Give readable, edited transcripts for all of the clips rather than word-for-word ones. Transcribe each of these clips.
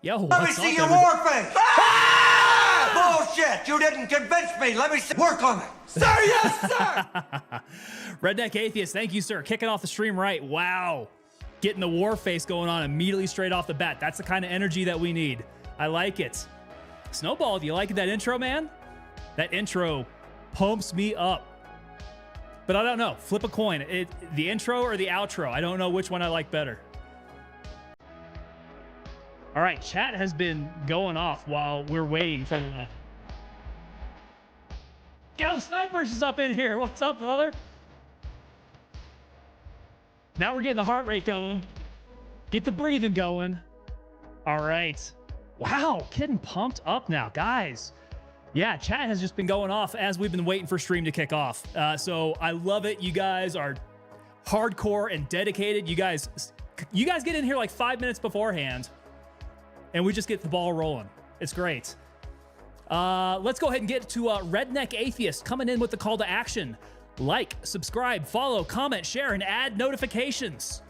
Yo, Let me what's see up, your everybody? war face. Ah! Bullshit! You didn't convince me. Let me see. Work on it. Sir, yes, sir. Redneck Atheist, thank you, sir. Kicking off the stream right. Wow. Getting the war face going on immediately straight off the bat. That's the kind of energy that we need. I like it. Snowball, do you like that intro, man? That intro pumps me up. But I don't know. Flip a coin. The intro or the outro? I don't know which one I like better. All right, chat has been going off while we're waiting for the... Yo, Snipers is up in here. What's up, brother? Now we're getting the heart rate going. Get the breathing going. All right. Wow, getting pumped up now, guys. Yeah, chat has just been going off as we've been waiting for stream to kick off. So I love it. You guys are hardcore and dedicated. You guys get in here like 5 minutes beforehand, and we just get the ball rolling. It's great. Let's go ahead and get to Redneck Atheist coming in with the call to action. Like, subscribe, follow, comment, share, and add notifications.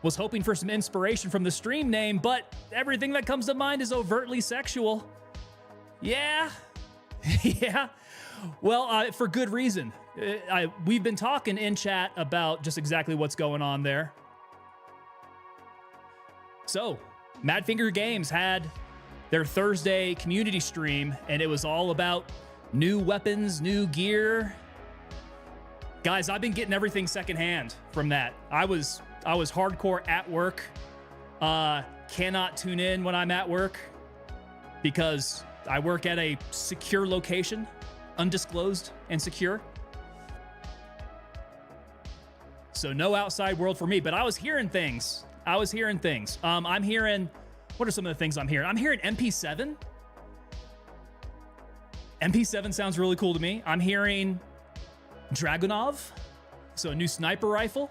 Was hoping for some inspiration from the stream name, but everything that comes to mind is overtly sexual. Yeah. Yeah. Well, for good reason. We've been talking in chat about just exactly what's going on there. So, Madfinger Games had their Thursday community stream, and it was all about new weapons, new gear. Guys, I've been getting everything secondhand from that. I was hardcore at work. Cannot tune in when I'm at work because I work at a secure location, undisclosed and secure. So no outside world for me, but I was hearing things. I'm hearing, what are some of the things I'm hearing? I'm hearing MP7. MP7 sounds really cool to me. I'm hearing Dragunov, so a new sniper rifle.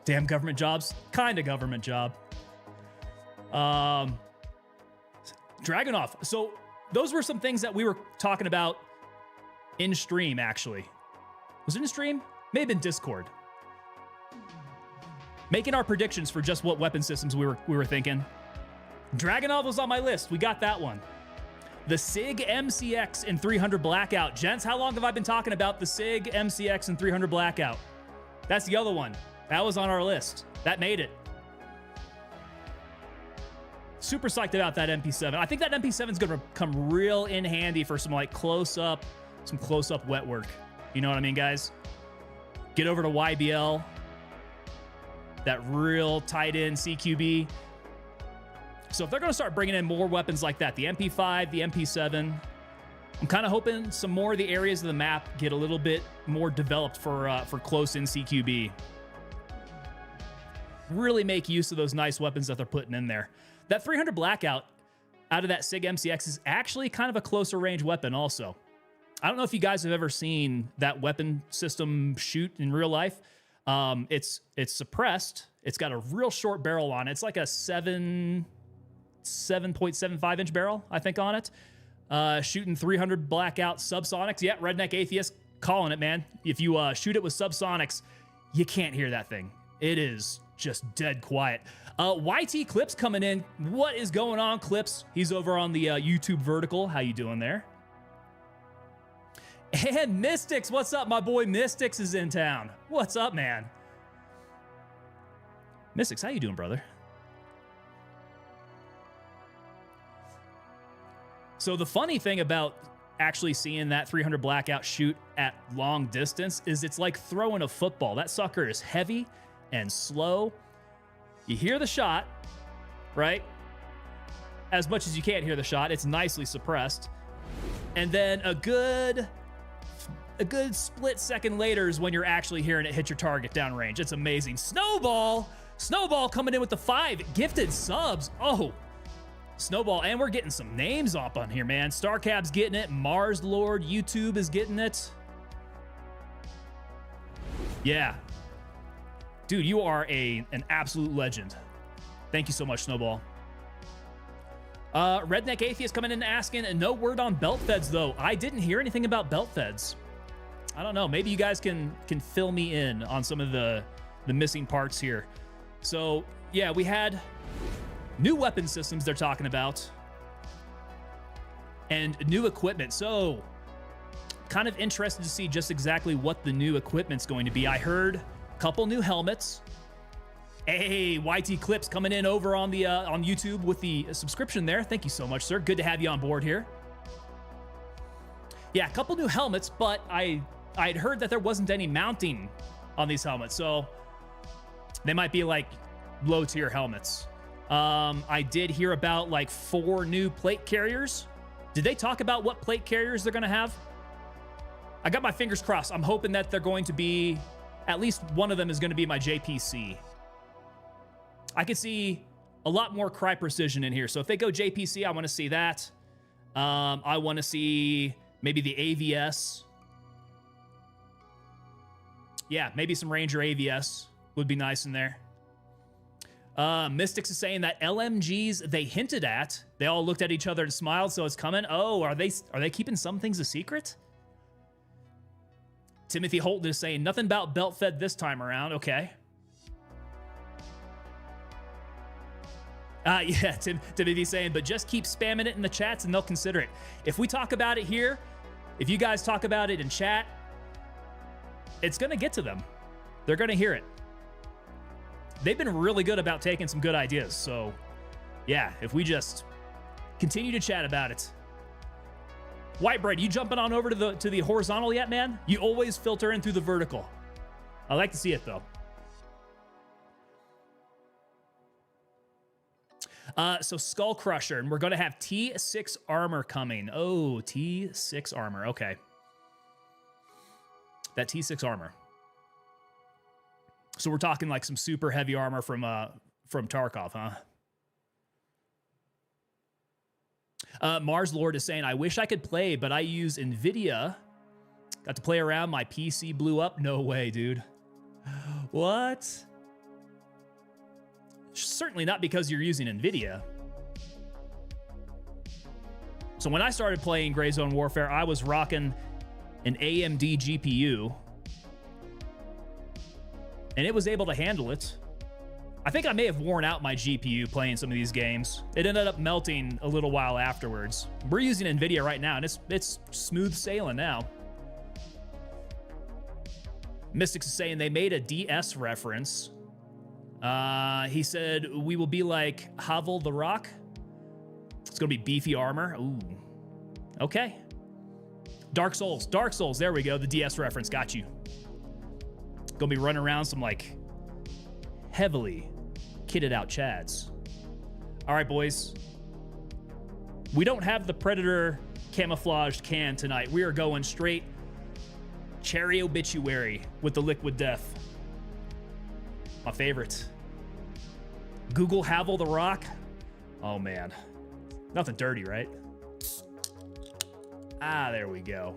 Damn government jobs, kind of government job. Dragunov. So those were some things that we were talking about in stream, actually. Was it in stream? May have been Discord. Making our predictions for just what weapon systems we were thinking. Dragunov was on my list. We got that one. The SIG MCX in 300 Blackout. Gents, how long have I been talking about the SIG MCX in 300 Blackout? That's the other one. That was on our list. That made it. Super psyched about that MP7. I think that MP7 is going to come real in handy for some close-up wet work. You know what I mean, guys? Get over to YBL. That real tight-end CQB. So if they're going to start bringing in more weapons like that, the MP5, the MP7, I'm kind of hoping some more of the areas of the map get a little bit more developed for close-in CQB. Really make use of those nice weapons that they're putting in there. That 300 Blackout out of that SIG MCX is actually kind of a closer range weapon also. I don't know if you guys have ever seen that weapon system shoot in real life. It's suppressed. It's got a real short barrel on it. It's like a 7.75 inch barrel, I think, on it. Shooting 300 Blackout subsonics. Yeah, Redneck Atheist calling it, man. If you shoot it with subsonics, you can't hear that thing. It is just dead quiet. YT Clips coming in. What is going on, Clips? He's over on the YouTube vertical. How you doing there? And Mystics, what's up? My boy Mystics is in town. What's up, man? Mystics, how you doing, brother? So the funny thing about actually seeing that 300 Blackout shoot at long distance is it's like throwing a football. That sucker is heavy and slow. You hear the shot, right? As much as you can't hear the shot, it's nicely suppressed. And then a good split second later is when you're actually hearing it hit your target downrange. It's amazing. Snowball coming in with the 5 gifted subs. Oh, Snowball, and we're getting some names up on here, man. Starcab's getting it. Mars Lord YouTube is getting it. Yeah. Dude, you are an absolute legend. Thank you so much, Snowball. Redneck Atheist coming in and asking, no word on belt feds, though. I didn't hear anything about belt feds. I don't know. Maybe you guys can fill me in on some of the missing parts here. So, yeah, we had New weapon systems they're talking about. And new equipment. So, kind of interested to see just exactly what the new equipment's going to be. I heard a couple new helmets. Hey, YT Clips coming in over on the on YouTube with the subscription there. Thank you so much, sir. Good to have you on board here. Yeah, a couple new helmets, but I'd heard that there wasn't any mounting on these helmets, so they might be like low-tier helmets. I did hear about like 4 new plate carriers. Did they talk about what plate carriers they're going to have? I got my fingers crossed. I'm hoping that they're going to be, at least one of them is going to be my JPC. I could see a lot more cry precision in here. So if they go JPC, I want to see that. I want to see maybe the AVS. Yeah, maybe some Ranger AVS would be nice in there. Mystics is saying that LMGs they hinted at, they all looked at each other and smiled, so it's coming. Oh, are they keeping some things a secret? Timothy Holton is saying nothing about belt fed this time around. Okay. Yeah, Timothy's saying, but just keep spamming it in the chats and they'll consider it. If we talk about it here, if you guys talk about it in chat, it's going to get to them. They're going to hear it. They've been really good about taking some good ideas. So, yeah, if we just continue to chat about it. Whitebread, you jumping on over to the horizontal yet, man? You always filter in through the vertical. I like to see it, though. So Skull Crusher, and we're going to have T6 armor coming. Oh, T6 armor. Okay. That T6 armor. So we're talking like some super heavy armor from Tarkov, huh? Mars Lord is saying, I wish I could play, but I use NVIDIA. Got to play around. My PC blew up. No way, dude. What? Certainly not because you're using NVIDIA. So when I started playing Gray Zone Warfare, I was rocking an AMD GPU. And it was able to handle it. I think I may have worn out my GPU playing some of these games. It ended up melting a little while afterwards. We're using NVIDIA right now, and it's smooth sailing now. Mystics is saying they made a DS reference. He said, we will be like Havel the Rock. It's going to be beefy armor. Ooh. Okay. Dark Souls. Dark Souls. There we go. The DS reference. Got you. Going to be running around some, like, heavily kitted out Chads. All right, boys. We don't have the Predator camouflaged can tonight. We are going straight Cherry Obituary with the Liquid Death. My favorite. Google Havel the Rock. Oh, man. Nothing dirty, right? Ah, there we go.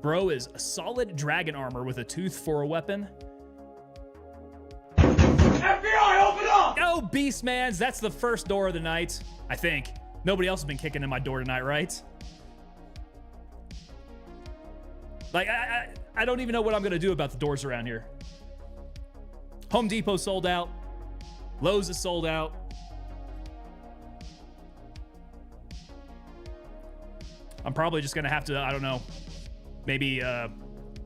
Bro is a solid dragon armor with a tooth for a weapon. FBI, open up! Oh, Beastmans. That's the first door of the night, I think. Nobody else has been kicking in my door tonight, right? Like, I don't even know what I'm going to do about the doors around here. Home Depot sold out. Lowe's is sold out. I'm probably just going to have to, I don't know, maybe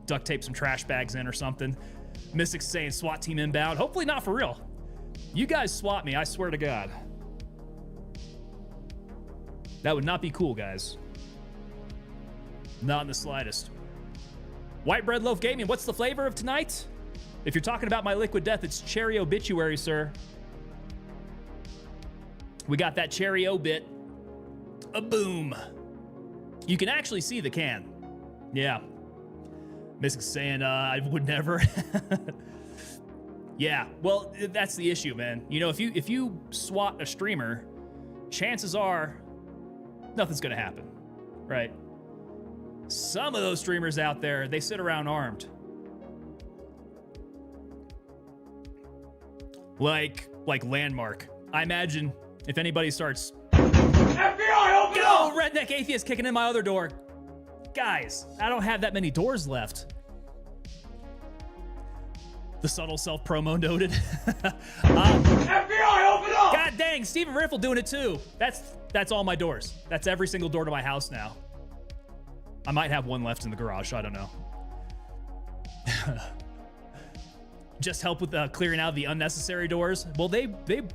duct tape some trash bags in or something. Mystic's saying SWAT team inbound. Hopefully not for real. You guys swat me, I swear to God. That would not be cool, guys. Not in the slightest. White Bread Loaf Gaming, what's the flavor of tonight? If you're talking about my Liquid Death, it's Cherry Obituary, sir. We got that Cherry Obit. A boom. You can actually see the can. Yeah. Mystic's saying, I would never. Yeah, well, that's the issue, man. You know, if you swat a streamer, chances are nothing's gonna happen, right? Some of those streamers out there, they sit around armed. Like Landmark. I imagine if anybody starts... FBI, open up! Redneck Atheist kicking in my other door. Guys, I don't have that many doors left. The subtle self-promo noted. FBI, open up! God dang, Dang, Steven Riffle doing it too. That's all my doors. That's every single door to my house now. I might have one left in the garage. I don't know. Just help with clearing out the unnecessary doors. Well, they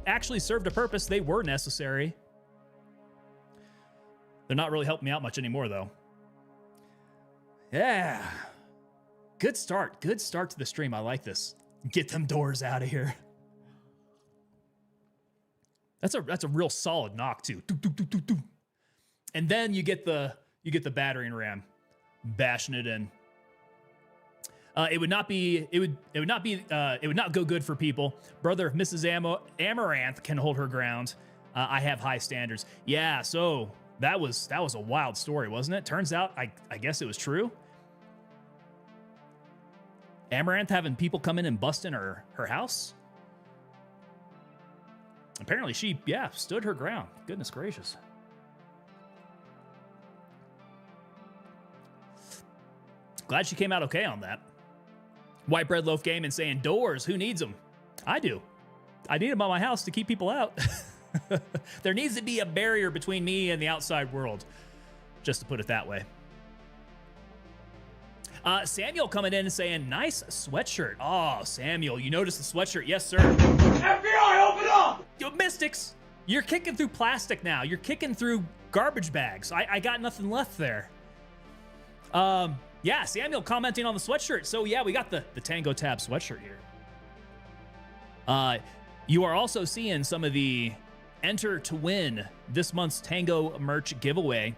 actually served a purpose. They were necessary. They're not really helping me out much anymore, though. Yeah. Good start. Good start to the stream. I like this. Get them doors out of here. That's a real solid knock too. Doo, doo, doo, doo, doo. And then you get the battering ram bashing it in. It would not go good for people. Brother, if Mrs. Amaranth can hold her ground, I have high standards. Yeah, so that was a wild story, wasn't it? Turns out, I guess it was true. Amaranth having people come in and bust in her house. Apparently she, stood her ground. Goodness gracious. Glad she came out okay on that. White Bread Loaf Gaming saying, doors, who needs them? I do. I need them on my house to keep people out. There needs to be a barrier between me and the outside world, just to put it that way. Samuel coming in and saying, nice sweatshirt. Oh, Samuel, you noticed the sweatshirt? Yes, sir. FBI, open up! Yo, Mystics, you're kicking through plastic now. You're kicking through garbage bags. I got nothing left there. Yeah, Samuel commenting on the sweatshirt. So yeah, we got the Tango Tab sweatshirt here. You are also seeing some of the enter to win this month's Tango merch giveaway.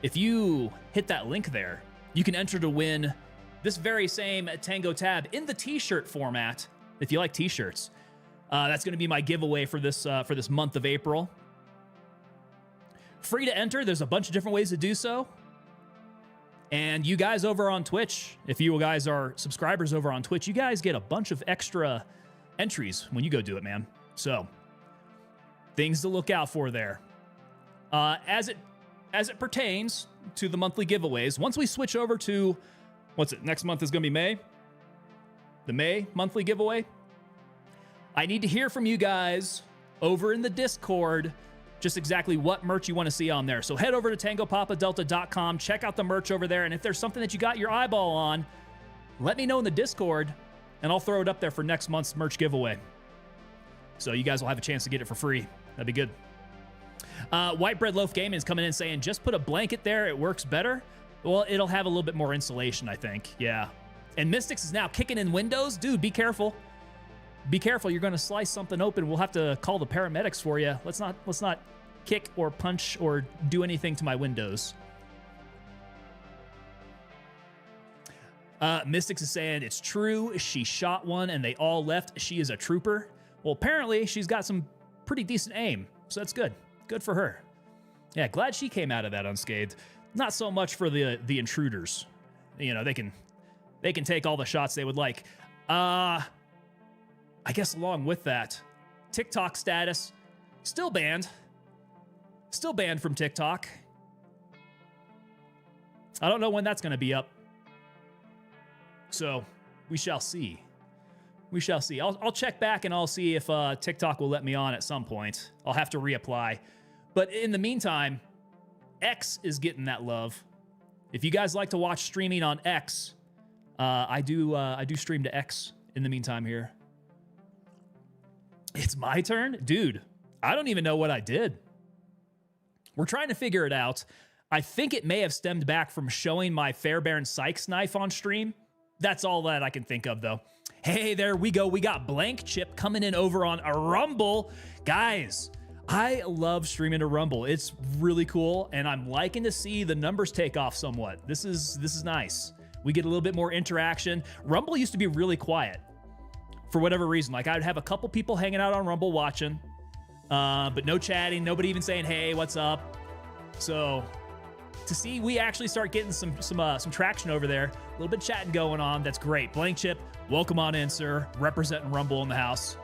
If you hit that link there, you can enter to win this very same Tango Tab in the t-shirt format. If you like t-shirts, that's going to be my giveaway for this month of April. Free to enter. There's a bunch of different ways to do so. And you guys over on Twitch, if you guys are subscribers over on Twitch, you guys get a bunch of extra entries when you go do it, man. So, things to look out for there. As it pertains to the monthly giveaways, once we switch over to, next month is going to be May? The May monthly giveaway? I need to hear from you guys over in the Discord just exactly what merch you want to see on there. So head over to tangopapadelta.com, check out the merch over there, and if there's something that you got your eyeball on, let me know in the Discord, and I'll throw it up there for next month's merch giveaway. So you guys will have a chance to get it for free. That'd be good. White Bread Loaf Gaming is coming in saying, just put a blanket there, it works better. Well, it'll have a little bit more insulation, I think. Yeah. And Mystics is now kicking in windows. Dude, be careful. Be careful, you're going to slice something open. We'll have to call the paramedics for you. Let's not kick or punch or do anything to my windows. Mystics is saying, it's true, she shot one and they all left. She is a trooper. Well, apparently she's got some pretty decent aim, so that's good. Good for her. Yeah, glad she came out of that unscathed. Not so much for the intruders. You know, they can take all the shots they would like. I guess along with that, TikTok status, still banned. Still banned from TikTok. I don't know when that's going to be up. So, we shall see. We shall see. I'll check back and I'll see if TikTok will let me on at some point. I'll have to reapply. But in the meantime, X is getting that love. If you guys like to watch streaming on X, I do stream to X in the meantime here. It's my turn? Dude, I don't even know what I did. We're trying to figure it out. I think it may have stemmed back from showing my Fairbairn Sykes knife on stream. That's all that I can think of, though. Hey, there we go. We got Blank Chip coming in over on a Rumble. Guys, I love streaming to Rumble. It's really cool, and I'm liking to see the numbers take off somewhat. This is nice. We get a little bit more interaction. Rumble used to be really quiet. For whatever reason, like I would have a couple people hanging out on Rumble watching, but no chatting, nobody even saying, hey, what's up? So to see we actually start getting some traction over there, a little bit chatting going on, that's great. Blank Chip, welcome on in, sir. Representing Rumble in the house.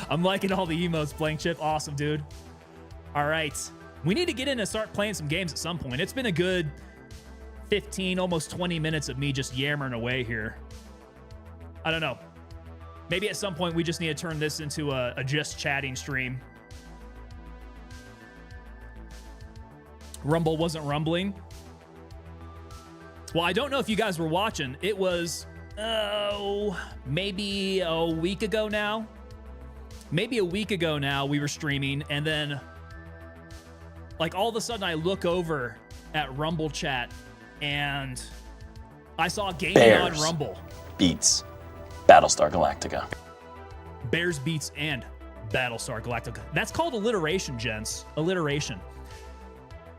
I'm liking all the emotes, Blank Chip. Awesome, dude. All right. We need to get in and start playing some games at some point. It's been a good 15, almost 20 minutes of me just yammering away here. I don't know. Maybe at some point we just need to turn this into a just chatting stream. Rumble wasn't rumbling. Well, I don't know if you guys were watching. It was, maybe a week ago now. Maybe a week ago now we were streaming, and then like all of a sudden I look over at Rumble chat and I saw gaming on Rumble. Beats Battlestar Galactica. Bears beats and Battlestar Galactica. That's called alliteration, gents. Alliteration.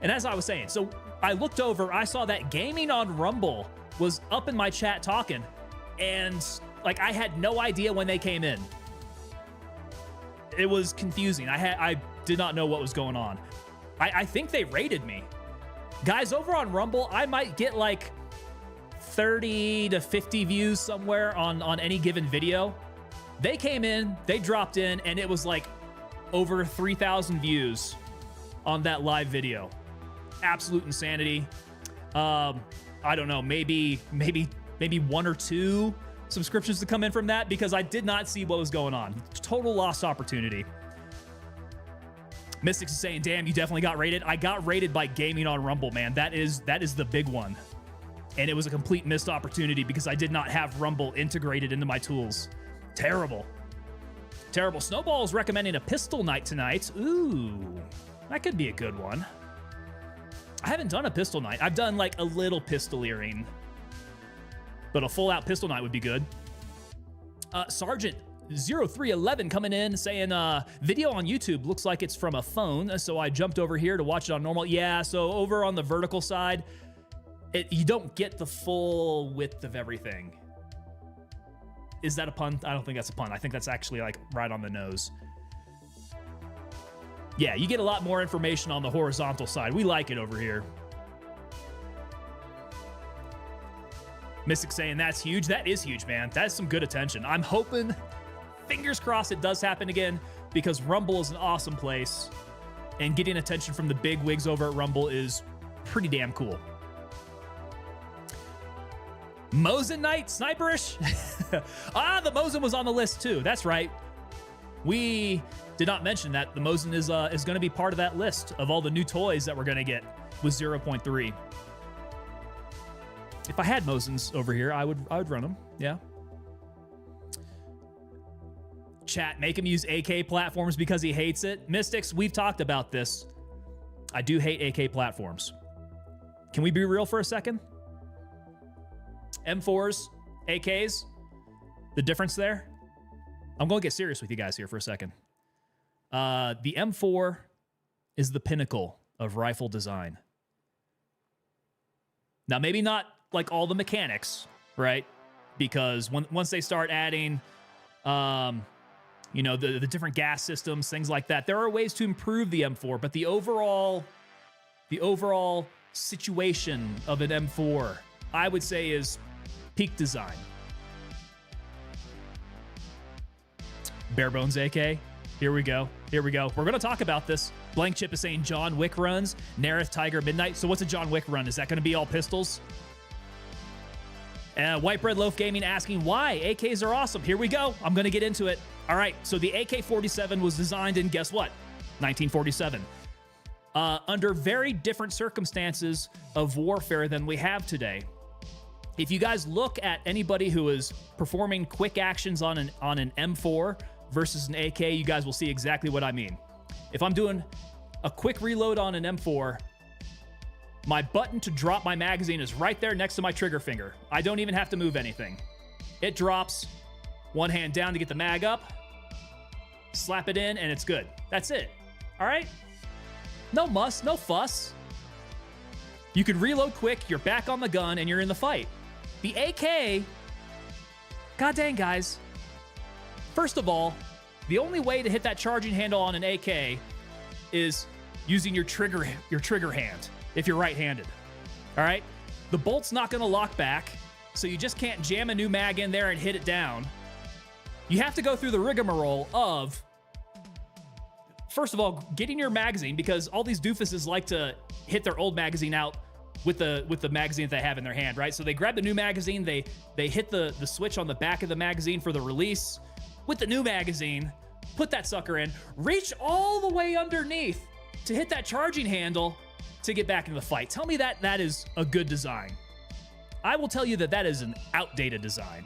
And as I was saying, so I looked over, I saw that gaming on Rumble was up in my chat talking, and like I had no idea when they came in. It was confusing. I did not know what was going on. I think they rated me. Guys, over on Rumble, I might get like 30 to 50 views somewhere on any given video. They came in, they dropped in, and it was like over 3,000 views on that live video. Absolute insanity. I don't know, maybe 1 or 2 subscriptions to come in from that, because I did not see what was going on. Total lost opportunity. Mystics is saying, damn, you definitely got rated. I got rated by gaming on Rumble, man. That is the big one. And it was a complete missed opportunity because I did not have Rumble integrated into my tools. Terrible. Terrible. Snowball is recommending a pistol night tonight. Ooh, that could be a good one. I haven't done a pistol night. I've done like a little pistoleering, but a full-out pistol night would be good. Sergeant 0311 coming in saying, video on YouTube looks like it's from a phone, so I jumped over here to watch it on normal. Yeah, so over on the vertical side, you don't get the full width of everything. Is that a pun? I don't think that's a pun. I think that's actually like right on the nose. Yeah, you get a lot more information on the horizontal side. We like it over here. Mystic saying that's huge. That is huge, man. That is some good attention. I'm hoping, fingers crossed, it does happen again, because Rumble is an awesome place, and getting attention from the big wigs over at Rumble is pretty damn cool. Mosin Knight, sniperish. The Mosin was on the list too. That's right. We did not mention that the Mosin is going to be part of that list of all the new toys that we're going to get with 0.3. If I had Mosins over here, I would run them. Yeah. Chat, make him use AK platforms because he hates it. Mystics, we've talked about this. I do hate AK platforms. Can we be real for a second? M4s, AKs, the difference there? I'm going to get serious with you guys here for a second. The M4 is the pinnacle of rifle design. Now, maybe not like all the mechanics, right? Because once they start adding, the different gas systems, things like that, there are ways to improve the M4, but the overall situation of an M4, I would say, is peak design. Bare Bones AK. Here we go. We're going to talk about this. Blank Chip is saying John Wick runs. Nareth Tiger Midnight. So what's a John Wick run? Is that going to be all pistols? White Bread Loaf Gaming asking why AKs are awesome. Here we go. I'm going to get into it. All right. So the AK-47 was designed in, guess what? 1947. Under very different circumstances of warfare than we have today. If you guys look at anybody who is performing quick actions on an M4 versus an AK, you guys will see exactly what I mean. If I'm doing a quick reload on an M4, my button to drop my magazine is right there next to my trigger finger. I don't even have to move anything. It drops, one hand down to get the mag up, slap it in, and it's good. That's it. All right? No muss, no fuss. You can reload quick, you're back on the gun, and you're in the fight. The AK, god dang, guys. First of all, the only way to hit that charging handle on an AK is using your trigger hand if you're right-handed. All right? The bolt's not going to lock back, so you just can't jam a new mag in there and hit it down. You have to go through the rigmarole of, first of all, getting your magazine, because all these doofuses like to hit their old magazine out with the magazine that they have in their hand, right? So they grab the new magazine, they hit the switch on the back of the magazine for the release, with the new magazine, put that sucker in, reach all the way underneath to hit that charging handle to get back into the fight. Tell me that that is a good design. I will tell you that that is an outdated design.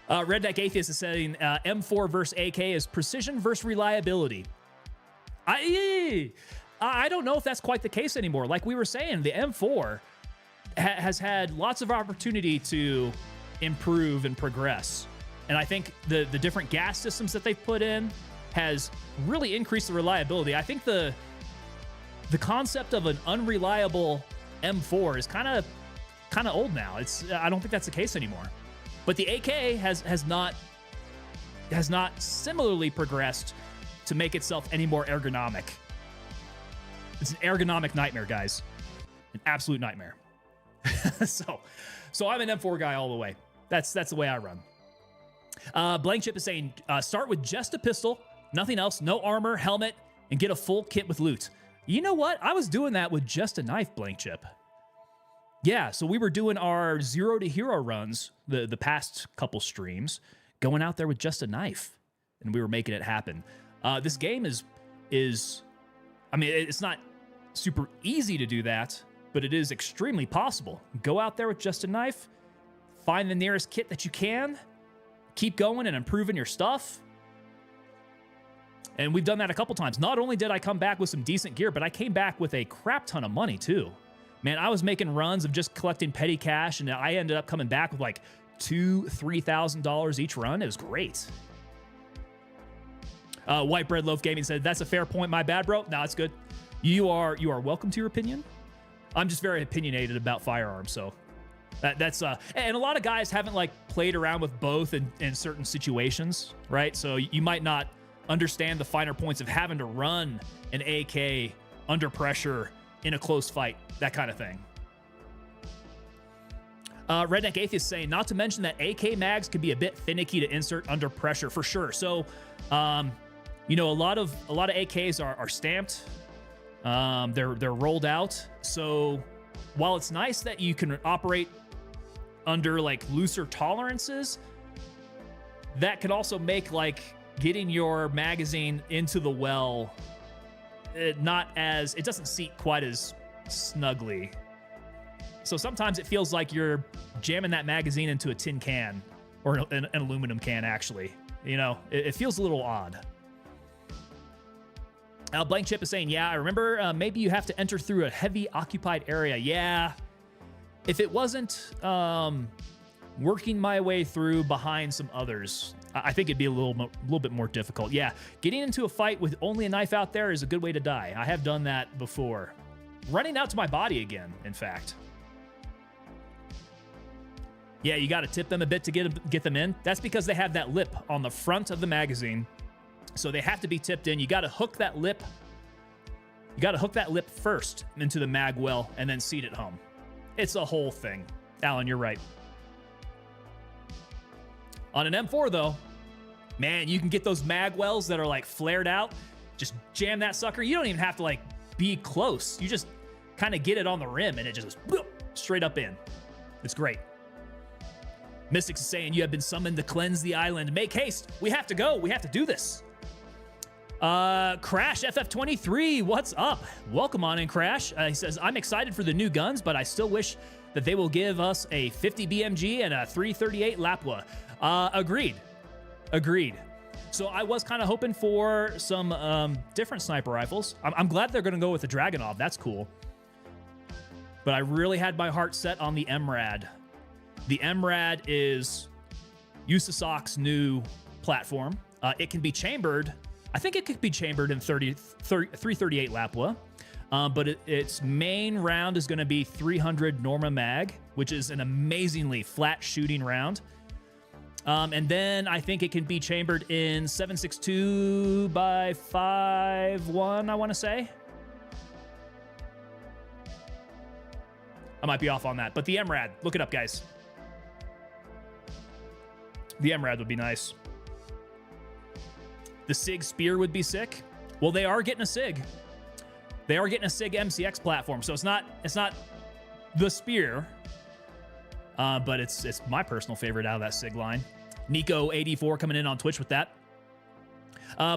Redneck Atheist is saying M4 versus AK is precision versus reliability. I don't know if that's quite the case anymore. Like we were saying, the M4 has had lots of opportunity to improve and progress. And I think the different gas systems that they've put in has really increased the reliability. I think the concept of an unreliable M4 is kind of old now. I don't think that's the case anymore. But the AK has not similarly progressed to make itself any more ergonomic. It's an ergonomic nightmare, guys. An absolute nightmare. So I'm an M4 guy all the way. That's the way I run. Blank Chip is saying, start with just a pistol, nothing else, no armor, helmet, and get a full kit with loot. You know what? I was doing that with just a knife, Blank Chip. Yeah, so we were doing our 0 to hero runs the past couple streams, going out there with just a knife, and we were making it happen. This game is I mean, it's not super easy to do that, but it is extremely possible. Go out there with just a knife, find the nearest kit that you can, keep going and improving your stuff. And we've done that a couple times. Not only did I come back with some decent gear, but I came back with a crap ton of money too. Man, I was making runs of just collecting petty cash, and I ended up coming back with like $2,000-$3,000 each run. It was great. White Bread Loaf Gaming said, that's a fair point. My bad, bro. No, it's good. You are welcome to your opinion. I'm just very opinionated about firearms, so that's and a lot of guys haven't like played around with both in certain situations, right? So you might not understand the finer points of having to run an AK under pressure in a close fight, that kind of thing. Redneck Atheist saying, not to mention that AK mags could be a bit finicky to insert under pressure for sure. So, you know, a lot of AKs are stamped. They're rolled out. So while it's nice that you can operate under like looser tolerances, that can also make like getting your magazine into the well it doesn't seat quite as snugly. So sometimes it feels like you're jamming that magazine into a tin can or an aluminum can, actually. You know, it feels a little odd. Blank Chip is saying, yeah, I remember maybe you have to enter through a heavy occupied area. Yeah. If it wasn't working my way through behind some others, I think it'd be a little bit more difficult. Yeah, getting into a fight with only a knife out there is a good way to die. I have done that before. Running out to my body again, in fact. Yeah, you got to tip them a bit to get them in. That's because they have that lip on the front of the magazine, so they have to be tipped in. You got to hook that lip. You got to hook that lip first into the mag well and then seat it home. It's a whole thing. Alan, you're right. On an M4, though, man, you can get those mag wells that are like flared out. Just jam that sucker. You don't even have to like be close. You just kind of get it on the rim and it just goes straight up in. It's great. Mystics is saying you have been summoned to cleanse the island. Make haste. We have to go. We have to do this. Crash FF23, what's up? Welcome on in, Crash. He says, I'm excited for the new guns, but I still wish that they will give us a 50 BMG and a 338 Lapua. Agreed. So I was kind of hoping for some different sniper rifles. I'm glad they're going to go with the Dragunov. That's cool. But I really had my heart set on the MRAD. The MRAD is USASOC's new platform. It can be chambered. I think it could be chambered in 338 Lapua. But its main round is going to be 300 Norma Mag, which is an amazingly flat shooting round. And then I think it can be chambered in 7.62 by 5.1, I want to say. I might be off on that, but the MRAD, look it up, guys. The MRAD would be nice. The SIG Spear would be sick. Well, they are getting a SIG. They are getting a SIG MCX platform, so it's not the Spear. but it's my personal favorite out of that SIG line. Nico84 coming in on Twitch with that.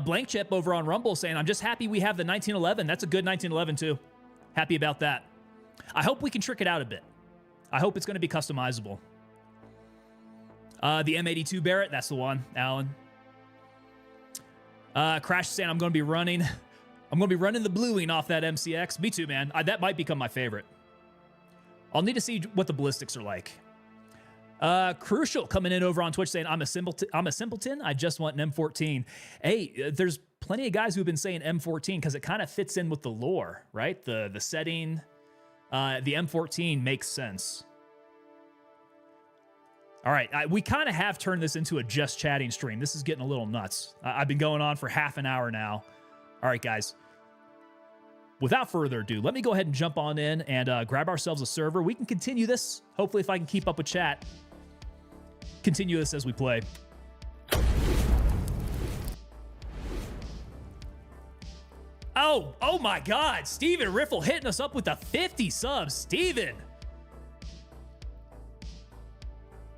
Blank Chip over on Rumble saying, I'm just happy we have the 1911. That's a good 1911 too. Happy about that. I hope we can trick it out a bit. I hope it's going to be customizable. The M82 Barrett, that's the one, Alan. Crash saying, I'm going to be running the bluing off that MCX. Me too, man. That might become my favorite. I'll need to see what the ballistics are like. Crucial coming in over on Twitch saying, I'm a simpleton. I just want an M14. Hey, there's plenty of guys who've been saying M14 because it kind of fits in with the lore, right? The setting, the M14 makes sense. All right, we kind of have turned this into a just chatting stream. This is getting a little nuts. I've been going on for half an hour now. All right, guys. Without further ado, let me go ahead and jump on in and grab ourselves a server. We can continue this. Hopefully, if I can keep up with chat, continue this as we play. Oh my God. Steven Riffle hitting us up with the 50 subs. Steven.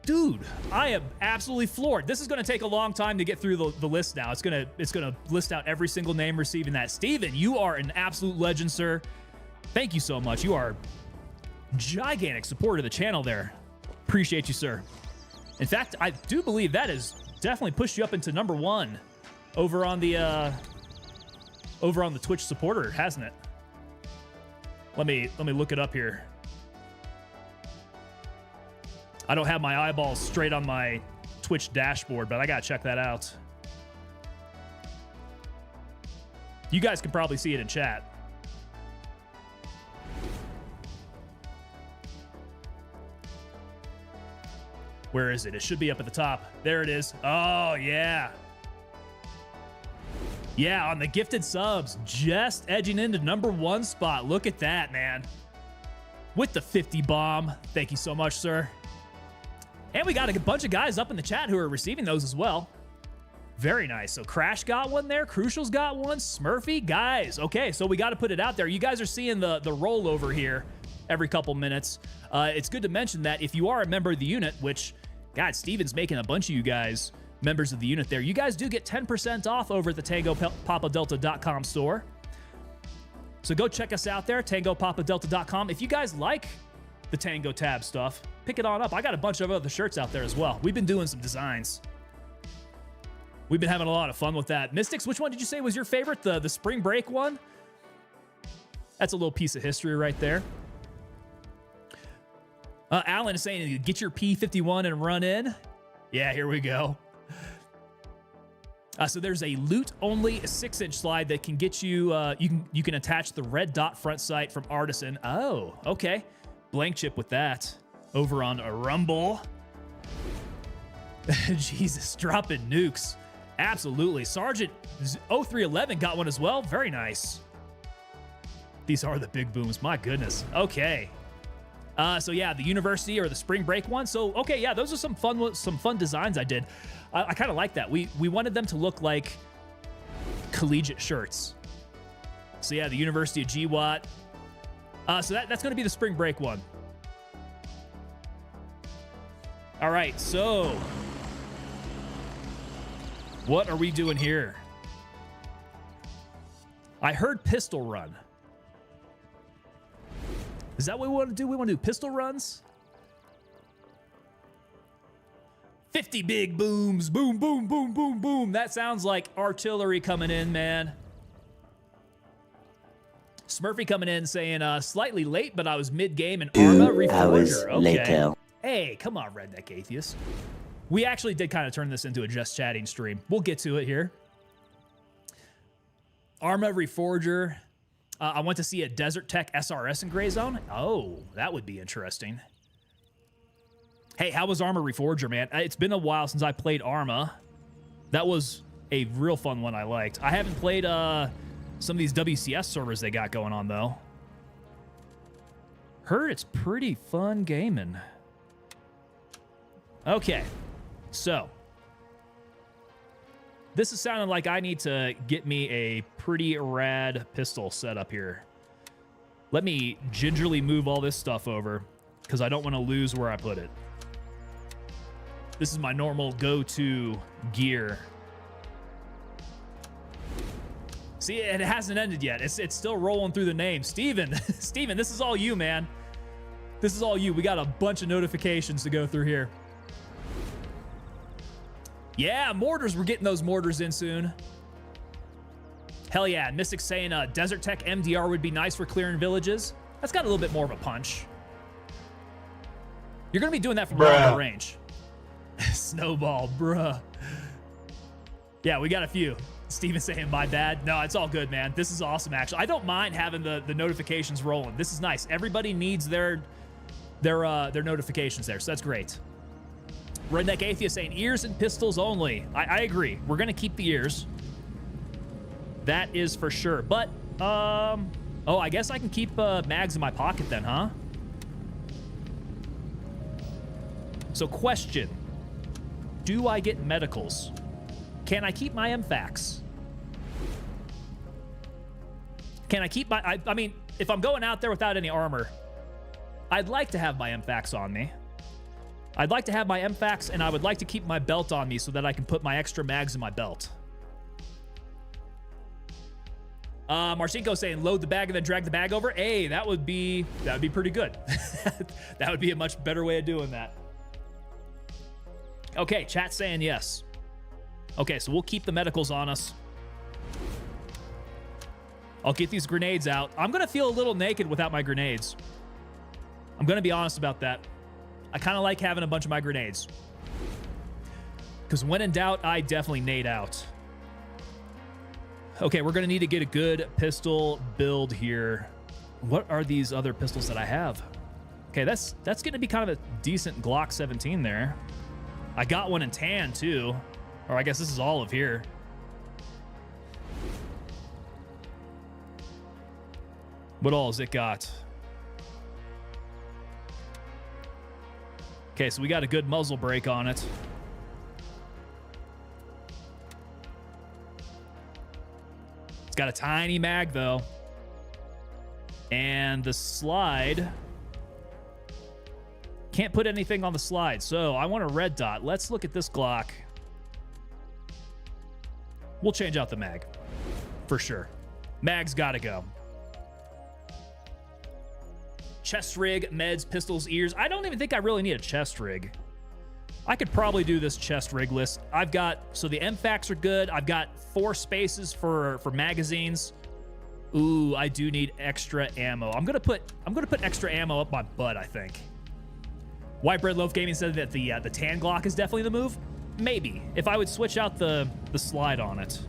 Dude, I am absolutely floored. This is going to take a long time to get through the list now. It's going to list out every single name receiving that. Steven, you are an absolute legend, sir. Thank you so much. You are gigantic supporter of the channel there. Appreciate you, sir. In fact, I do believe that has definitely pushed you up into #1 over on the Twitch supporter, hasn't it? Let me look it up here. I don't have my eyeballs straight on my Twitch dashboard, but I gotta check that out. You guys can probably see it in chat. Where is it? It should be up at the top. There it is. Oh, yeah. Yeah, on the gifted subs, just edging into #1 spot. Look at that, man. With the 50 bomb. Thank you so much, sir. And we got a bunch of guys up in the chat who are receiving those as well. Very nice. So Crash got one there. Crucial's got one. Smurfy. Guys, okay, so we got to put it out there. You guys are seeing the rollover here every couple minutes. It's good to mention that if you are a member of the unit, which, God, Steven's making a bunch of you guys members of the unit there, you guys do get 10% off over at the TangoPapaDelta.com store. So go check us out there, TangoPapaDelta.com. If you guys like the Tango tab stuff, pick it on up. I got a bunch of other shirts out there as well. We've been doing some designs. We've been having a lot of fun with that. Mystics, which one did you say was your favorite? The spring break one? That's a little piece of history right there. Alan is saying, get your P51 and run in. Yeah, here we go. So there's a loot-only 6-inch slide that can get you, you can attach the red dot front sight from Artisan. Oh, okay. Blank Chip with that. Over on a Rumble. Jesus, dropping nukes. Absolutely. Sergeant 0311 got one as well. Very nice. These are the big booms. My goodness. Okay. So yeah, the university or the spring break one. So okay, yeah, those are some fun designs I did. I kind of like that. We wanted them to look like collegiate shirts. So yeah, the University of GWAT. So that's going to be the spring break one. All right, so what are we doing here? I heard pistol run. Is that what we want to do? We want to do pistol runs? 50 big booms. Boom, boom, boom, boom, boom. That sounds like artillery coming in, man. Smurfy coming in saying, slightly late, but I was mid-game and Arma Reforger. Okay. Later. Hey, come on, Redneck Atheist. We actually did kind of turn this into a just chatting stream. We'll get to it here. Arma Reforger. I went to see a Desert Tech SRS in Gray Zone. Oh, that would be interesting. Hey, how was Arma Reforger, man? It's been a while since I played Arma. That was a real fun one I liked. I haven't played some of these WCS servers they got going on, though. Heard it's pretty fun gaming. Okay, so this is sounding like I need to get me a pretty rad pistol set up here. Let me gingerly move all this stuff over because I don't want to lose where I put it. This is my normal go-to gear. See, it hasn't ended yet. It's still rolling through the name. Steven, Steven, this is all you, man. This is all you. We got a bunch of notifications to go through here. Yeah, mortars. We're getting those mortars in soon. Hell yeah. Mystic saying Desert Tech MDR would be nice for clearing villages. That's got a little bit more of a punch. You're going to be doing that from longer range. Snowball, bruh. Yeah, we got a few. Steven saying, my bad. No, it's all good, man. This is awesome, actually. I don't mind having the notifications rolling. This is nice. Everybody needs their notifications there, so that's great. Redneck Atheist saying, ears and pistols only. I agree. We're going to keep the ears. That is for sure. But, oh, I guess I can keep mags in my pocket then, huh? So, question. Do I get medicals? Can I keep my MFACs? Can I keep my... I mean, if I'm going out there without any armor, I'd like to have my MFACs on me. I'd like to have my MFACs, and I would like to keep my belt on me so that I can put my extra mags in my belt. Marcinko saying, load the bag and then drag the bag over. Hey, that would be pretty good. That would be a much better way of doing that. Okay, chat saying yes. Okay, so we'll keep the medicals on us. I'll get these grenades out. I'm going to feel a little naked without my grenades. I'm going to be honest about that. I kind of like having a bunch of my grenades. Because when in doubt, I definitely nade out. Okay, we're going to need to get a good pistol build here. What are these other pistols that I have? Okay, that's going to be kind of a decent Glock 17 there. I got one in tan, too. Or I guess this is all of here. What all has it got? Okay, so we got a good muzzle brake on it. It's got a tiny mag, though. And the slide... Can't put anything on the slide, so I want a red dot. Let's look at this Glock. We'll change out the mag. For sure. Mag's gotta go. Chest rig, meds, pistols, ears. I don't even think I really need a chest rig. I could probably do this chest rig list. I've got, so the MFACs are good. I've got 4 spaces for magazines. Ooh, I do need extra ammo. I'm gonna put extra ammo up my butt, I think. White Bread Loaf Gaming said that the tan Glock is definitely the move. Maybe if I would switch out the slide on it,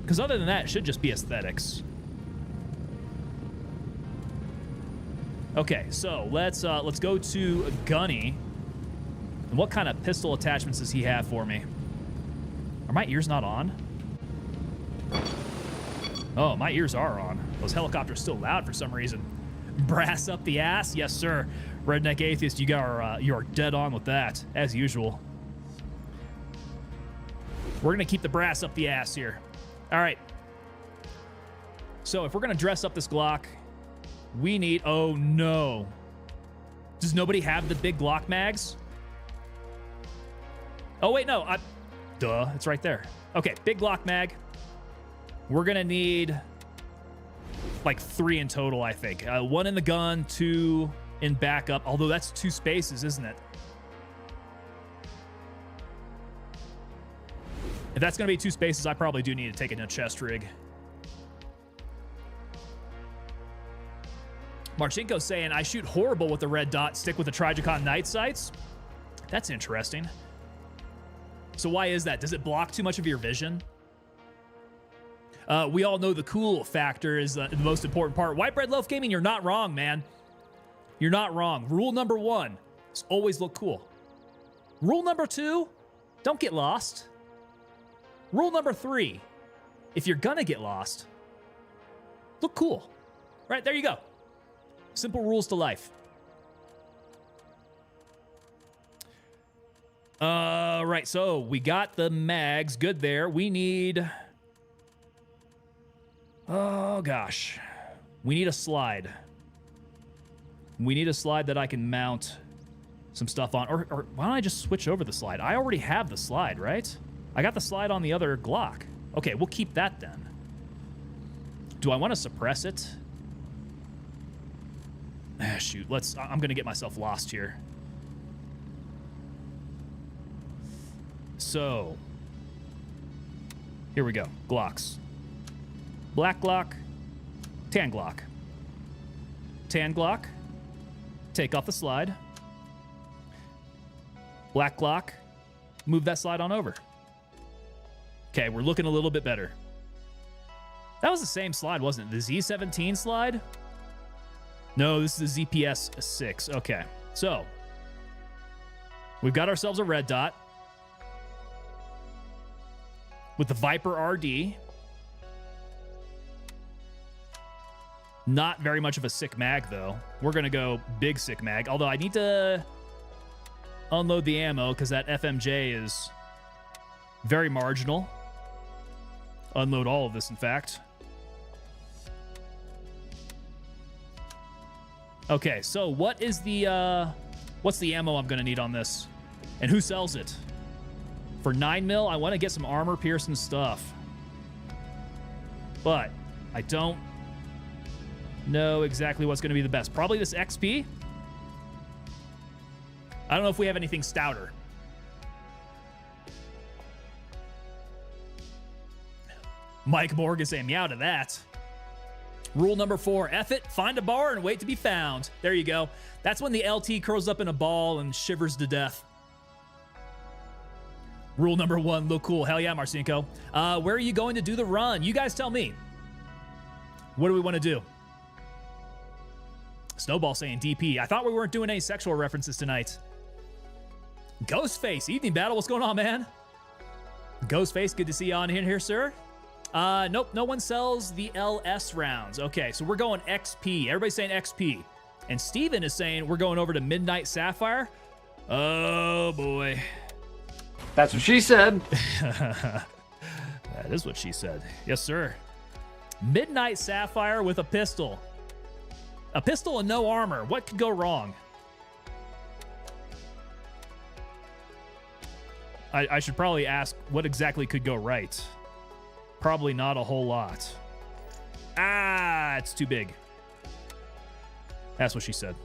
because other than that, it should just be aesthetics. Okay, so let's go to Gunny. And what kind of pistol attachments does he have for me? Are my ears not on? Oh, my ears are on. Those helicopters still loud for some reason. Brass up the ass? Yes, sir. Redneck Atheist, you are dead on with that, as usual. We're going to keep the brass up the ass here. All right. So if we're going to dress up this Glock, we need... Oh, no. Does nobody have the big Glock mags? Oh, wait, no. Duh, it's right there. Okay, big Glock mag. We're going to need... like 3 in total, I think. 1 in the gun, 2 in backup. Although that's 2 spaces, isn't it? If that's going to be 2 spaces, I probably do need to take in a chest rig. Marchenko's saying, I shoot horrible with the red dot, stick with the Trijicon night sights. That's interesting. So why is that? Does it block too much of your vision? We all know the cool factor is the most important part. White Bread Loaf Gaming, you're not wrong, man. You're not wrong. Rule number 1 is always look cool. Rule number 2, don't get lost. Rule number 3, if you're gonna get lost, look cool. Right, there you go. Simple rules to life. Right, so we got the mags. Good there. We need... Oh, gosh. We need a slide. We need a slide that I can mount some stuff on. Or why don't I just switch over the slide? I already have the slide, right? I got the slide on the other Glock. Okay, we'll keep that then. Do I want to suppress it? Ah, shoot, I'm going to get myself lost here. So, here we go. Glocks. Black Glock, tan Glock. Tan Glock, take off the slide. Black Glock, move that slide on over. Okay, we're looking a little bit better. That was the same slide, wasn't it? The Z17 slide? No, this is the ZPS 6. Okay, so we've got ourselves a red dot with the Viper RD. Not very much of a sick mag, though. We're going to go big sick mag, although I need to unload the ammo because that FMJ is very marginal. Unload all of this, in fact. Okay, so what is the, what's the ammo I'm going to need on this? And who sells it? For 9mm, I want to get some armor-piercing stuff. But I don't know exactly what's going to be the best. Probably this XP. I don't know if we have anything stouter. Mike Morgan saying meow to that. Rule number 4, F it, find a bar and wait to be found. There you go. That's when the LT curls up in a ball and shivers to death. Rule number 1, look cool. Hell yeah, Marcinko. Where are you going to do the run? You guys tell me. What do we want to do? Snowball saying DP. I thought we weren't doing any sexual references tonight. Ghostface, evening battle. What's going on, man? Ghostface, good to see you on in here, sir. Nope, no one sells the LS rounds. Okay, so we're going XP. Everybody's saying XP. And Steven is saying we're going over to Midnight Sapphire. Oh, boy. That's what she said. That is what she said. Yes, sir. Midnight Sapphire with a pistol. A pistol and no armor. What could go wrong? I should probably ask what exactly could go right. Probably not a whole lot. Ah, it's too big. That's what she said.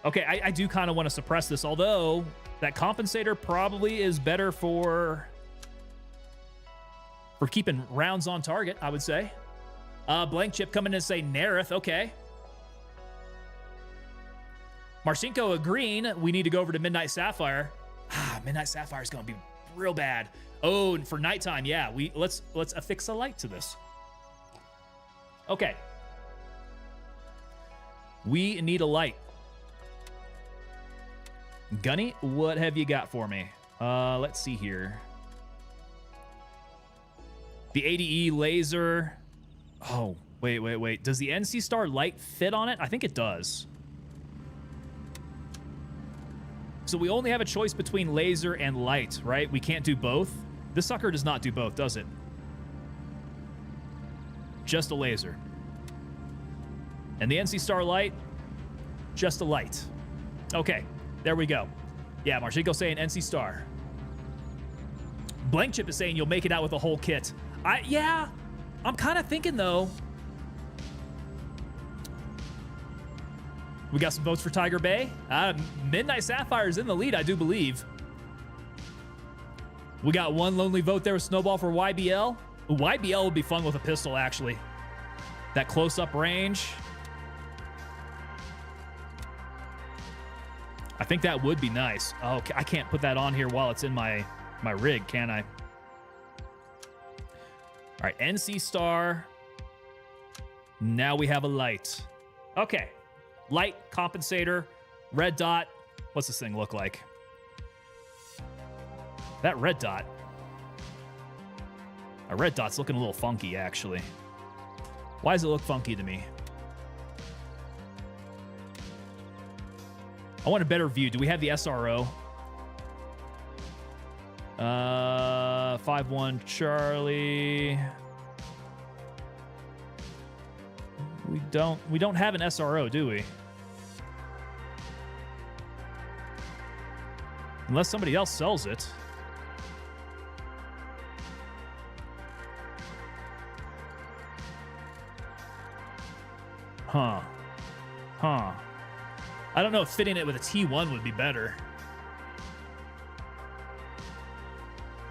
Okay, I do kind of want to suppress this, although that compensator probably is better for keeping rounds on target, I would say. Blank Chip coming in and say Nerith. Okay. Marcinko agreeing. We need to go over to Midnight Sapphire. Midnight Sapphire is going to be real bad. Oh, and for nighttime, yeah. Let's affix a light to this. Okay. We need a light. Gunny, what have you got for me? Let's see here. The ADE laser. Oh, wait. Does the NC Star light fit on it? I think it does. So we only have a choice between laser and light, right? We can't do both. This sucker does not do both, does it? Just a laser. And the NC Star light, just a light. Okay, there we go. Yeah, Marcinko's saying NC Star. Blank Chip is saying you'll make it out with the whole kit. Yeah, I'm kind of thinking, though. We got some votes for Tiger Bay. Midnight Sapphire is in the lead, I do believe. We got one lonely vote there with Snowball for YBL. YBL would be fun with a pistol, actually. That close-up range. I think that would be nice. Oh, I can't put that on here while it's in my rig, can I? All right, NC Star. Now we have a light. Okay. Light, compensator, red dot. What's this thing look like? That red dot. A red dot's looking a little funky, actually. Why does it look funky to me? I want a better view. Do we have the SRO? 5-1 Charlie. We don't have an SRO, do we? Unless somebody else sells it. Huh. I don't know if fitting it with a T1 would be better.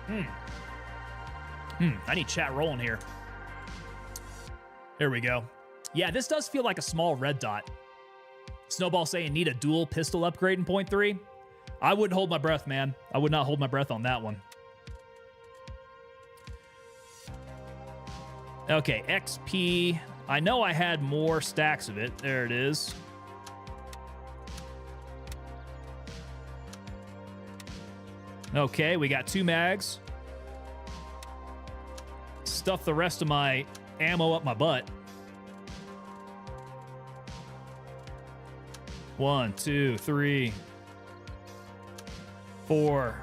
I need chat rolling here. There we go. Yeah, this does feel like a small red dot. Snowball saying need a dual pistol upgrade in point 3. I wouldn't hold my breath, man. I would not hold my breath on that one. Okay, XP. I know I had more stacks of it. There it is. Okay, we got 2 mags. Stuff the rest of my ammo up my butt. 1, 2, 3, 4.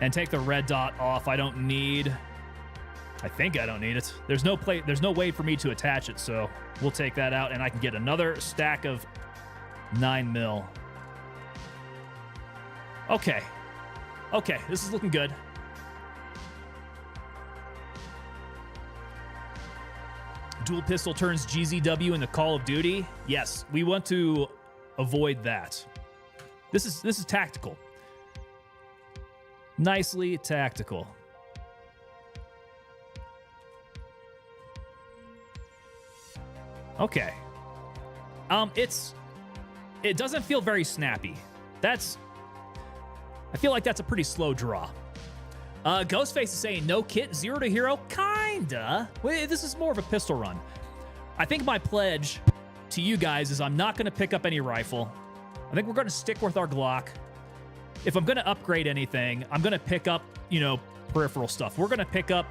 And take the red dot off. I don't need... I think I don't need it. There's no way for me to attach it, so we'll take that out, and I can get another stack of 9mm. Okay. Okay, this is looking good. Dual pistol turns GZW into Call of Duty. Yes, we want to avoid that. This is tactical. Nicely tactical. Okay. It doesn't feel very snappy. I feel like that's a pretty slow draw. Ghostface is saying no kit, 0 to hero. Kinda. Wait, this is more of a pistol run. I think my pledge to you guys is I'm not going to pick up any rifle. I think we're going to stick with our Glock. If I'm going to upgrade anything, I'm going to pick up, peripheral stuff. We're going to pick up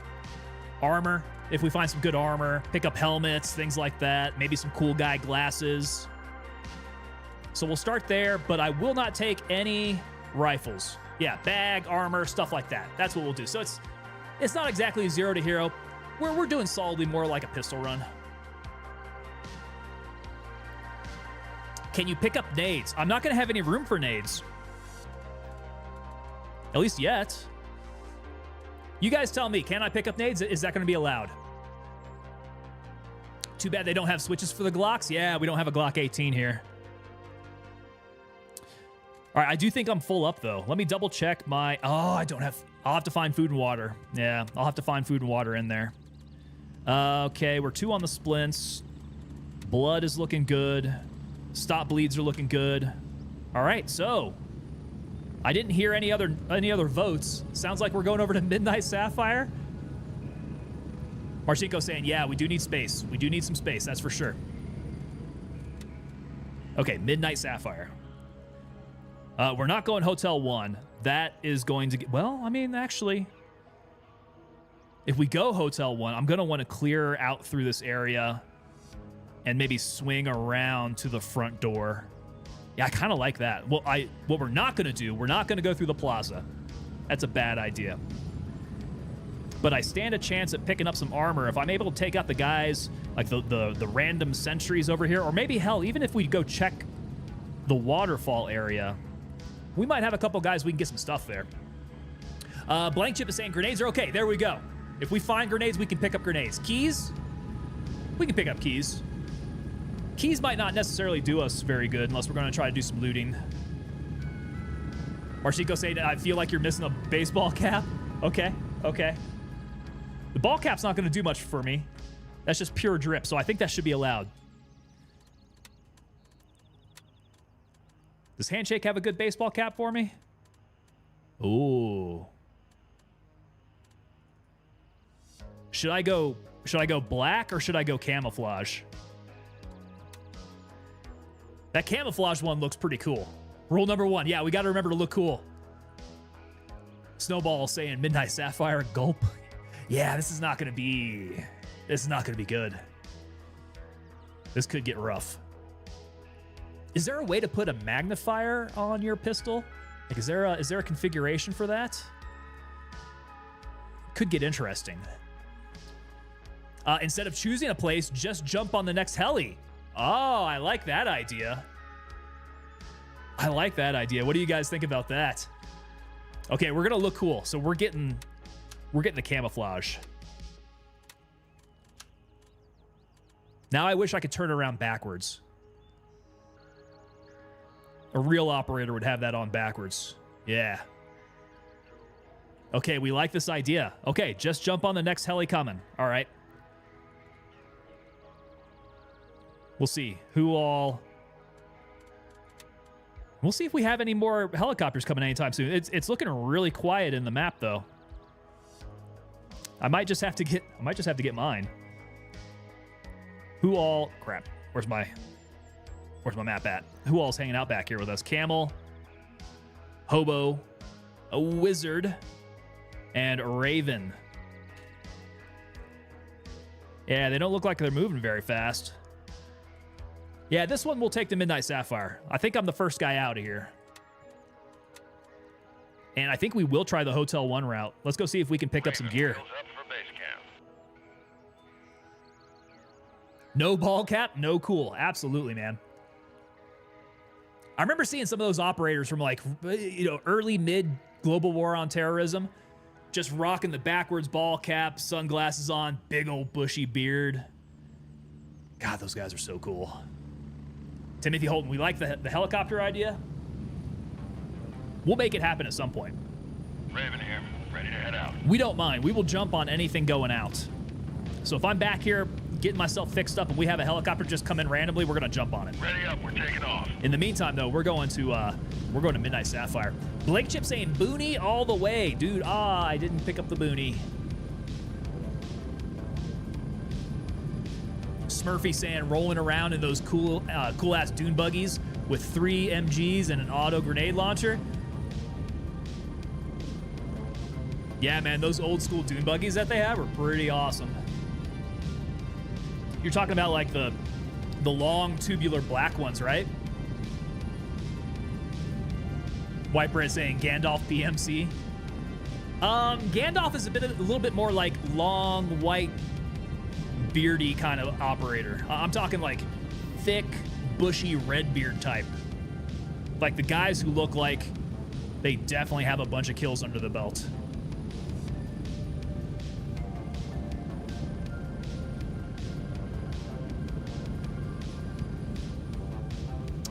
armor. If we find some good armor, pick up helmets, things like that. Maybe some cool guy glasses. So we'll start there, but I will not take any rifles. Yeah, bag, armor, stuff like that. That's what we'll do. So it's not exactly 0 to hero. We're doing solidly more like a pistol run. Can you pick up nades? I'm not going to have any room for nades. At least yet. You guys tell me, can I pick up nades? Is that going to be allowed? Too bad they don't have switches for the Glocks. Yeah, we don't have a Glock 18 here. All right, I do think I'm full up, though. Let me double check my... Oh, I don't have... I'll have to find food and water. Yeah, I'll have to find food and water in there. Okay, we're 2 on the splints. Blood is looking good. Stop bleeds are looking good. All right, so... I didn't hear any other votes. Sounds like we're going over to Midnight Sapphire. Marchenko saying, yeah, we do need space. We do need some space, that's for sure. Okay, Midnight Sapphire. We're not going Hotel 1. That is going to get... Well, I mean, actually... If we go Hotel 1, I'm going to want to clear out through this area and maybe swing around to the front door. Yeah, I kind of like that. Well, what we're not going to do, we're not going to go through the plaza. That's a bad idea. But I stand a chance at picking up some armor if I'm able to take out the guys, like the random sentries over here. Or maybe, hell, even if we go check the waterfall area... We might have a couple guys we can get some stuff there. Blank Chip is saying grenades are okay. There we go. If we find grenades, we can pick up grenades. Keys? We can pick up keys. Keys might not necessarily do us very good unless we're going to try to do some looting. Marchenko saying, I feel like you're missing a baseball cap. Okay, okay. The ball cap's not going to do much for me. That's just pure drip, so I think that should be allowed. Does Handshake have a good baseball cap for me? Ooh. Should I go black or should I go camouflage? That camouflage one looks pretty cool. Rule number 1. Yeah, we got to remember to look cool. Snowball saying Midnight Sapphire gulp. Yeah, this is not going to be good. This could get rough. Is there a way to put a magnifier on your pistol? Like, is there a configuration for that? Could get interesting. Instead of choosing a place, just jump on the next heli. Oh, I like that idea. I like that idea. What do you guys think about that? Okay, we're gonna look cool. So we're getting the camouflage. Now I wish I could turn it around backwards. A real operator would have that on backwards. Yeah. Okay, we like this idea. Okay, just jump on the next heli coming. All right. We'll see who all... We'll see if we have any more helicopters coming anytime soon. It's looking really quiet in the map, though. I might just have to get mine. Who all... Crap. Where's my map at? Who all's hanging out back here with us? Camel, Hobo, a Wizard, and a Raven. Yeah, they don't look like they're moving very fast. Yeah, this one will take the Midnight Sapphire. I think I'm the first guy out of here. And I think we will try the Hotel 1 route. Let's go see if we can pick up some gear. No ball cap, no cool. Absolutely, man. I remember seeing some of those operators from like, early mid global war on terrorism, just rocking the backwards ball cap, sunglasses on, big old bushy beard. God, those guys are so cool. Timothy Holton, we like the helicopter idea. We'll make it happen at some point. Raven here, ready to head out. We don't mind. We will jump on anything going out. So if I'm back here getting myself fixed up and we have a helicopter just come in randomly, we're gonna jump on it. Ready up, we're taking off. In the meantime, though, we're going to Midnight Sapphire. Blake Chip saying Booney all the way, dude. I didn't pick up the Booney. Smurfy saying rolling around in those cool ass dune buggies with 3 MGs and an auto grenade launcher. Yeah, man, those old school dune buggies that they have are pretty awesome. You're talking about like the long tubular black ones, right? White Bread saying Gandalf BMC. Gandalf is a little bit more like long, white, beardy kind of operator. I'm talking like thick, bushy red beard type. Like the guys who look like they definitely have a bunch of kills under the belt.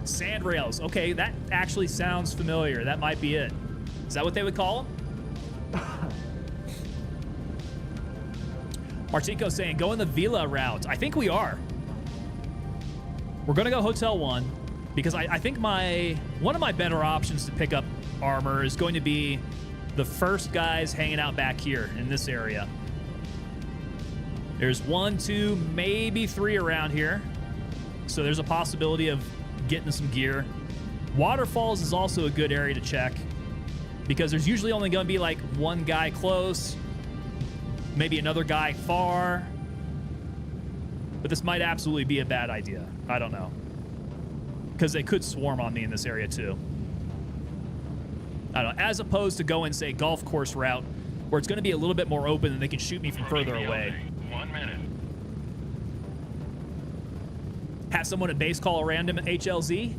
Sandrails. Okay, that actually sounds familiar. That might be it. Is that what they would call them? Martico saying, go in the Villa route. I think we are. We're going to go Hotel 1 because I think one of my better options to pick up armor is going to be the first guys hanging out back here in this area. There's 1, 2, maybe 3 around here. So there's a possibility of getting some gear. Waterfalls is also a good area to check because there's usually only going to be like one guy close, maybe another guy far. But this might absolutely be a bad idea. I don't know. Because they could swarm on me in this area too. I don't know. As opposed to going, say, golf course route, where it's going to be a little bit more open and they can shoot me from further away. 1 minute. Have someone at base call a random HLZ?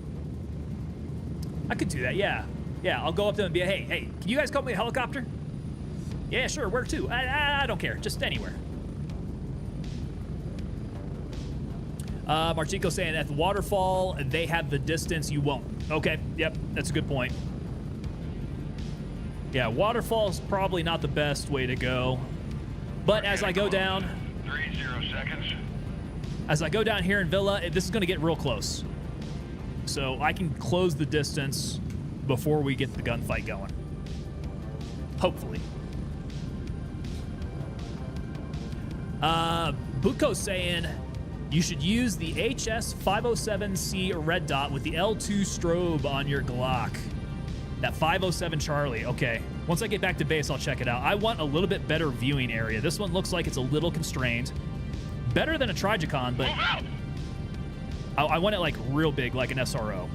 I could do that, yeah. Yeah, I'll go up to them and be, hey, can you guys call me a helicopter? Yeah, sure, where to? I don't care, just anywhere. Marchico saying at the waterfall, they have the distance, you won't. Okay, yep, that's a good point. Yeah, waterfall's probably not the best way to go. But as I go down... 30 seconds. As I go down here in Villa, this is going to get real close. So I can close the distance before we get the gunfight going. Hopefully. Buko's saying you should use the HS507C red dot with the L2 strobe on your Glock. That 507 Charlie. Okay. Once I get back to base, I'll check it out. I want a little bit better viewing area. This one looks like it's a little constrained. Better than a Trigicon, but I want it like real big, like an SRO.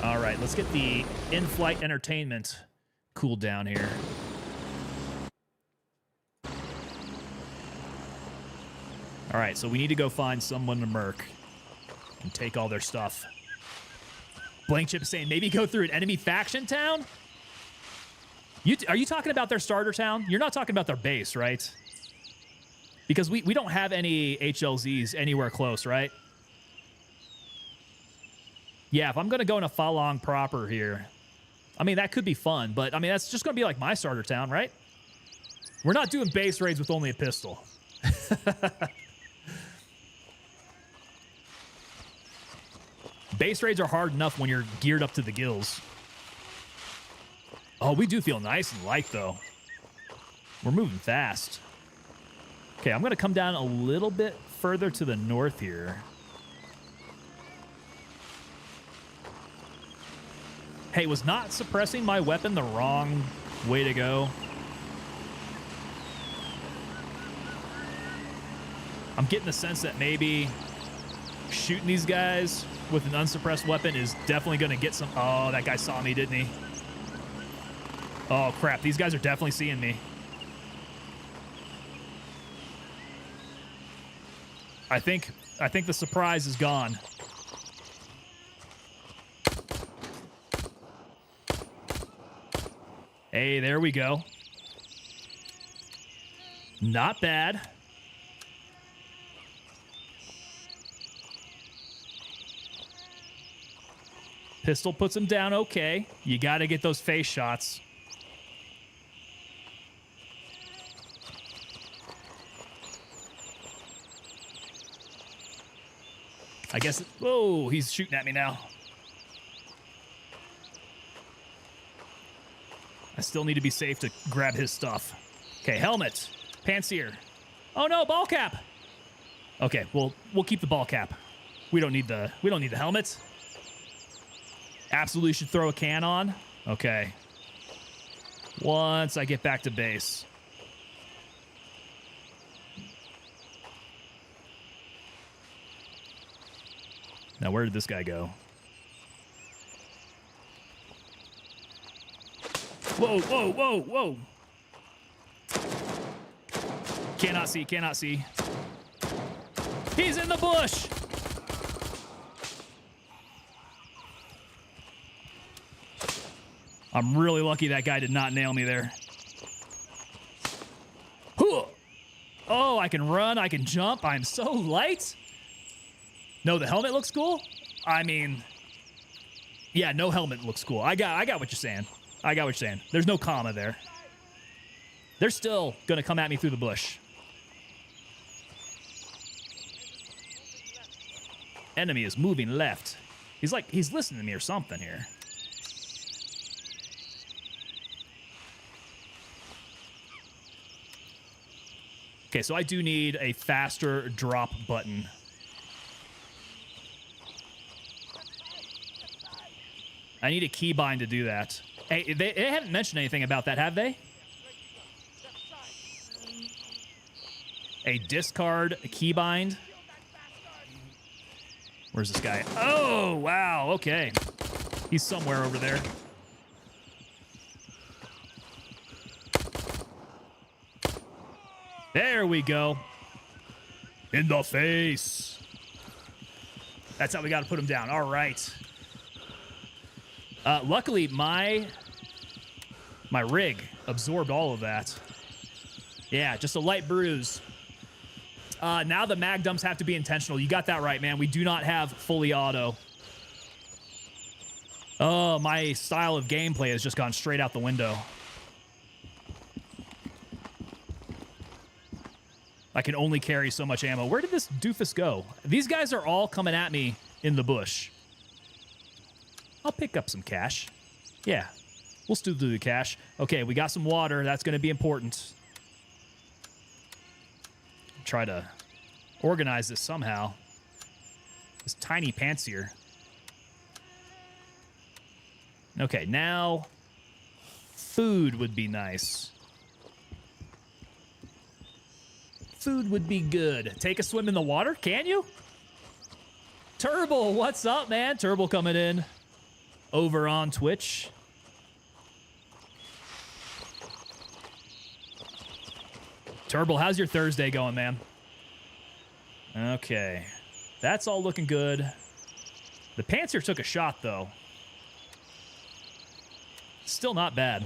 All right, let's get the in-flight entertainment cooled down here. All right, so we need to go find someone to murk and take all their stuff. Blank Chip saying maybe go through an enemy faction town? Are you talking about their starter town? You're not talking about their base, right? Because we don't have any HLZs anywhere close, right? Yeah, if I'm going to go into Falong proper here, I mean, that could be fun, but I mean, that's just going to be like my starter town, right? We're not doing base raids with only a pistol. Base raids are hard enough when you're geared up to the gills. Oh, we do feel nice and light, though. We're moving fast. Okay, I'm going to come down a little bit further to the north here. Hey, was not suppressing my weapon the wrong way to go? I'm getting the sense that maybe shooting these guys with an unsuppressed weapon is definitely going to get some... Oh, that guy saw me, didn't he? Oh, crap. These guys are definitely seeing me. I think the surprise is gone. Hey, there we go. Not bad. Pistol puts him down okay. You got to get those face shots. I guess... Whoa, he's shooting at me now. I still need to be safe to grab his stuff. Okay, helmet. Pantsier. Oh no, ball cap. Okay, we'll keep the ball cap. We don't need the helmet. Absolutely should throw a can on. Okay. Once I get back to base. Now, where did this guy go? Whoa, whoa, whoa, whoa. Cannot see, cannot see. He's in the bush. I'm really lucky that guy did not nail me there. Oh, I can run, I can jump. I'm so light. No, the helmet looks cool. I mean, yeah, no helmet looks cool. I got what you're saying. I got what you're saying. There's no comma there. They're still gonna come at me through the bush. Enemy is moving left. He's listening to me or something here. Okay, so I do need a faster drop button. I need a keybind to do that. Hey, they haven't mentioned anything about that, have they? A discard keybind. Where's this guy? Oh, wow, okay. He's somewhere over there. There we go. In the face. That's how we got to put him down. All right. Luckily, my rig absorbed all of that. Yeah, just a light bruise. Now the mag dumps have to be intentional. You got that right, man. We do not have fully auto. Oh, my style of gameplay has just gone straight out the window. I can only carry so much ammo. Where did this doofus go? These guys are all coming at me in the bush. I'll pick up some cash. Yeah, we'll still do the cash. Okay, we got some water. That's going to be important. Try to organize this somehow. This tiny pantsier. Okay, now food would be nice. Food would be good. Take a swim in the water? Can you? Turbo, what's up, man? Turbo coming in over on Twitch. Turbo, how's your Thursday going, man? Okay. That's all looking good. The Panzer took a shot, though. Still not bad.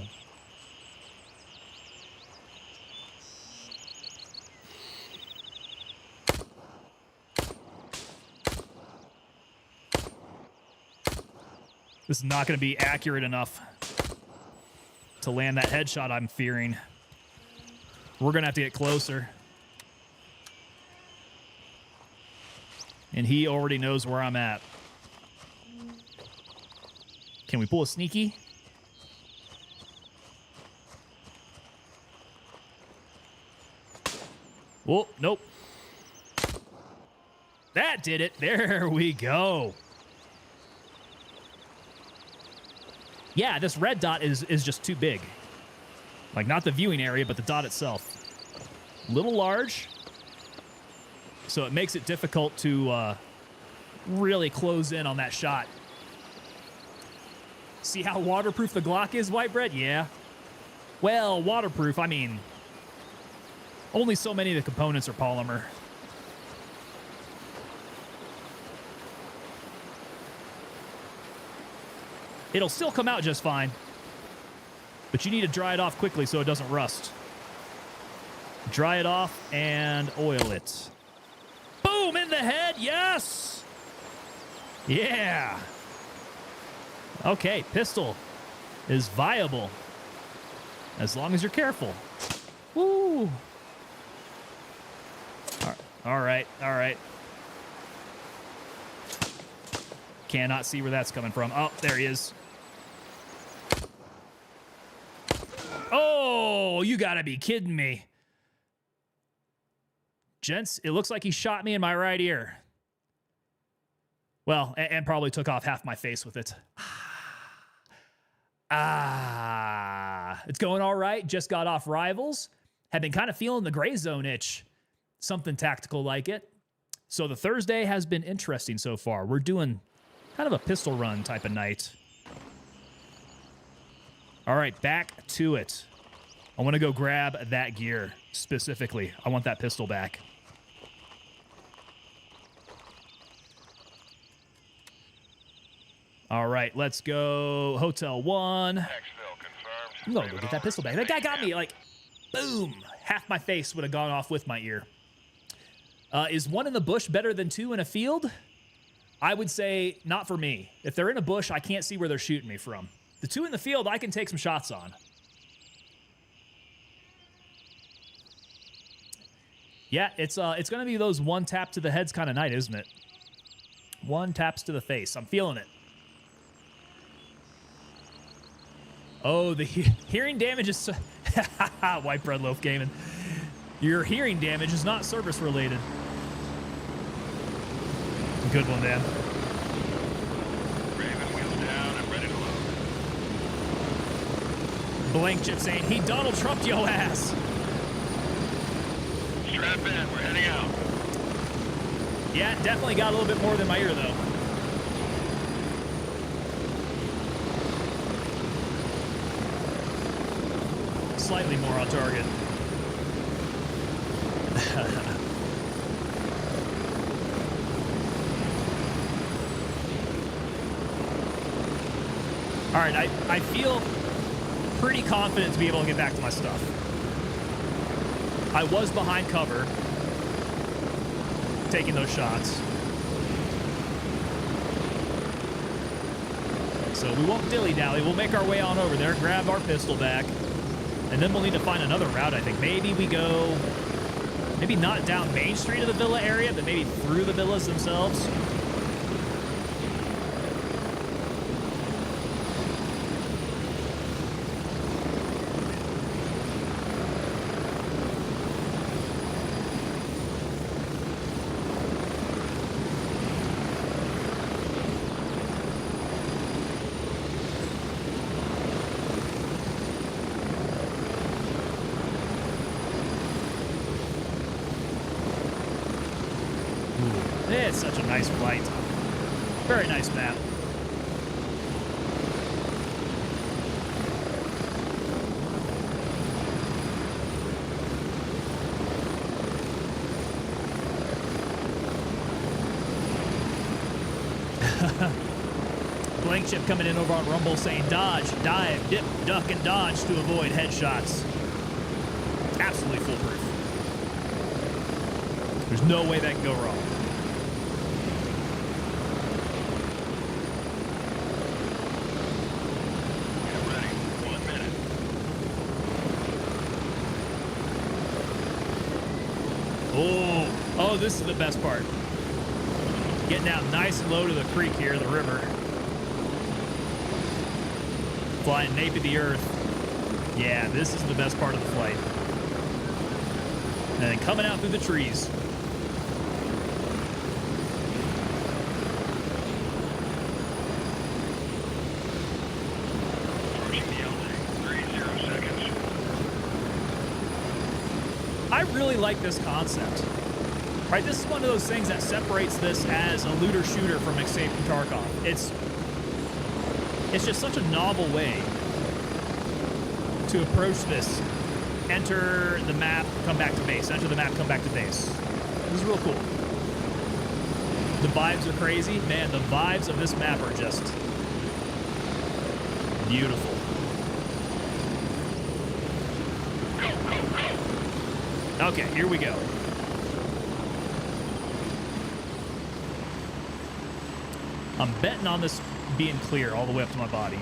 This is not going to be accurate enough to land that headshot I'm fearing. We're going to have to get closer. And he already knows where I'm at. Can we pull a sneaky? Whoa, nope. That did it. There we go. Yeah, this red dot is just too big. Like, not the viewing area, but the dot itself. Little large. So it makes it difficult to really close in on that shot. See how waterproof the Glock is, White Bread? Yeah. Well, waterproof, I mean, only so many of the components are polymer. It'll still come out just fine, but you need to dry it off quickly so it doesn't rust. Dry it off and oil it. Boom, in the head, yes! Yeah. Okay, pistol is viable as long as you're careful. Woo! All right. Cannot see where that's coming from. Oh, there he is. Oh, you gotta be kidding me. Gents, it looks like he shot me in my right ear. Well, and probably took off half my face with it. It's going all right. Just got off Rivals. Have been kind of feeling the gray zone itch. Something tactical like it. So the Thursday has been interesting so far. We're doing kind of a pistol run type of night. All right, back to it. I want to go grab that gear specifically. I want that pistol back. All right, let's go Hotel 1. Exfil confirmed. I'm going to go get that pistol back. That guy got me like, boom. Half my face would have gone off with my ear. Is 1 in the bush better than 2 in a field? I would say not for me. If they're in a bush, I can't see where they're shooting me from. The 2 in the field, I can take some shots on. Yeah, it's going to be those 1 tap to the heads kind of night, isn't it? 1 taps to the face. I'm feeling it. Oh, the hearing damage is... White Bread Loaf Gaming. Your hearing damage is not service related. Good one, Dan. Raven wheels down and ready to load. Blank Chip saying, he Donald Trumped your ass. Strap in, we're heading out. Yeah, definitely got a little bit more than my ear, though. Slightly more on target. All right, I feel pretty confident to be able to get back to my stuff. I was behind cover, taking those shots. So we won't dilly-dally. We'll make our way on over there, grab our pistol back, and then we'll need to find another route, I think. Maybe we go, maybe not down Main Street of the villa area, but maybe through the villas themselves. It's such a nice flight. Very nice map. Blank chip coming in over on Rumble saying dodge, dive, dip, duck, and dodge to avoid headshots. Absolutely foolproof. There's no way that can go wrong. Get ready. 1 minute. Oh, this is the best part. Getting out nice and low to the creek here, the river. Flying nape of the earth. Yeah, this is the best part of the flight. And then coming out through the trees. Approaching the LA. 30 seconds. I really like this concept. Right, this is one of those things that separates this as a looter shooter from Escape from Tarkov. It's just such a novel way to approach this. Enter the map, come back to base. Enter the map, come back to base. This is real cool. The vibes are crazy. Man, the vibes of this map are just beautiful. Okay, here we go. I'm betting on this being clear all the way up to my body.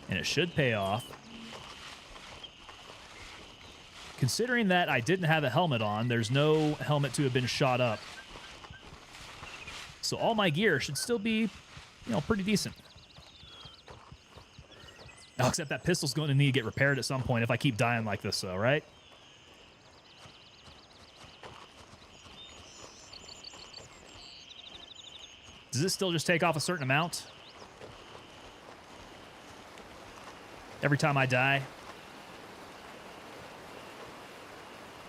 And it should pay off. Considering that I didn't have a helmet on, there's no helmet to have been shot up. So all my gear should still be, pretty decent. Oh, except that pistol's going to need to get repaired at some point if I keep dying like this, though, right? Does this still just take off a certain amount? Every time I die?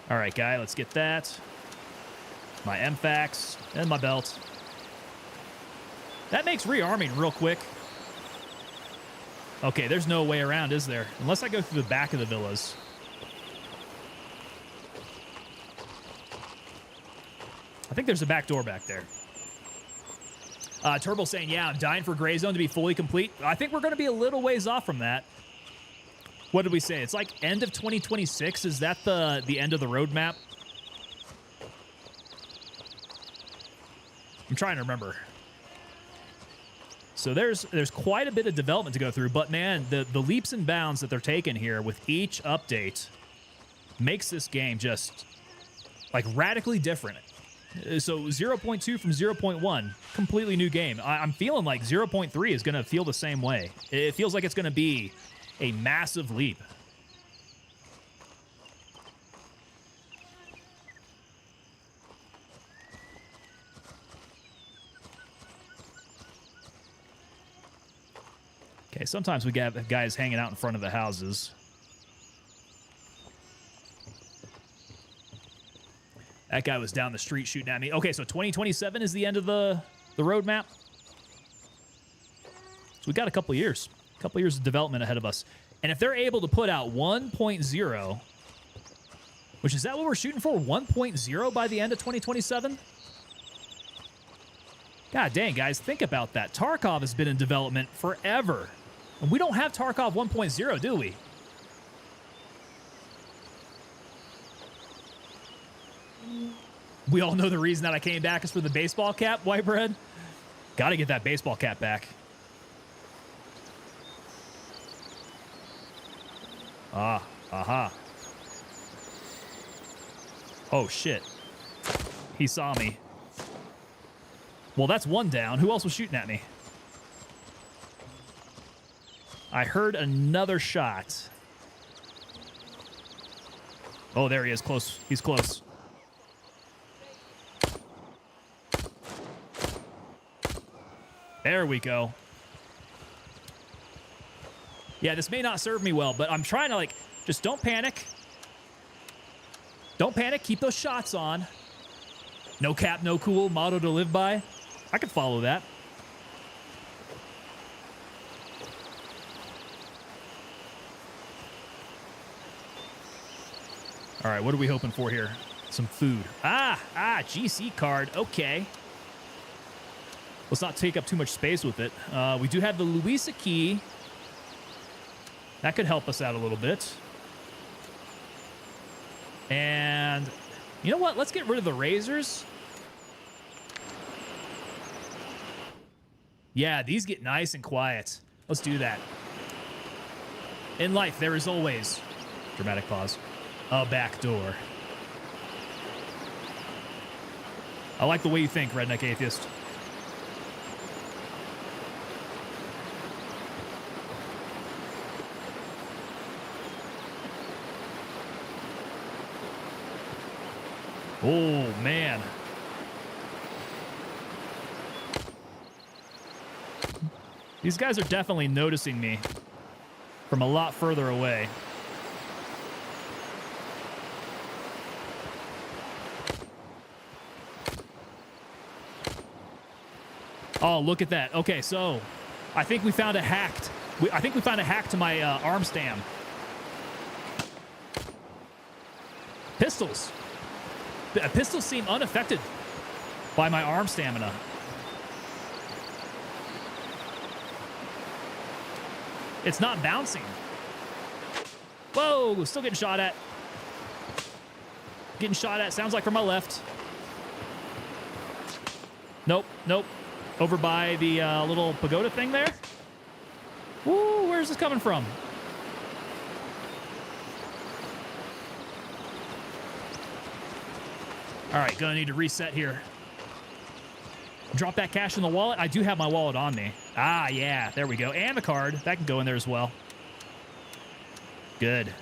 All right, guy, let's get that. My MFAX and my belt. That makes rearming real quick. Okay, there's no way around, is there? Unless I go through the back of the villas. I think there's a back door back there. Turbo saying, yeah, I'm dying for Gray Zone to be fully complete. I think we're going to be a little ways off from that. What did we say? It's like end of 2026. Is that the end of the roadmap? I'm trying to remember. So there's quite a bit of development to go through, but man, the leaps and bounds that they're taking here with each update makes this game just like radically different. So 0.2 from 0.1, completely new game. I'm feeling like 0.3 is going to feel the same way. It feels like it's going to be a massive leap. Okay, sometimes we have guys hanging out in front of the houses. That guy was down the street shooting at me. Okay, so 2027 is the end of the roadmap. So we got a couple years of development ahead of us. And if they're able to put out 1.0, which is that what we're shooting for? 1.0 by the end of 2027? God dang, guys, think about that. Tarkov has been in development forever. And we don't have Tarkov 1.0, do we? We all know the reason that I came back is for the baseball cap, White Bread. Got to get that baseball cap back. Aha. Oh, shit. He saw me. Well, that's one down. Who else was shooting at me? I heard another shot. Oh, there he is. Close. He's close. There we go. Yeah, this may not serve me well, but I'm trying to, just don't panic. Don't panic. Keep those shots on. No cap, no cool. Motto to live by. I could follow that. All right, what are we hoping for here? Some food. GC card. Okay. Let's not take up too much space with it. We do have the Louisa key. That could help us out a little bit. And you know what? Let's get rid of the razors. Yeah, these get nice and quiet. Let's do that. In life, there is always, dramatic pause, a back door. I like the way you think, Redneck Atheist. Oh, man. These guys are definitely noticing me from a lot further away. Oh, look at that. Okay, so I think we found a hack to my arm stam. Pistols. Pistols seem unaffected by my arm stamina. It's not bouncing. Whoa, still getting shot at. Getting shot at, sounds like from my left. Nope, nope. Over by the little pagoda thing there. Woo, where's this coming from? All right, gonna need to reset here. Drop that cash in the wallet. I do have my wallet on me. Ah, yeah, there we go. And the card. That can go in there as well. Good.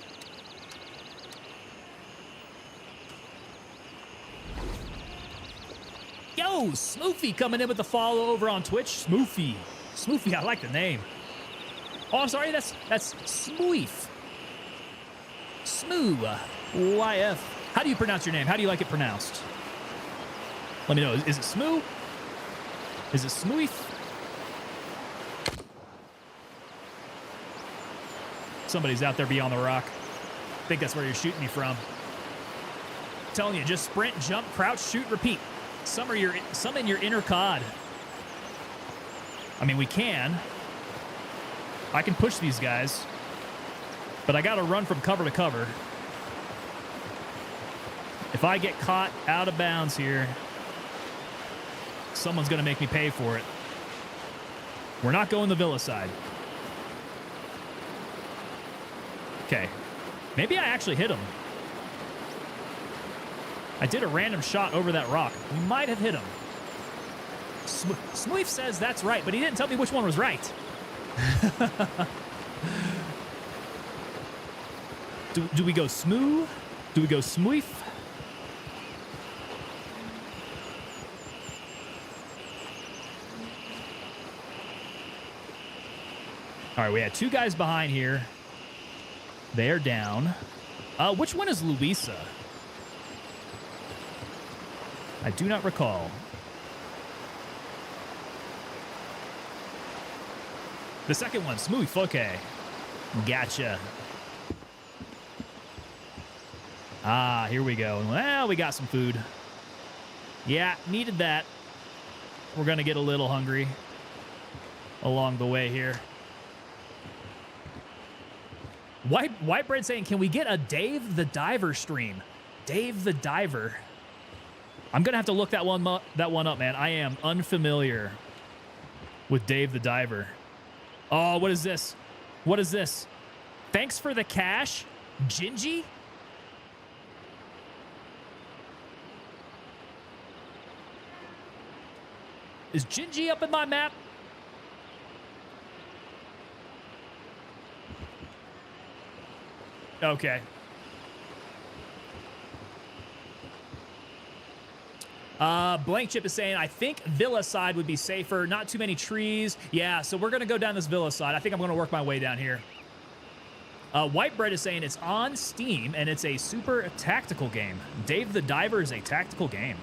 Yo, Smoofy coming in with the follow over on Twitch. Smoofy. Smoofy, I like the name. Oh, I'm sorry, that's Smoof. Smoo. YF. How do you pronounce your name? How do you like it pronounced? Let me know. Is it Smoo? Is it Smoof? Somebody's out there beyond the rock. I think that's where you're shooting me from. I'm telling you, just sprint, jump, crouch, shoot, repeat. Summon your inner COD. I mean, we can. I can push these guys. But I gotta run from cover to cover. If I get caught out of bounds here, someone's gonna make me pay for it. We're not going the Villa side. Okay. Maybe I actually hit him. I did a random shot over that rock. We might have hit him. Smoof says that's right, but he didn't tell me which one was right. Do we go Smoo? Do we go Smoof? All right, we had two guys behind here. They're down. Which one is Louisa? I do not recall. The second one, Smooth. Okay. Gotcha. Ah, here we go. Well, we got some food. Yeah, needed that. We're going to get a little hungry along the way here. White Bread saying, can we get a Dave the Diver stream? Dave the Diver. I'm going to have to look that one up, man. I am unfamiliar with Dave the Diver. Oh, what is this? What is this? Thanks for the cash, Gingy? Is Gingy up in my map? Okay. Blank Chip is saying, I think Villa side would be safer. Not too many trees. Yeah, so we're going to go down this Villa side. I think I'm going to work my way down here. White Bread is saying it's on Steam, and it's a super tactical game. Dave the Diver is a tactical game.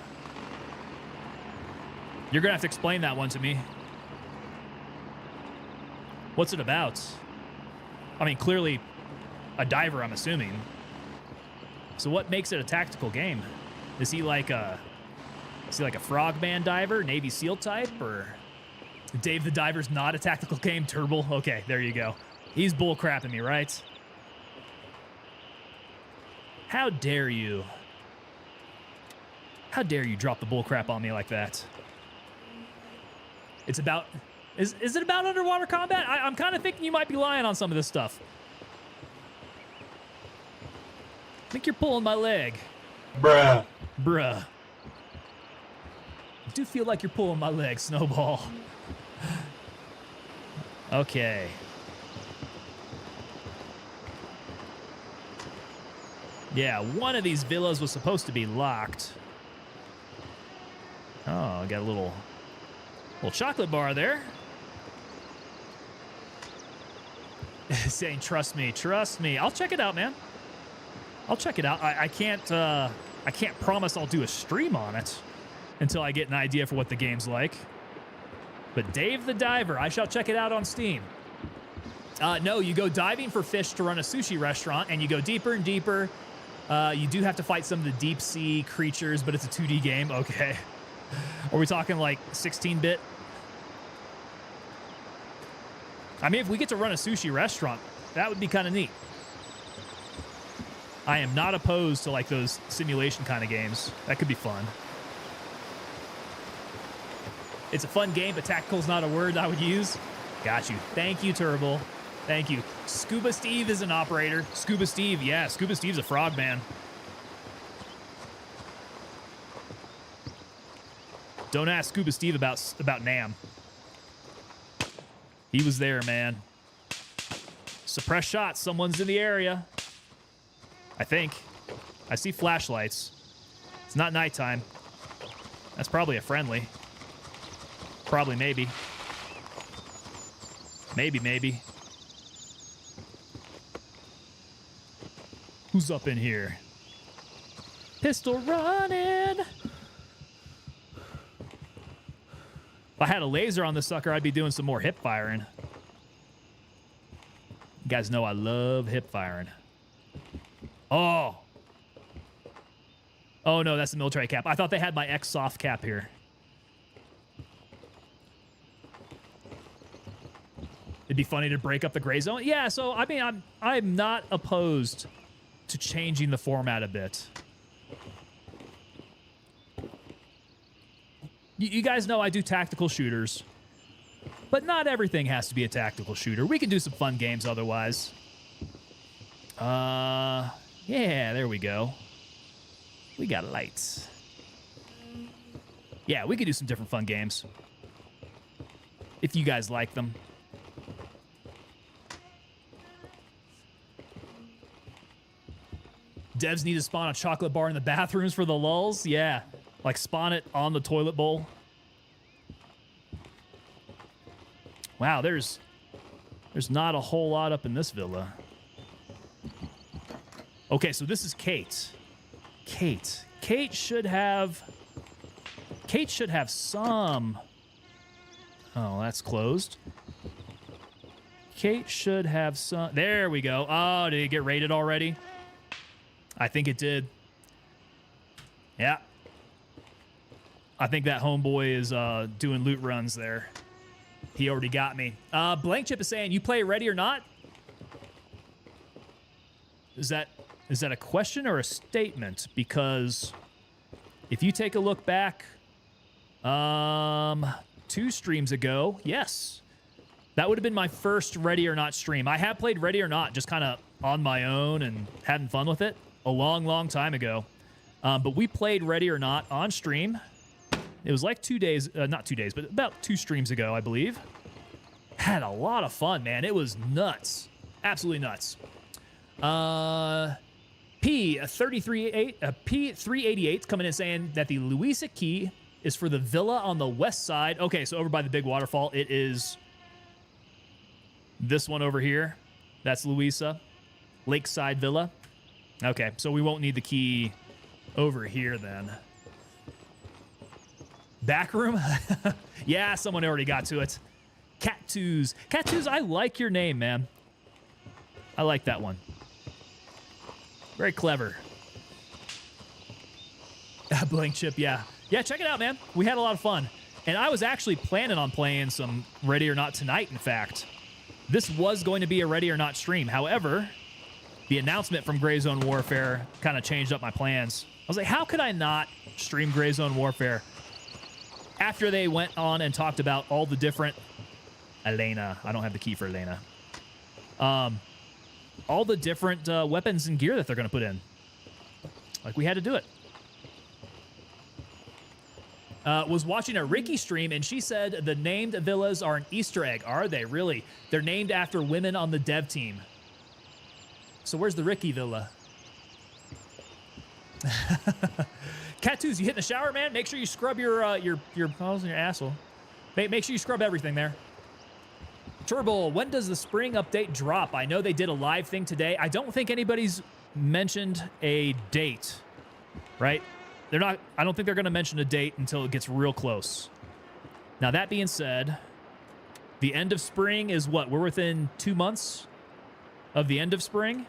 You're going to have to explain that one to me. What's it about? I mean, clearly a diver, I'm assuming. So what makes it a tactical game? Is he like a frogman diver, Navy SEAL type, or Dave the Diver's not a tactical game. Turbo. Okay, there you go. He's bull crapping me, right? How dare you? How dare you drop the bull crap on me like that? It's about... Is it about underwater combat? I'm kind of thinking you might be lying on some of this stuff. I think you're pulling my leg. Bruh. Bruh. I do feel like you're pulling my leg, Snowball. Okay. Yeah, one of these villas was supposed to be locked. Oh, I got a little chocolate bar there. Saying, trust me. I'll check it out, man. I'll check it out. I can't promise I'll do a stream on it until I get an idea for what the game's like. But Dave the Diver, I shall check it out on Steam. No, you go diving for fish to run a sushi restaurant, and you go deeper and deeper. You do have to fight some of the deep sea creatures, but it's a 2D game. Okay. Are we talking like 16-bit? I mean, if we get to run a sushi restaurant, that would be kind of neat. I am not opposed to like those simulation kind of games. That could be fun. It's a fun game, but tactical is not a word I would use. Got you. Thank you, Turbo. Thank you. Scuba Steve is an operator. Scuba Steve, yeah, Scuba Steve's a frog man. Don't ask Scuba Steve about Nam. He was there, man. Suppress shots. Someone's in the area. I think. I see flashlights. It's not nighttime. That's probably a friendly. Probably, maybe. Maybe. Who's up in here? Pistol running. If I had a laser on this sucker, I'd be doing some more hip firing. You guys know I love hip firing. Oh. Oh, no, that's the military cap. I thought they had my X soft cap here. It'd be funny to break up the gray zone. Yeah, so, I mean, I'm not opposed to changing the format a bit. You guys know I do tactical shooters, but not everything has to be a tactical shooter. We can do some fun games otherwise. Yeah, there we go. We got lights. Yeah, we could do some different fun games. If you guys like them. Devs need to spawn a chocolate bar in the bathrooms for the lulz. Yeah, like spawn it on the toilet bowl. Wow, there's not a whole lot up in this villa. Okay, so this is Kate. Kate should have some... Oh, that's closed. Kate should have some... There we go. Oh, did it get raided already? I think it did. Yeah. I think that homeboy is doing loot runs there. He already got me. Blank Chip is saying, you play Ready or Not? Is that a question or a statement? Because if you take a look back 2 streams ago, yes. That would have been my first Ready or Not stream. I have played Ready or Not just kind of on my own and having fun with it a long, long time ago. But we played Ready or Not on stream. It was like 2 days, not 2 days, but about 2 streams ago, I believe. Had a lot of fun, man. It was nuts. Absolutely nuts. P388 coming in saying that the Louisa key is for the villa on the west side. Okay, so over by the big waterfall, it is this one over here. That's Louisa. Lakeside Villa. Okay, so we won't need the key over here then. Back room? Yeah, someone already got to it. Cat2s. Cat2s, I like your name, man. I like that one. Very clever. Blank Chip, yeah. Yeah, check it out, man. We had a lot of fun. And I was actually planning on playing some Ready or Not tonight, in fact. This was going to be a Ready or Not stream. However, the announcement from Gray Zone Warfare kind of changed up my plans. I was like, how could I not stream Gray Zone Warfare after they went on and talked about all the different... Elena. I don't have the key for Elena. All the different weapons and gear that they're going to put in. Like, we had to do it. Was watching a Ricky stream, and she said the named villas are an Easter egg. Are they? Really? They're named after women on the dev team. So where's the Ricky villa? Cattoos, you hitting the shower, man? Make sure you scrub your balls and your asshole. Make sure you scrub everything there. Turbo, when does the spring update drop? I know they did a live thing today. I don't think anybody's mentioned a date, right? They're not. I don't think they're going to mention a date until it gets real close. Now, that being said, the end of spring is what? We're within 2 months of the end of spring.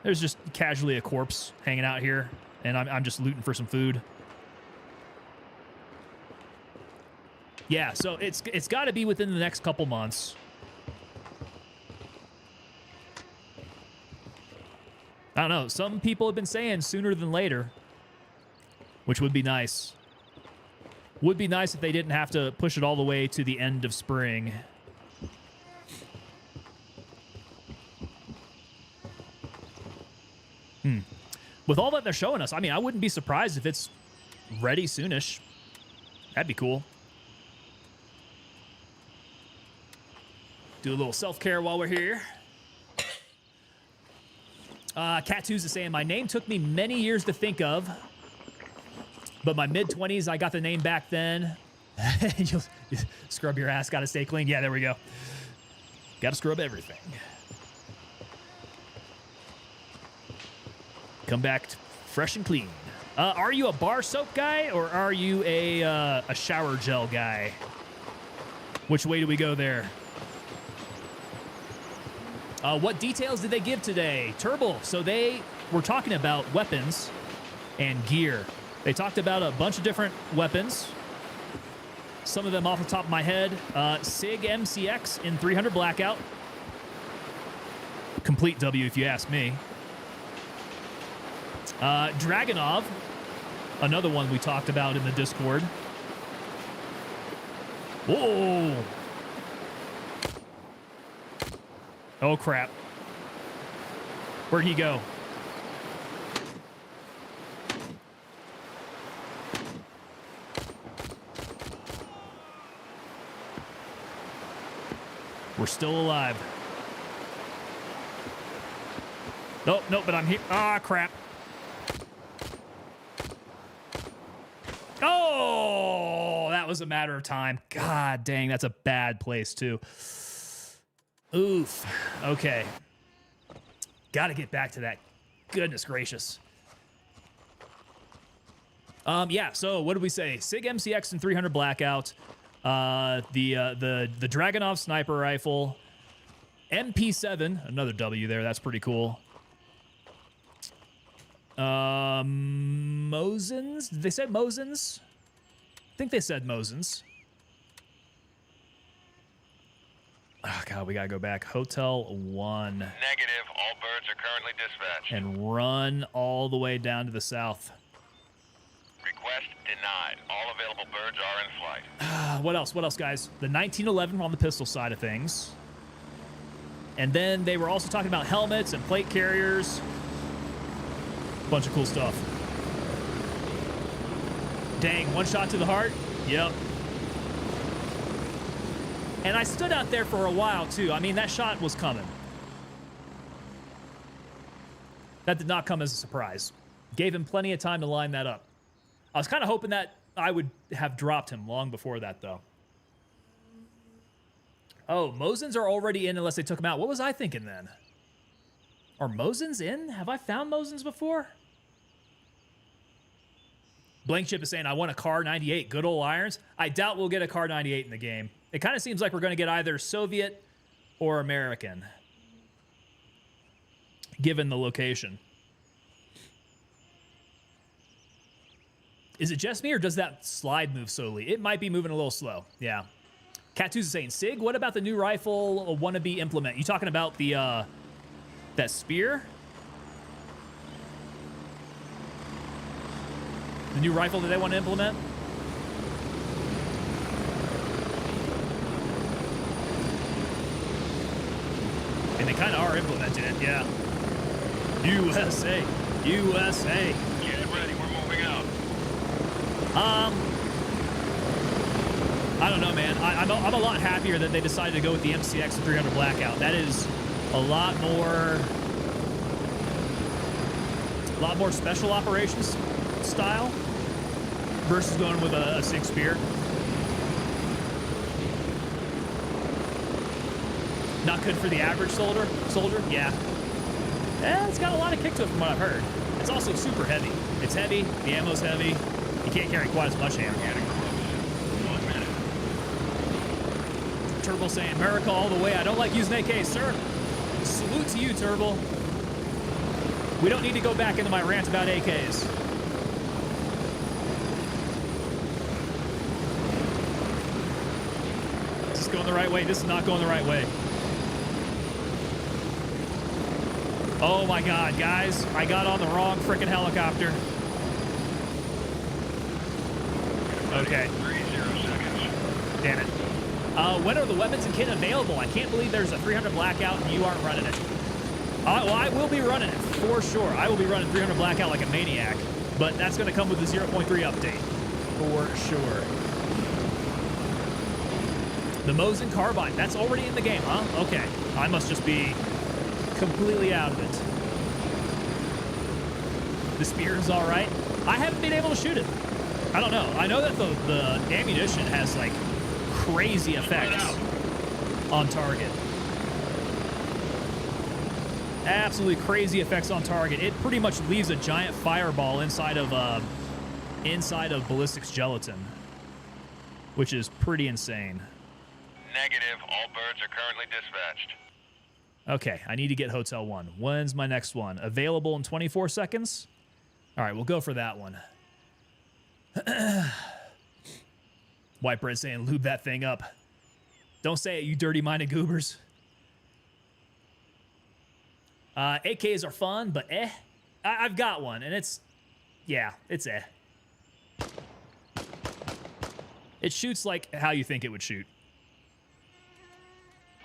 There's just casually a corpse hanging out here, and I'm just looting for some food. Yeah, so it's got to be within the next couple months. I don't know. Some people have been saying sooner than later, which would be nice. Would be nice if they didn't have to push it all the way to the end of spring. With all that they're showing us, I mean, I wouldn't be surprised if it's ready soonish. That'd be cool. Do a little self-care while we're here. Cattoos is saying, my name took me many years to think of, but my mid-20s, I got the name back then. You'll scrub your ass, gotta stay clean. Yeah, there we go. Gotta scrub everything. Come back fresh and clean. Are you a bar soap guy, or are you a shower gel guy? Which way do we go there? What details did they give today? Turbo. So they were talking about weapons and gear. They talked about a bunch of different weapons. Some of them off the top of my head. SIG MCX in 300 Blackout. Complete W if you ask me. Dragunov. Another one we talked about in the Discord. Whoa. Oh, crap. Where'd he go? We're still alive. Nope, nope, but I'm here. Ah, crap. Oh, that was a matter of time. God dang, that's a bad place, too. Oof. Okay. Got to get back to that. Goodness gracious. Yeah, so what did we say? SIG MCX and 300 Blackout. The Dragunov sniper rifle. MP7. Another W there. That's pretty cool. Mosins? Did they say Mosins? I think they said Mosins. Oh, God, we got to go back. Hotel 1. Negative. All birds are currently dispatched. And run all the way down to the south. Request denied. All available birds are in flight. What else? What else, guys? The 1911 on the pistol side of things. And then they were also talking about helmets and plate carriers. Bunch of cool stuff. Dang, one shot to the heart? Yep. And I stood out there for a while, too. I mean, that shot was coming. That did not come as a surprise. Gave him plenty of time to line that up. I was kind of hoping that I would have dropped him long before that, though. Oh, Mosins are already in unless they took him out. What was I thinking then? Are Mosins in? Have I found Mosins before? Blank Chip is saying, I want a Car 98. Good old irons. I doubt we'll get a Car 98 in the game. It kind of seems like we're going to get either Soviet or American, given the location. Is it just me or does that slide move slowly? It might be moving a little slow. Yeah. Cat2 is saying, Sig, what about the new rifle wannabe implement? You talking about the, that spear? The new rifle that they want to implement? And they kind of are implementing it, yeah. USA. USA. Get ready, we're moving out. I don't know, man. I'm a lot happier that they decided to go with the MCX 300 Blackout. That is a lot more special operations style versus going with a SIG Spear. Not good for the average soldier? Yeah. It's got a lot of kick to it from what I've heard. It's also super heavy. It's heavy, the ammo's heavy. You can't carry quite as much ammo. Turbo saying, America all the way. I don't like using AK, sir. Salute to you, Turbo. We don't need to go back into my rant about AKs. Is this going the right way? This is not going the right way. Oh my God, guys. I got on the wrong freaking helicopter. Okay. 30 seconds. Damn it. When are the weapons and kit available? I can't believe there's a 300 Blackout and you aren't running it. Well, I will be running it, for sure. I will be running 300 Blackout like a maniac, but that's going to come with the 0.3 update, for sure. The Mosin Carbine, that's already in the game, huh? Okay. I must just be completely out of it. The spear is all right. I haven't been able to shoot it. I don't know. I know that the ammunition has, like, crazy effects on target. Absolutely crazy effects on target. It pretty much leaves a giant fireball inside of ballistics gelatin, which is pretty insane. Negative. All birds are currently dispatched. Okay, I need to get Hotel 1. When's my next one? Available in 24 seconds? All right, we'll go for that one. White Bread saying, lube that thing up. Don't say it, you dirty-minded goobers. AKs are fun, but I've got one, and it's eh. It shoots like how you think it would shoot.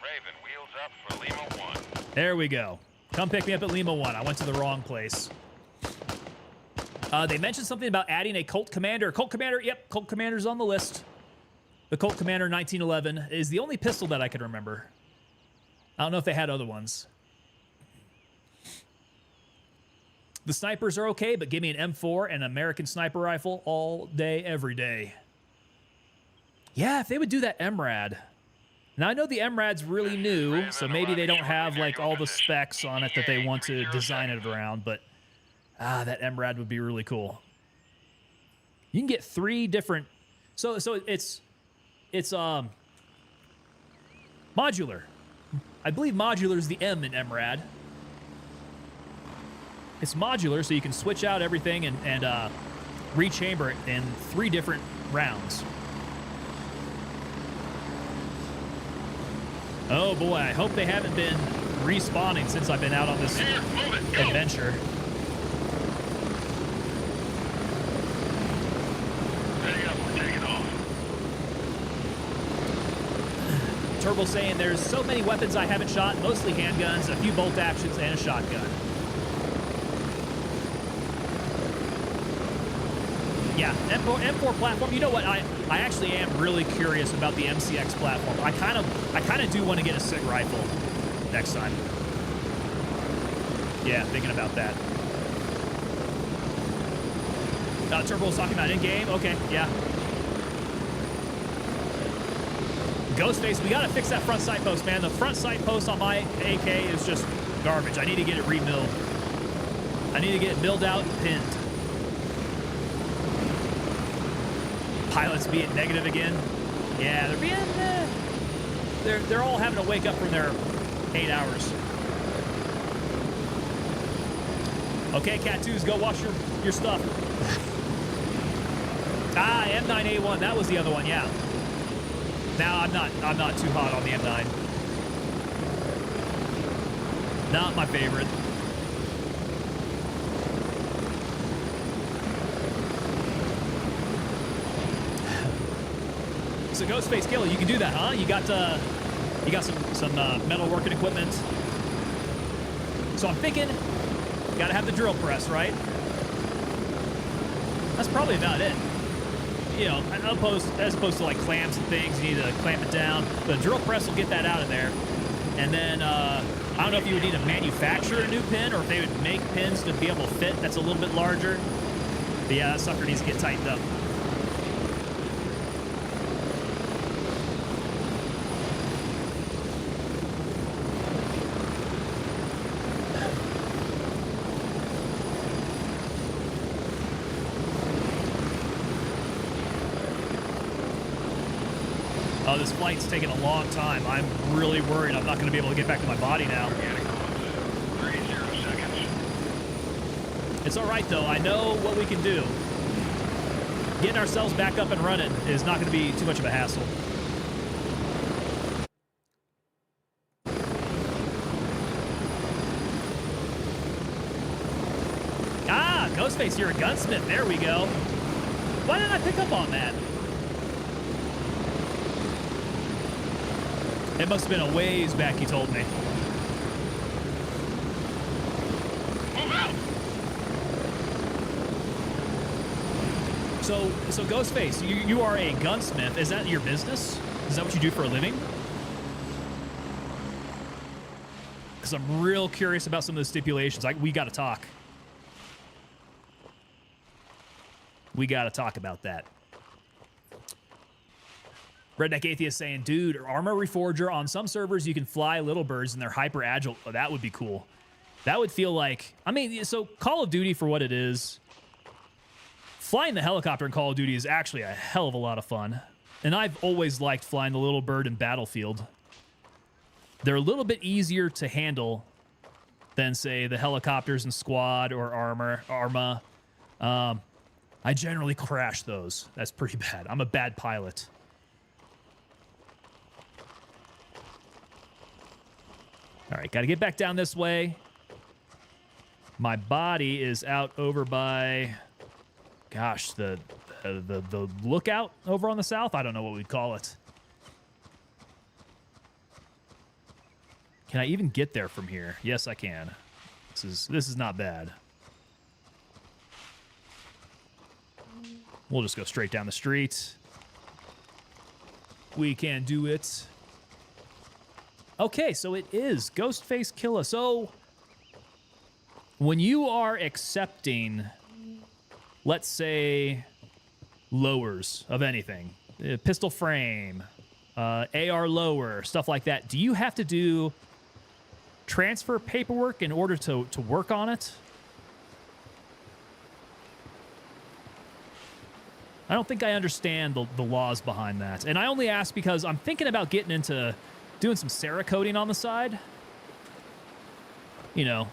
Raven, wheels up for Lima 1. There we go. Come pick me up at Lima 1. I went to the wrong place. They mentioned something about adding a Colt Commander. Colt Commander, yep, Colt Commander's on the list. The Colt Commander 1911 is the only pistol that I can remember. I don't know if they had other ones. The snipers are okay, but give me an M4 and an American sniper rifle all day, every day. Yeah, if they would do that MRAD. Now, I know the MRAD's really new, so maybe they don't have, like, all the specs on it that they want to design it around, but that MRAD would be really cool. You can get 3 different... So it's modular. I believe modular is the M in MRAD. It's modular, so you can switch out everything and rechamber it in 3 different rounds. Oh boy, I hope they haven't been respawning since I've been out on this adventure. Ready up, we're taking off. Turbo saying there's so many weapons I haven't shot, mostly handguns, a few bolt actions, and a shotgun. Yeah, M4 platform. You know what? I actually am really curious about the MCX platform. I kind of do want to get a SIG rifle next time. Yeah, thinking about that. Turbo's talking about in-game. Okay, yeah. Ghostface, we gotta fix that front sight post, man. The front sight post on my AK is just garbage. I need to get it remilled. I need to get it milled out and pinned. Pilots being negative again. Yeah, they're being... they're all having to wake up from their 8 hours. Okay, Cat 2s, go wash your stuff. Ah, M9A1. That was the other one. Yeah. Now I'm not too hot on the M9. Not my favorite. So Ghostface Killer, you can do that, huh? You got some metal working equipment. So I'm thinking, you gotta have the drill press, right? That's probably about it. You know, as opposed to like clamps and things, you need to clamp it down. The drill press will get that out of there. And then I don't know if you would need to manufacture a new pin or if they would make pins to be able to fit that's a little bit larger. But yeah, that sucker needs to get tightened up. Oh, this flight's taking a long time. I'm really worried I'm not going to be able to get back to my body now. 30 seconds. It's all right, though. I know what we can do. Getting ourselves back up and running is not going to be too much of a hassle. Ah, Ghostface, you're a gunsmith. There we go. Why didn't I pick up on that? It must have been a ways back, he told me. Move out! So Ghostface, you are a gunsmith. Is that your business? Is that what you do for a living? Because I'm real curious about some of the stipulations. We got to talk. We got to talk about that. Redneck Atheist saying, dude, Armor Reforger, on some servers you can fly little birds and they're hyper agile. Oh, that would be cool. That would feel like, I mean, so Call of Duty for what it is, flying the helicopter in Call of Duty is actually a hell of a lot of fun. And I've always liked flying the little bird in Battlefield. They're a little bit easier to handle than, say, the helicopters in Squad or Arma. I generally crash those. That's pretty bad. I'm a bad pilot. All right, got to get back down this way. My body is out over by, gosh, the lookout over on the south. I don't know what we'd call it. Can I even get there from here? Yes, I can. This is not bad. We'll just go straight down the street. We can do it. Okay, so it is Ghostface Killer. So when you are accepting, let's say, lowers of anything, pistol frame, AR lower, stuff like that, do you have to do transfer paperwork in order to work on it? I don't think I understand the laws behind that. And I only ask because I'm thinking about getting into doing some Cerakoting on the side. You know,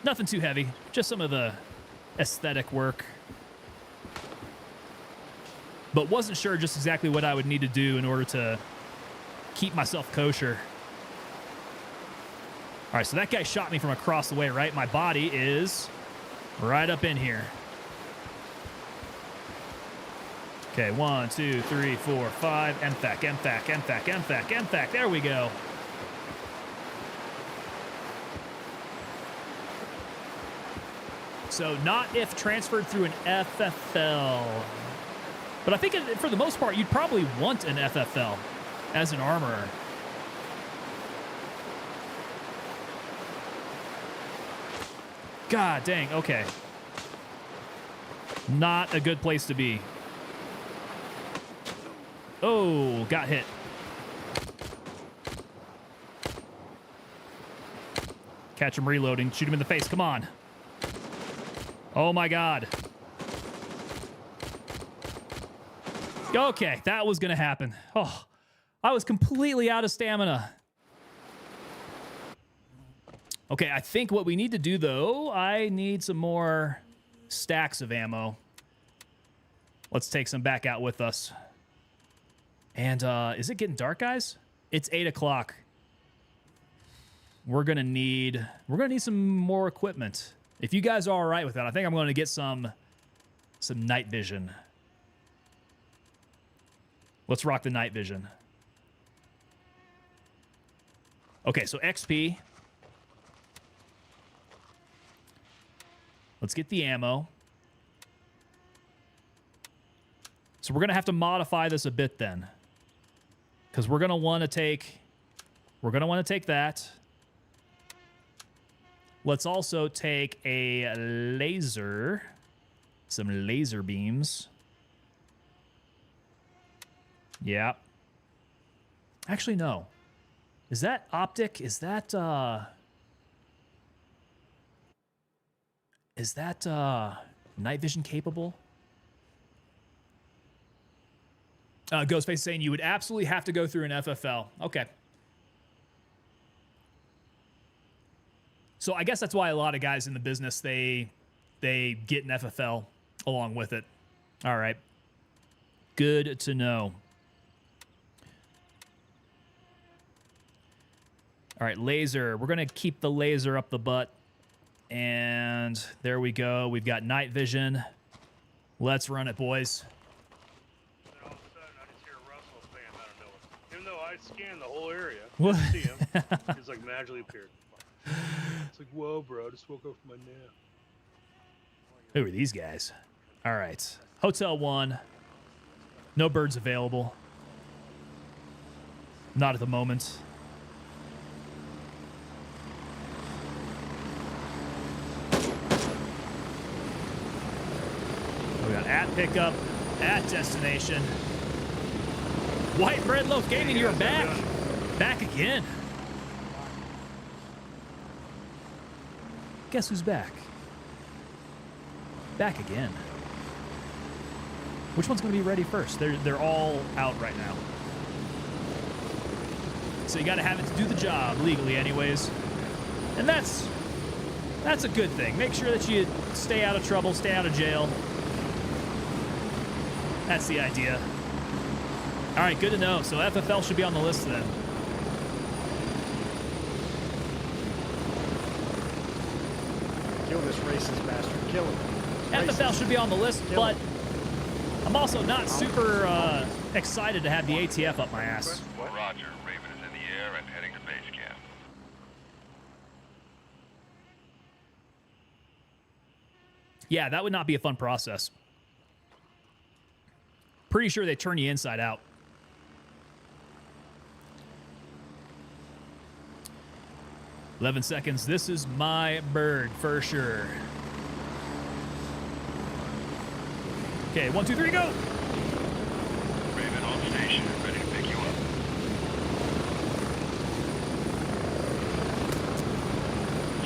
nothing too heavy, just some of the aesthetic work. But wasn't sure just exactly what I would need to do in order to keep myself kosher. All right, so that guy shot me from across the way, right? My body is right up in here. Okay, 1, 2, 3, 4, 5. MFAC, MFAC, MFAC, MFAC, MFAC. There we go. So not if transferred through an FFL. But I think for the most part, you'd probably want an FFL as an armorer. God dang, okay. Not a good place to be. Oh, got hit. Catch him reloading. Shoot him in the face. Come on. Oh, my God. Okay, that was going to happen. Oh, I was completely out of stamina. Okay, I think what we need to do, though, I need some more stacks of ammo. Let's take some back out with us. And is it getting dark, guys? It's 8 o'clock. We're gonna need some more equipment. If you guys are all right with that, I think I'm going to get some night vision. Let's rock the night vision. Okay, so XP. Let's get the ammo. So we're going to have to modify this a bit then. Because we're going to want to take that. Let's also take a laser. Some laser beams. Yeah. Actually, no. Is that optic? Is that night vision capable? Ghostface saying you would absolutely have to go through an FFL. Okay. So I guess that's why a lot of guys in the business, they get an FFL along with it. All right. Good to know. All right, laser. We're going to keep the laser up the butt. And there we go. We've got night vision. Let's run it, boys. And all of a sudden, I just hear Russell bam out of nowhere. Even though I scanned the whole area, didn't see him. He's like magically appeared. It's like, whoa, bro, I just woke up from my nap. Who are these guys? All right. Hotel 1. No birds available. Not at the moment. We got at pickup, at destination. White Bread Loaf Gaming, you're back. Back again. Guess who's back? Back again. Which one's going to be ready first? They're all out right now. So you got to have it to do the job legally anyways. And that's a good thing. Make sure that you stay out of trouble, stay out of jail. That's the idea. All right, good to know. So FFL should be on the list then. Kill this racist bastard. Kill him. FFL should be on the list, but I'm also not super excited to have the ATF up my ass. Roger. Raven is in the air and heading to base camp. Yeah, that would not be a fun process. Pretty sure they turn you inside out. "11 seconds. This is my bird for sure." Okay, 1, 2, 3, go! Raven on station and ready to pick you up.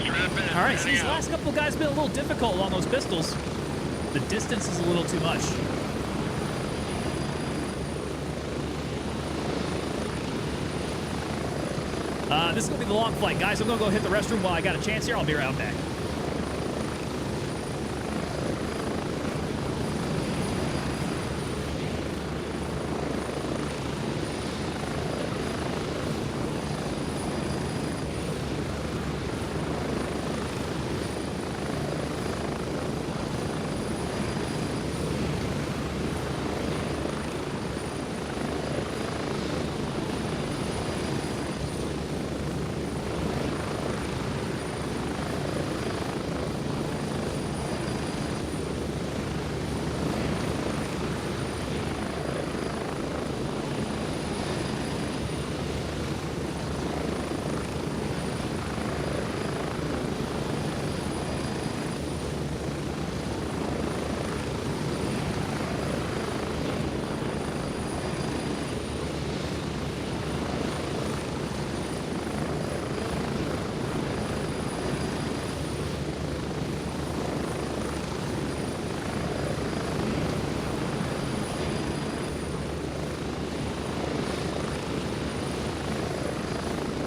Strap in. All right, so heading these out. last couple of guys have been a little difficult on those pistols. The distance is a little too much. This is going to be the long flight, guys. I'm going to go hit the restroom while I got a chance here. I'll be right back.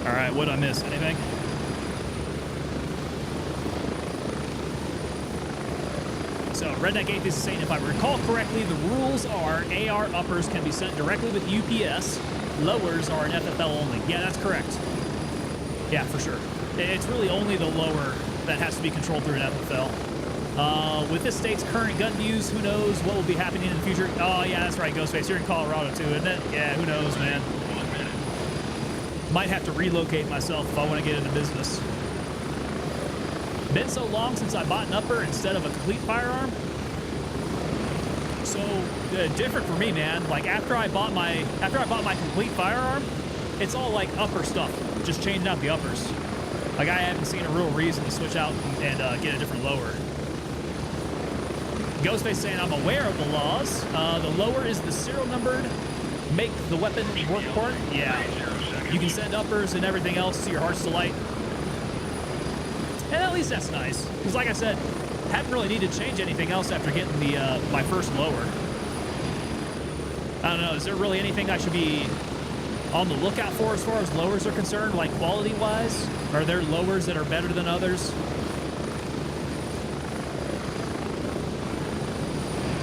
All right, what'd I miss? Anything? So Redneck Atheist is saying, if I recall correctly, the rules are AR uppers can be sent directly with UPS. Lowers are an FFL only. Yeah, that's correct. Yeah, for sure. It's really only the lower that has to be controlled through an FFL. With this state's current gun views, who knows what will be happening in the future? Oh, yeah, that's right, Ghostface. You're in Colorado, too, isn't it? Yeah, who knows, man. Might have to relocate myself if I want to get into business. Been so long since I bought an upper instead of a complete firearm. So different for me, man. Like after I bought my complete firearm, it's all like upper stuff, just changing out the uppers. Like I haven't seen a real reason to switch out and get a different lower. Ghostface saying I'm aware of the laws. The lower is the serial numbered make the weapon work port. Yeah, you can send uppers and everything else to your heart's delight. And at least that's nice. Because like I said, haven't really needed to change anything else after getting the my first lower. I don't know, is there really anything I should be on the lookout for as far as lowers are concerned, like quality-wise? Are there lowers that are better than others?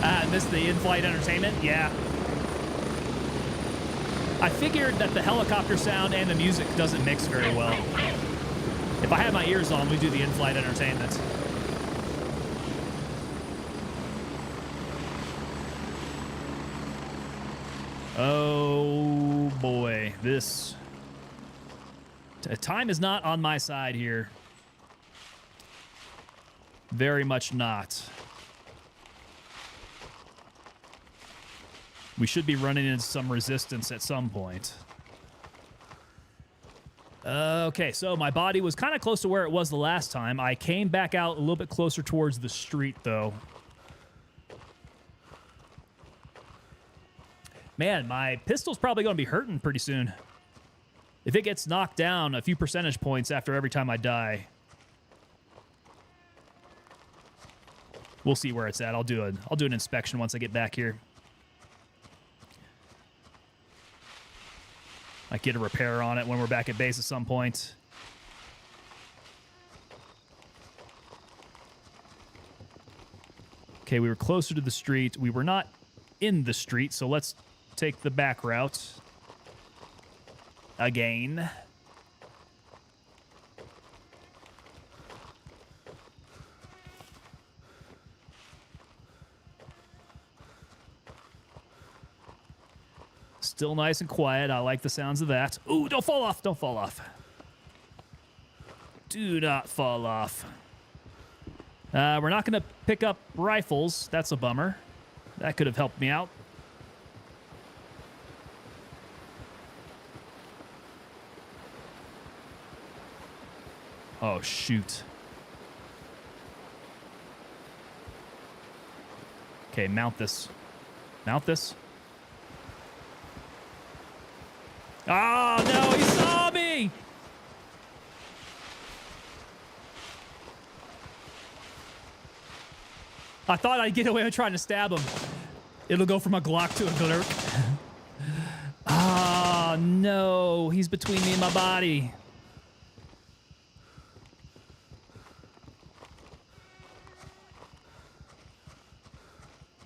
I missed the in-flight entertainment? Yeah. I figured that the helicopter sound and the music doesn't mix very well. If I have my ears on, we do the in-flight entertainment. Oh boy, this time is not on my side here. Very much not. We should be running into some resistance at some point. Okay, so my body was kind of close to where it was the last time. I came back out a little bit closer towards the street, though. Man, my pistol's probably going to be hurting pretty soon. If it gets knocked down a few percentage points after every time I die. We'll see where it's at. I'll do an inspection once I get back here. Might get a repair on it when we're back at base at some point. Okay, we were closer to the street. We were not in the street, so let's take the back route. Again. Still nice and quiet. I like the sounds of that. Ooh, don't fall off. Don't fall off. Do not fall off. We're not going to pick up rifles. That's a bummer. That could have helped me out. Oh, shoot. Okay, mount this. Mount this. Oh, no, he saw me! I thought I'd get away with trying to stab him. It'll go from a Glock to a Glurk. Ah, no, he's between me and my body.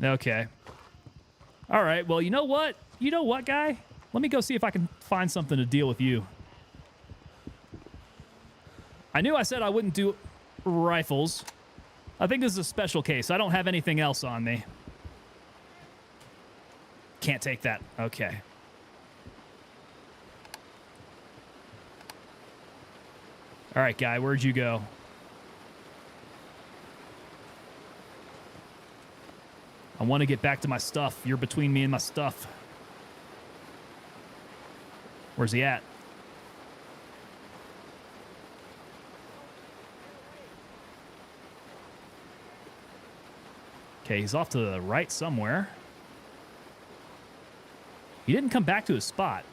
Okay. All right, well, you know what? You know what, guy? Let me go see if I can find something to deal with you. I knew I said I wouldn't do rifles. I think this is a special case. I don't have anything else on me. Can't take that. Okay. All right, guy, where'd you go? I want to get back to my stuff. You're between me and my stuff. Where's he at? Okay, he's off to the right somewhere. He didn't come back to his spot.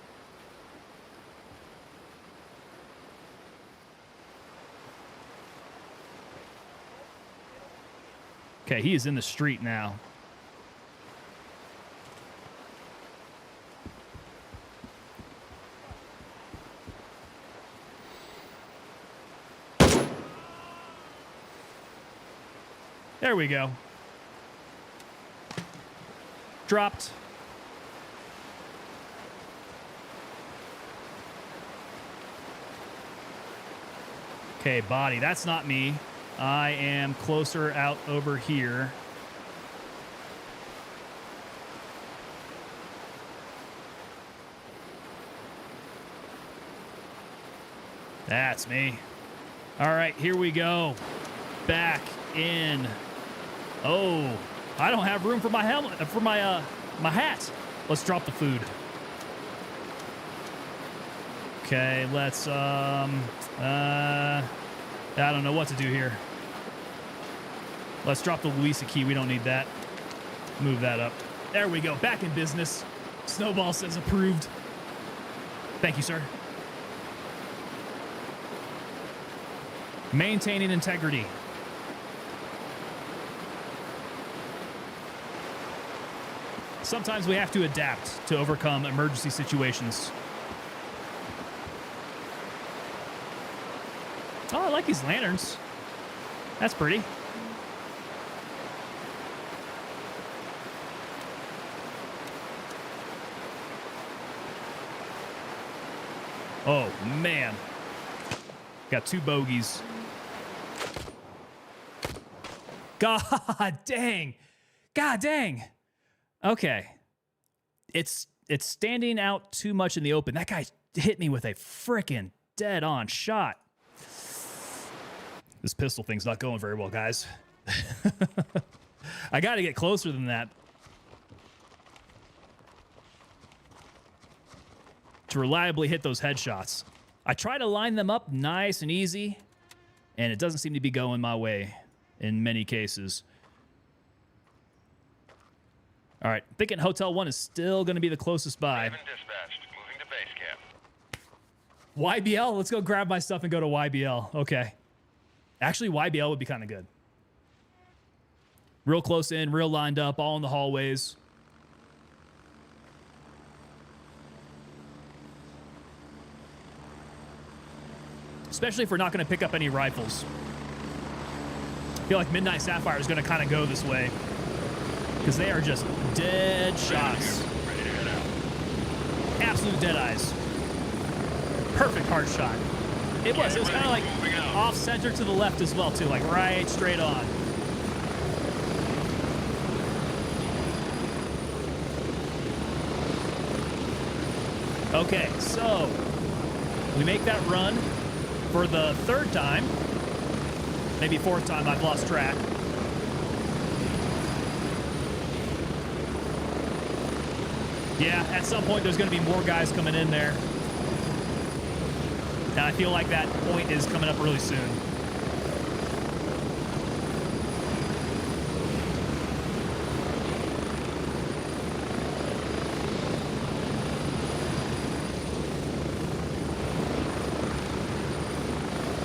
Okay, he is in the street now. There we go. dropped. Okay, body. That's not me. I am closer out over here. That's me. All right, here we go. Back in. Oh, I don't have room for my helmet, for my my hat. Let's drop the food. Okay, let's I don't know what to do here. Let's drop the Luisa key. We don't need that. Move that up. There we go. Back in business. Snowball says approved. Thank you, sir. Maintaining integrity. Sometimes we have to adapt to overcome emergency situations. Oh, I like these lanterns. That's pretty. Oh, man. Got 2 bogeys. God dang. God dang. Okay. It's standing out too much in the open. That guy hit me with a frickin' dead-on shot. This pistol thing's not going very well, guys. I got to get closer than that to reliably hit those headshots. I try to line them up nice and easy, and it doesn't seem to be going my way in many cases. All right, thinking Hotel 1 is still going to be the closest by. Raven dispatched. Moving to base camp. YBL? Let's go grab my stuff and go to YBL. Okay. Actually, YBL would be kind of good. Real close in, real lined up, all in the hallways. Especially if we're not going to pick up any rifles. I feel like Midnight Sapphire is going to kind of go this way, because they are just dead shots. Absolute dead eyes. Perfect hard shot. It was kind of like off center to the left as well, too, like right straight on. Okay, so we make that run for the 3rd time, maybe 4th time, I've lost track. Yeah, at some point there's going to be more guys coming in there. And I feel like that point is coming up really soon.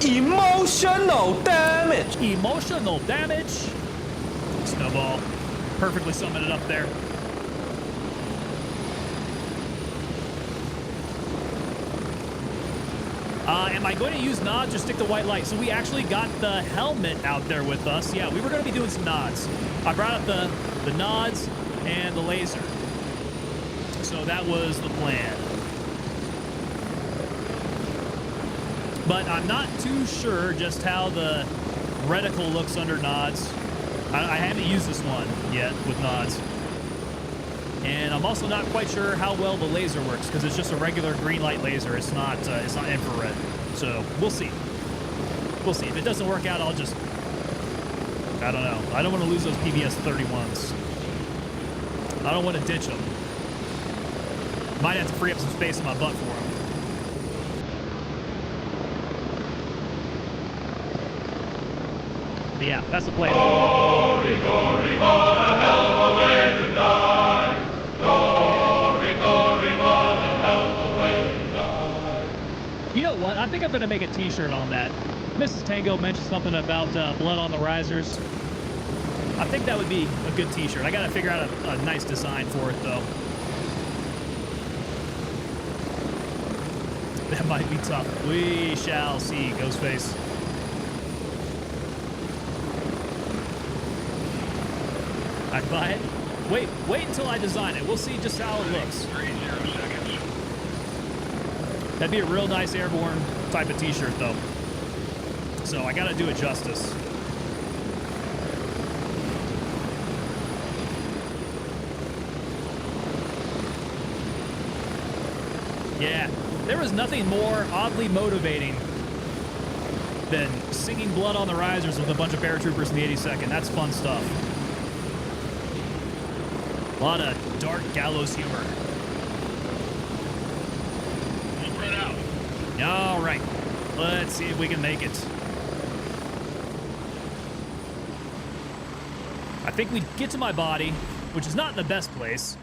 Emotional damage. Emotional damage. Snowball. Perfectly summing it up there. Am I going to use nods or stick to white light? So we actually got the helmet out there with us. Yeah, we were going to be doing some nods. I brought up the nods and the laser. So that was the plan. But I'm not too sure just how the reticle looks under nods. I haven't used this one yet with nods. And I'm also not quite sure how well the laser works, because it's just a regular green light laser. It's not infrared. So we'll see. We'll see. If it doesn't work out, I'll just, I don't know. I don't want to lose those PBS 31s. I don't want to ditch them. Might have to free up some space in my butt for them. But yeah, that's the plan. Glory, glory, what a hell of a way to die. Glory, glory, what a hell of a way to die. You know what? I think I'm going to make a t-shirt on that. Mrs. Tango mentioned something about blood on the risers. I think that would be a good t-shirt. I got to figure out a nice design for it, though. That might be tough. We shall see, Ghostface. I'd buy it. Wait until I design it. We'll see just how it looks. 30 seconds. That'd be a real nice airborne type of t-shirt, though. So I gotta do it justice. Yeah, there was nothing more oddly motivating than singing Blood on the Risers with a bunch of paratroopers in the 82nd. That's fun stuff. A lot of dark gallows humor. Spread out. All right, let's see if we can make it. I think we get to my body, which is not in the best place.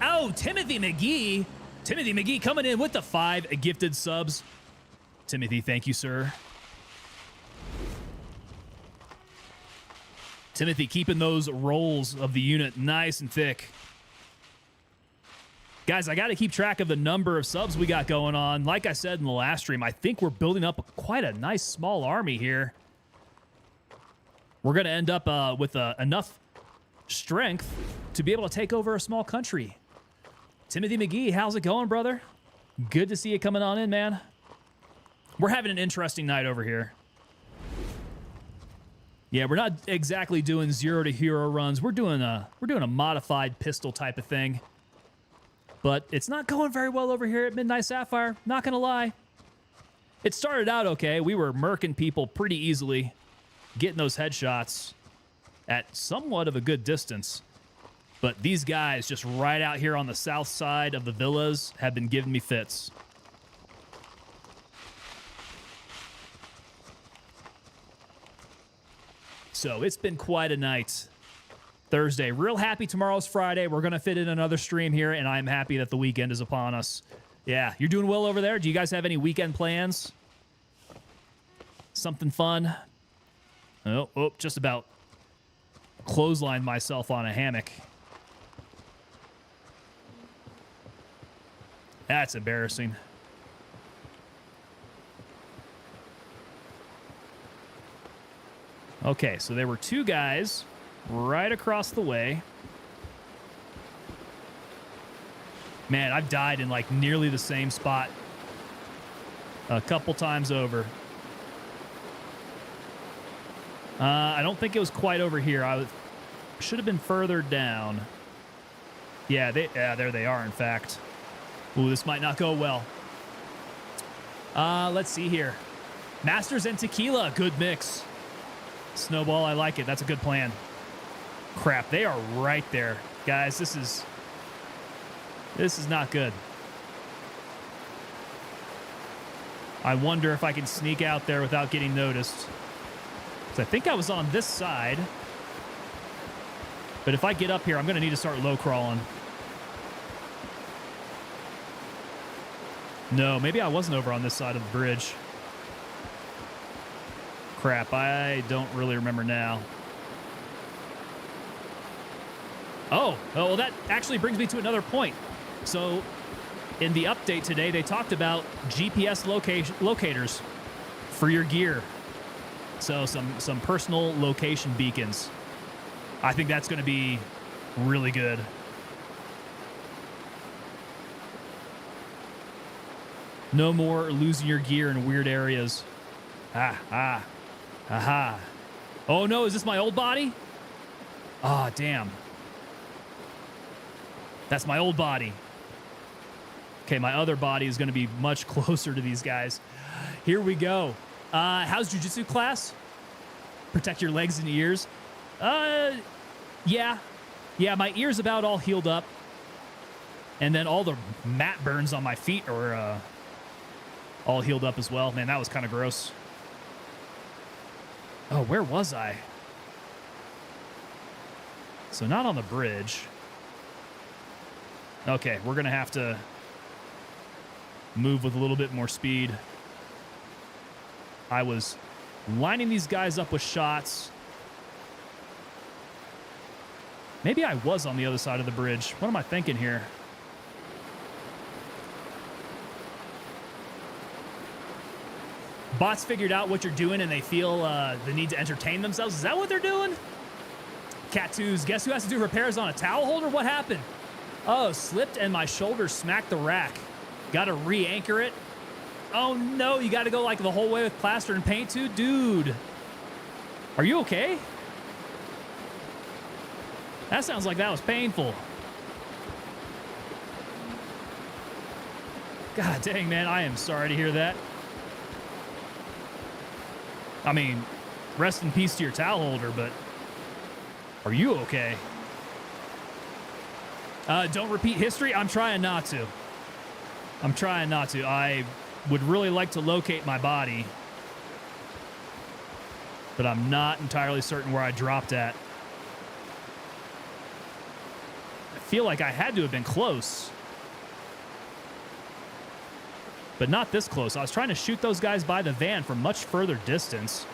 Oh, Timothy McGee. Timothy McGee coming in with the 5 gifted subs. Timothy, thank you, sir. Timothy keeping those rolls of the unit nice and thick. Guys, I got to keep track of the number of subs we got going on. Like I said in the last stream, I think we're building up quite a nice small army here. We're going to end up with enough strength to be able to take over a small country. Timothy McGee, how's it going, brother? Good to see you coming on in, man. We're having an interesting night over here. Yeah, we're not exactly doing 0 to hero runs. We're doing a modified pistol type of thing. But it's not going very well over here at Midnight Sapphire, not gonna lie. It started out okay. We were murking people pretty easily, getting those headshots at somewhat of a good distance. But these guys just right out here on the south side of the villas have been giving me fits. So it's been quite a night. Thursday. Real happy tomorrow's Friday. We're going to fit in another stream here, and I'm happy that the weekend is upon us. Yeah, you're doing well over there? Do you guys have any weekend plans? Something fun? Oh, just about clotheslined myself on a hammock. That's embarrassing. Okay, so there were 2 guys right across the way. Man, I've died in like nearly the same spot a couple times over. I don't think it was quite over here. I should have been further down. Yeah, there they are, in fact. Ooh, this might not go well. Let's see here. Masters and Tequila, good mix. Snowball, I like it. That's a good plan. Crap, they are right there. Guys, this is not good. I wonder if I can sneak out there without getting noticed. So I think I was on this side. But if I get up here, I'm going to need to start low crawling. No, maybe I wasn't over on this side of the bridge. Crap, I don't really remember now. Oh, well, that actually brings me to another point. So, in the update today, they talked about GPS locators for your gear. So, some personal location beacons. I think that's going to be really good. No more losing your gear in weird areas. Aha. Oh, no, is this my old body? Ah, damn. That's my old body. Okay, my other body is going to be much closer to these guys. Here we go. How's jiu-jitsu class? Protect your legs and ears. Yeah, my ear's about all healed up. And then all the mat burns on my feet are all healed up as well. Man, that was kind of gross. Oh, where was I? So not on the bridge. Okay, we're going to have to move with a little bit more speed. I was lining these guys up with shots. Maybe I was on the other side of the bridge. What am I thinking here? Bots figured out what you're doing and they feel the need to entertain themselves. Is that what they're doing? Cat2s, guess who has to do repairs on a towel holder? What happened? Oh, slipped and my shoulder smacked the rack. Got to re-anchor it. Oh no, you got to go like the whole way with plaster and paint too? Dude, are you okay? That sounds like that was painful. God dang, man, I am sorry to hear that. I mean, rest in peace to your towel holder, but are you okay? Don't repeat history. I'm trying not to. I'm trying not to. I would really like to locate my body, but I'm not entirely certain where I dropped at. I feel like I had to have been close, but not this close. I was trying to shoot those guys by the van from much further distance.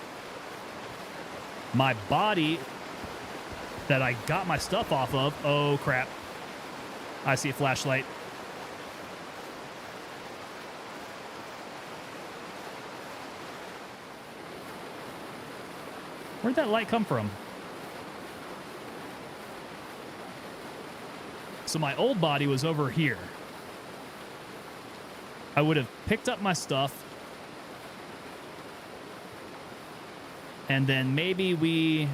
My body that I got my stuff off of. Oh, crap. I see a flashlight. Where'd that light come from? So my old body was over here. I would have picked up my stuff. And then maybe we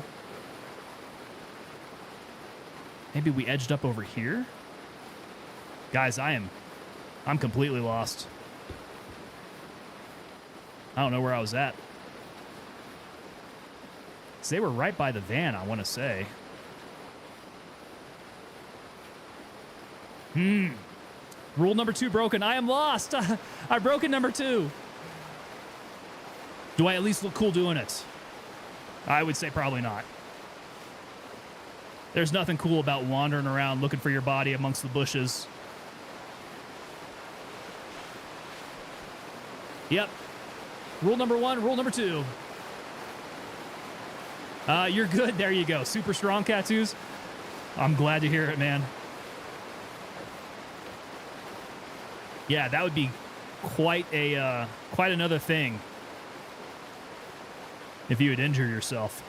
edged up over here. Guys, I'm completely lost. I don't know where I was at. They were right by the van, I want to say. Rule number 2 broken. I am lost. I've broken number 2. Do I at least look cool doing it? I would say probably not. There's nothing cool about wandering around looking for your body amongst the bushes. Yep. Rule number 1, rule number 2. You're good. There you go. Super strong, Cat2s. I'm glad to hear it, man. Yeah, that would be quite another thing if you had injured yourself.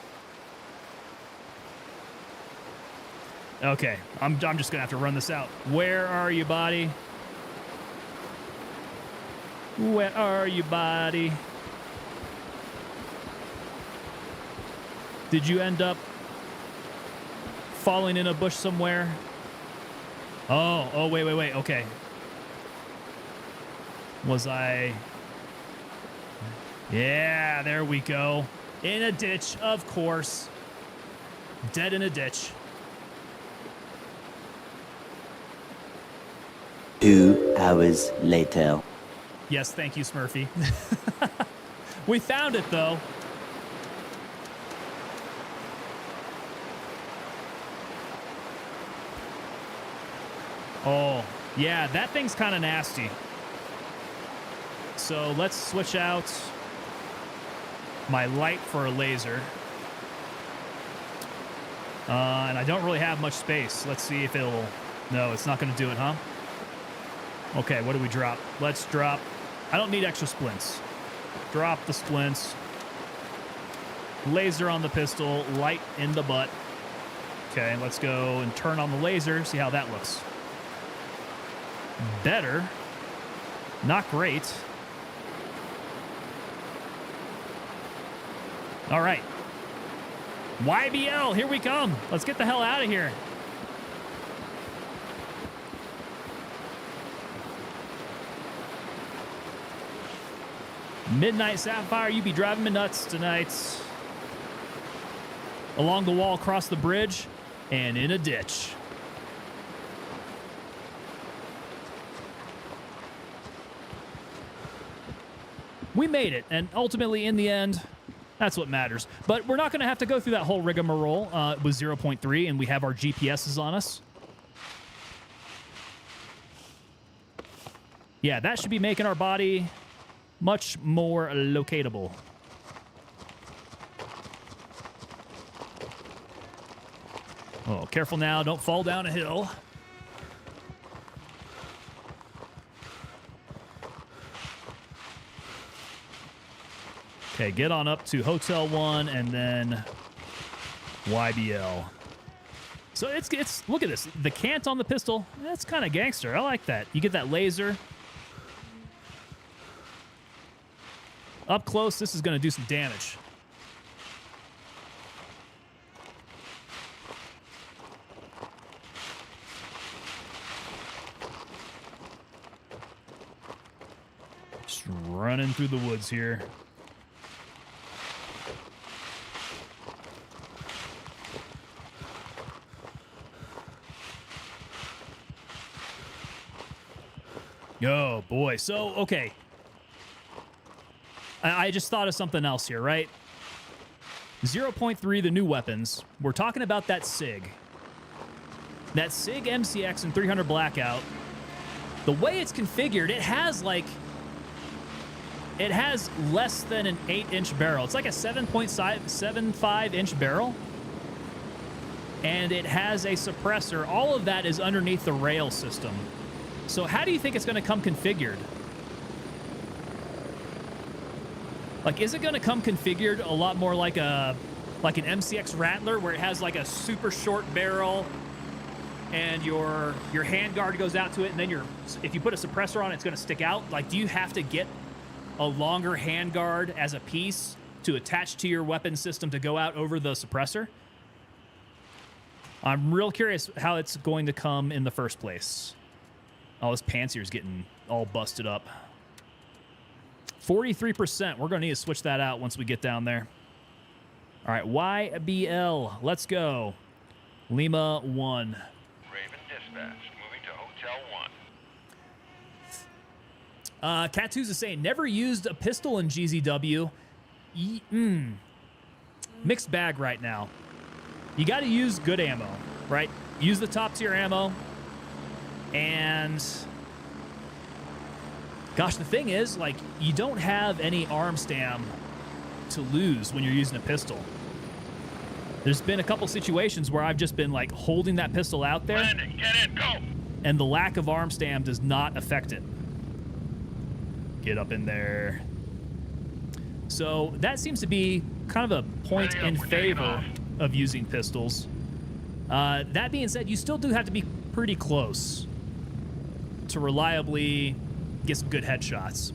Okay, I'm just gonna have to run this out. Where are you, body? Where are you, body? Did you end up falling in a bush somewhere? Oh, wait. Okay. Was I? Yeah, there we go. In a ditch, of course. Dead in a ditch. 2 hours later. Yes, thank you, Smurfy. We found it, though. Oh, yeah, that thing's kind of nasty. So let's switch out my light for a laser. And I don't really have much space. Let's see if it'll... No, it's not going to do it, huh? Okay, what do we drop? Let's drop... I don't need extra splints. Drop the splints. Laser on the pistol. Light in the butt. Okay, let's go and turn on the laser. See how that looks. Better. Not great. All right. YBL, here we come. Let's get the hell out of here. Midnight Sapphire, you be driving me nuts tonight. Along the wall, across the bridge, and in a ditch. We made it, and ultimately, in the end, that's what matters. But we're not going to have to go through that whole rigmarole with 0.3, and we have our GPSs on us. Yeah, that should be making our body much more locatable. Oh, careful now. Don't fall down a hill. Okay, get on up to Hotel 1 and then YBL. So it's look at this. The cant on the pistol, that's kind of gangster. I like that. You get that laser. Up close, this is going to do some damage. Just running through the woods here. Oh, boy. So, okay. I just thought of something else here, right? 0.3, the new weapons. We're talking about that SIG. That SIG MCX and 300 Blackout. The way it's configured, it has less than an 8-inch barrel. It's like a 7.75-inch barrel. And it has a suppressor. All of that is underneath the rail system. So how do you think it's going to come configured? Like, is it going to come configured a lot more like an MCX Rattler, where it has like a super short barrel and your handguard goes out to it, and then if you put a suppressor on it, it's going to stick out? Like, do you have to get a longer handguard as a piece to attach to your weapon system to go out over the suppressor? I'm real curious how it's going to come in the first place. Oh, this Pantsier's getting all busted up. 43%. We're going to need to switch that out once we get down there. All right, YBL. Let's go. Lima 1. Raven dispatch. Moving to Hotel 1. Catuz is saying, never used a pistol in GZW. Mixed bag right now. You got to use good ammo, right? Use the top tier ammo. And gosh, the thing is, like, you don't have any arm stam to lose when you're using a pistol. There's been a couple situations where I've just been like holding that pistol out there. Landing, get in, go! And the lack of arm stam does not affect it. Get up in there. So that seems to be kind of a point in favor of using pistols. That being said, you still do have to be pretty close to reliably get some good headshots.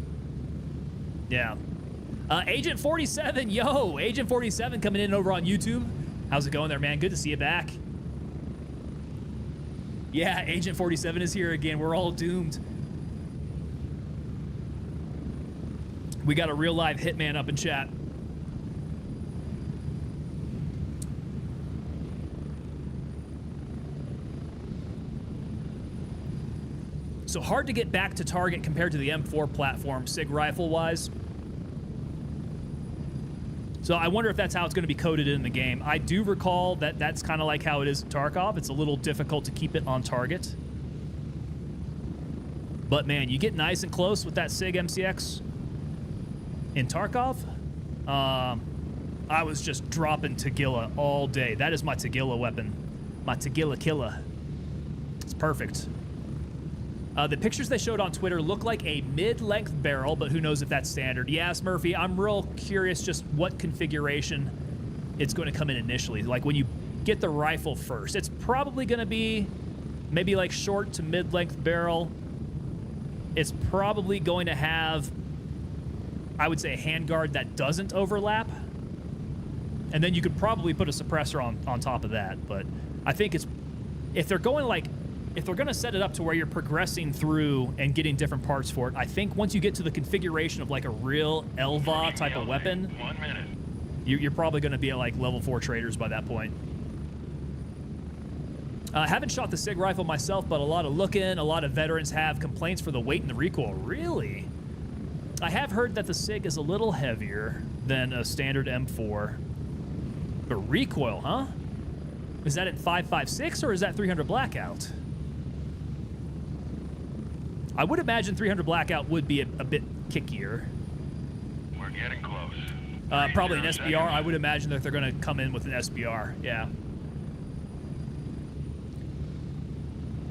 Yeah. Agent 47, yo! Agent 47 coming in over on YouTube. How's it going there, man? Good to see you back. Yeah, Agent 47 is here again. We're all doomed. We got a real live hitman up in chat. So hard to get back to target compared to the M4 platform, SIG rifle-wise. So I wonder if that's how it's going to be coded in the game. I do recall that that's kind of like how it is in Tarkov. It's a little difficult to keep it on target. But man, you get nice and close with that SIG MCX in Tarkov. I was just dropping Tagilla all day. That is my Tagilla weapon. My Tagilla killer. It's perfect. The pictures they showed on Twitter look like a mid-length barrel, but who knows if that's standard. Yes, Murphy, I'm real curious just what configuration it's going to come in initially. Like when you get the rifle first, it's probably going to be maybe like short to mid-length barrel. It's probably going to have, I would say, a handguard that doesn't overlap. And then you could probably put a suppressor on top of that. But I think it's, if they're going to set it up to where you're progressing through and getting different parts for it, I think once you get to the configuration of like a real Elva type of weapon, 1 minute. you're probably going to be at like level 4 traders by that point. I haven't shot the SIG rifle myself, but a lot of veterans have complaints for the weight and the recoil. Really? I have heard that the SIG is a little heavier than a standard M4. But recoil, huh? Is that at 5.56 or is that 300 Blackout? I would imagine 300 Blackout would be a bit kickier. We're getting close. Probably an SBR. I would imagine that they're going to come in with an SBR. Yeah.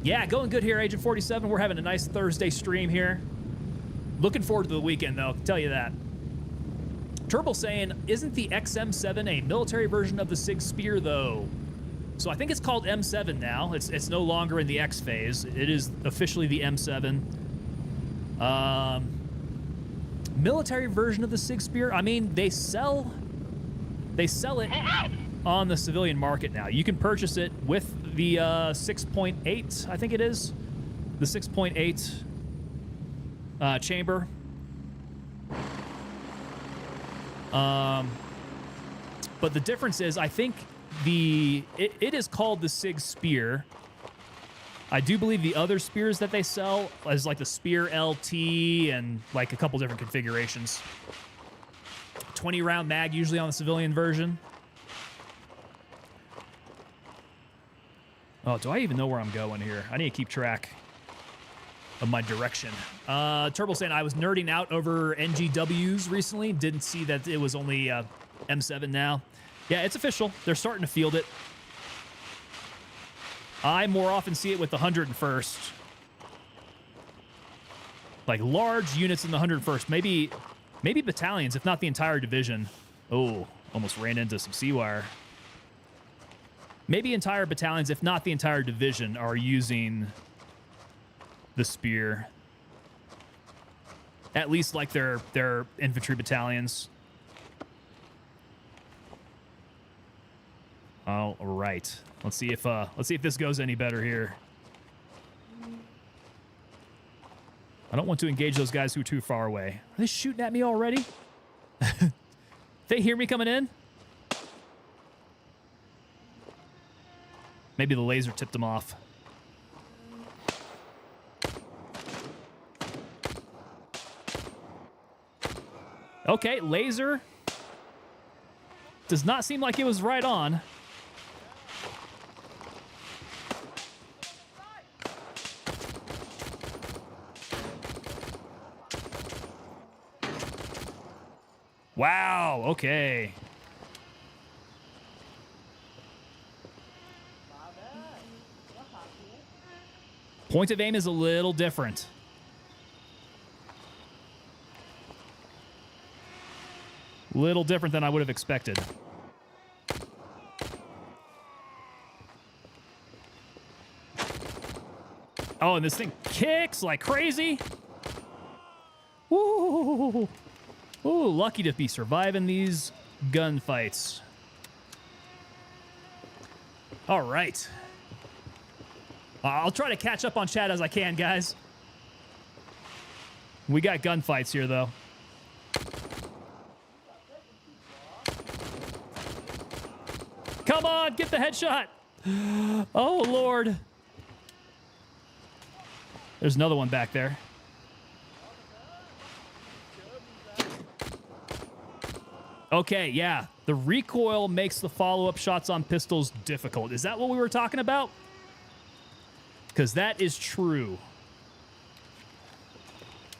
Yeah, going good here, Agent 47. We're having a nice Thursday stream here. Looking forward to the weekend, though. I can tell you that. Turbo saying, isn't the XM7 a military version of the SIG Spear, though? So I think it's called M7 now. It's no longer in the X phase. It is officially the M7. Military version of the SIG Spear. I mean, they sell it on the civilian market now. You can purchase it with the 6.8, I think it is. The 6.8 chamber. But the difference is, I think it is called the SIG Spear. I do believe the other spears that they sell is like the Spear LT and like a couple different configurations. 20 round mag usually on the civilian version. Oh, do I even know where I'm going here? I need to keep track of my direction. Turbo saying I was nerding out over NGWs recently. Didn't see that it was only M7 now. Yeah, it's official. They're starting to field it. I more often see it with the 101st. Like large units in the 101st. Maybe battalions, if not the entire division. Oh, almost ran into some sea wire. Maybe entire battalions, if not the entire division, are using the Spear. At least like their infantry battalions. All right. Let's see if this goes any better here. I don't want to engage those guys who are too far away. Are they shooting at me already? They hear me coming in? Maybe the laser tipped them off. Okay, laser. Does not seem like it was right on. Wow, okay. Point of aim is a little different. Little different than I would have expected. Oh, and this thing kicks like crazy. Woo! Ooh, lucky to be surviving these gunfights. All right. I'll try to catch up on chat as I can, guys. We got gunfights here, though. Come on, get the headshot. Oh, Lord. There's another one back there. Okay, yeah. The recoil makes the follow-up shots on pistols difficult. Is that what we were talking about? Because that is true.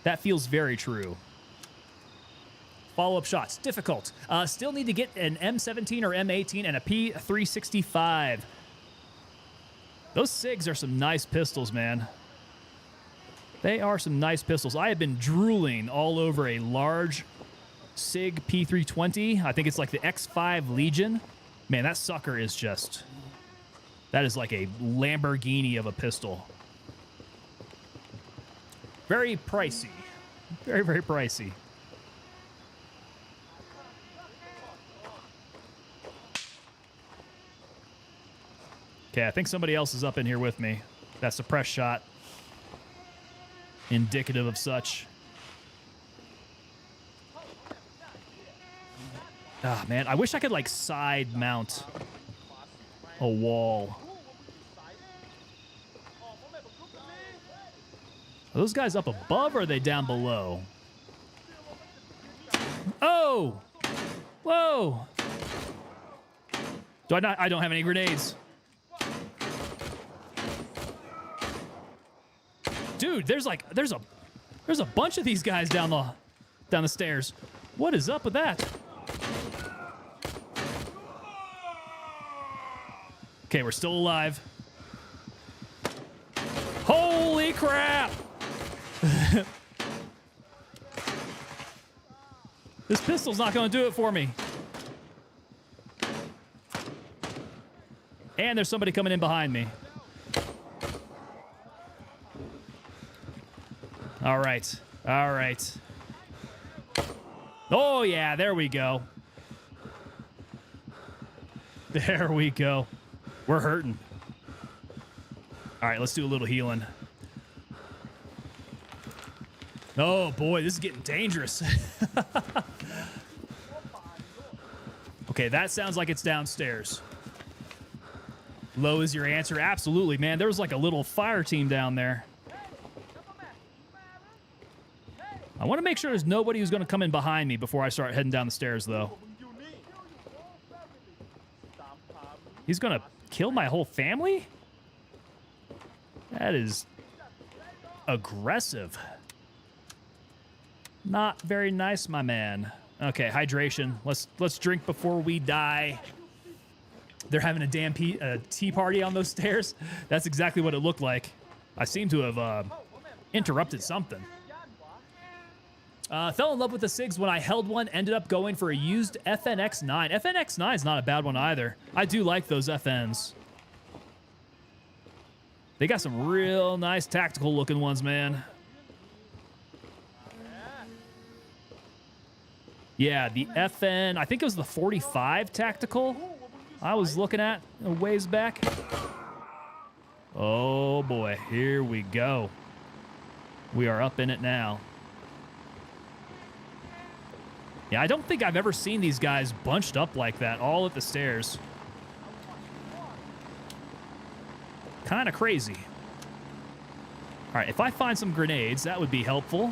That feels very true. Follow-up shots, difficult. Still need to get an M17 or M18 and a P365. Those SIGs are some nice pistols, man. They are some nice pistols. I have been drooling all over a large SIG P320. I think it's like the X5 Legion. Man, that sucker is just... That is like a Lamborghini of a pistol. Very pricey. Very, very pricey. Okay, I think somebody else is up in here with me. That suppress shot. Indicative of such. Ah, man, I wish I could, like, side mount a wall. Are those guys up above or are they down below? Oh! Whoa! I don't have any grenades. Dude, there's a bunch of these guys down the stairs. What is up with that? Okay, we're still alive. Holy crap! This pistol's not going to do it for me. And there's somebody coming in behind me. All right. All right. Oh, yeah. There we go. There we go. We're hurting. All right, let's do a little healing. Oh, boy. This is getting dangerous. Okay, that sounds like it's downstairs. Low is your answer? Absolutely, man. There was like a little fire team down there. I want to make sure there's nobody who's going to come in behind me before I start heading down the stairs, though. He's going to kill my whole family? That is aggressive. Not very nice, my man. Okay, hydration. Let's drink before we die. They're having a damn tea party on those stairs. That's exactly what it looked like. I seem to have interrupted something. Fell in love with the SIGs when I held one. Ended up going for a used FNX9. FNX9 is not a bad one either. I do like those FNs. They got some real nice tactical looking ones, man. Yeah, the FN, I think it was the 45 tactical I was looking at a ways back. Oh boy, here we go. We are up in it now. Yeah, I don't think I've ever seen these guys bunched up like that, all at the stairs. Kind of crazy. All right, if I find some grenades, that would be helpful.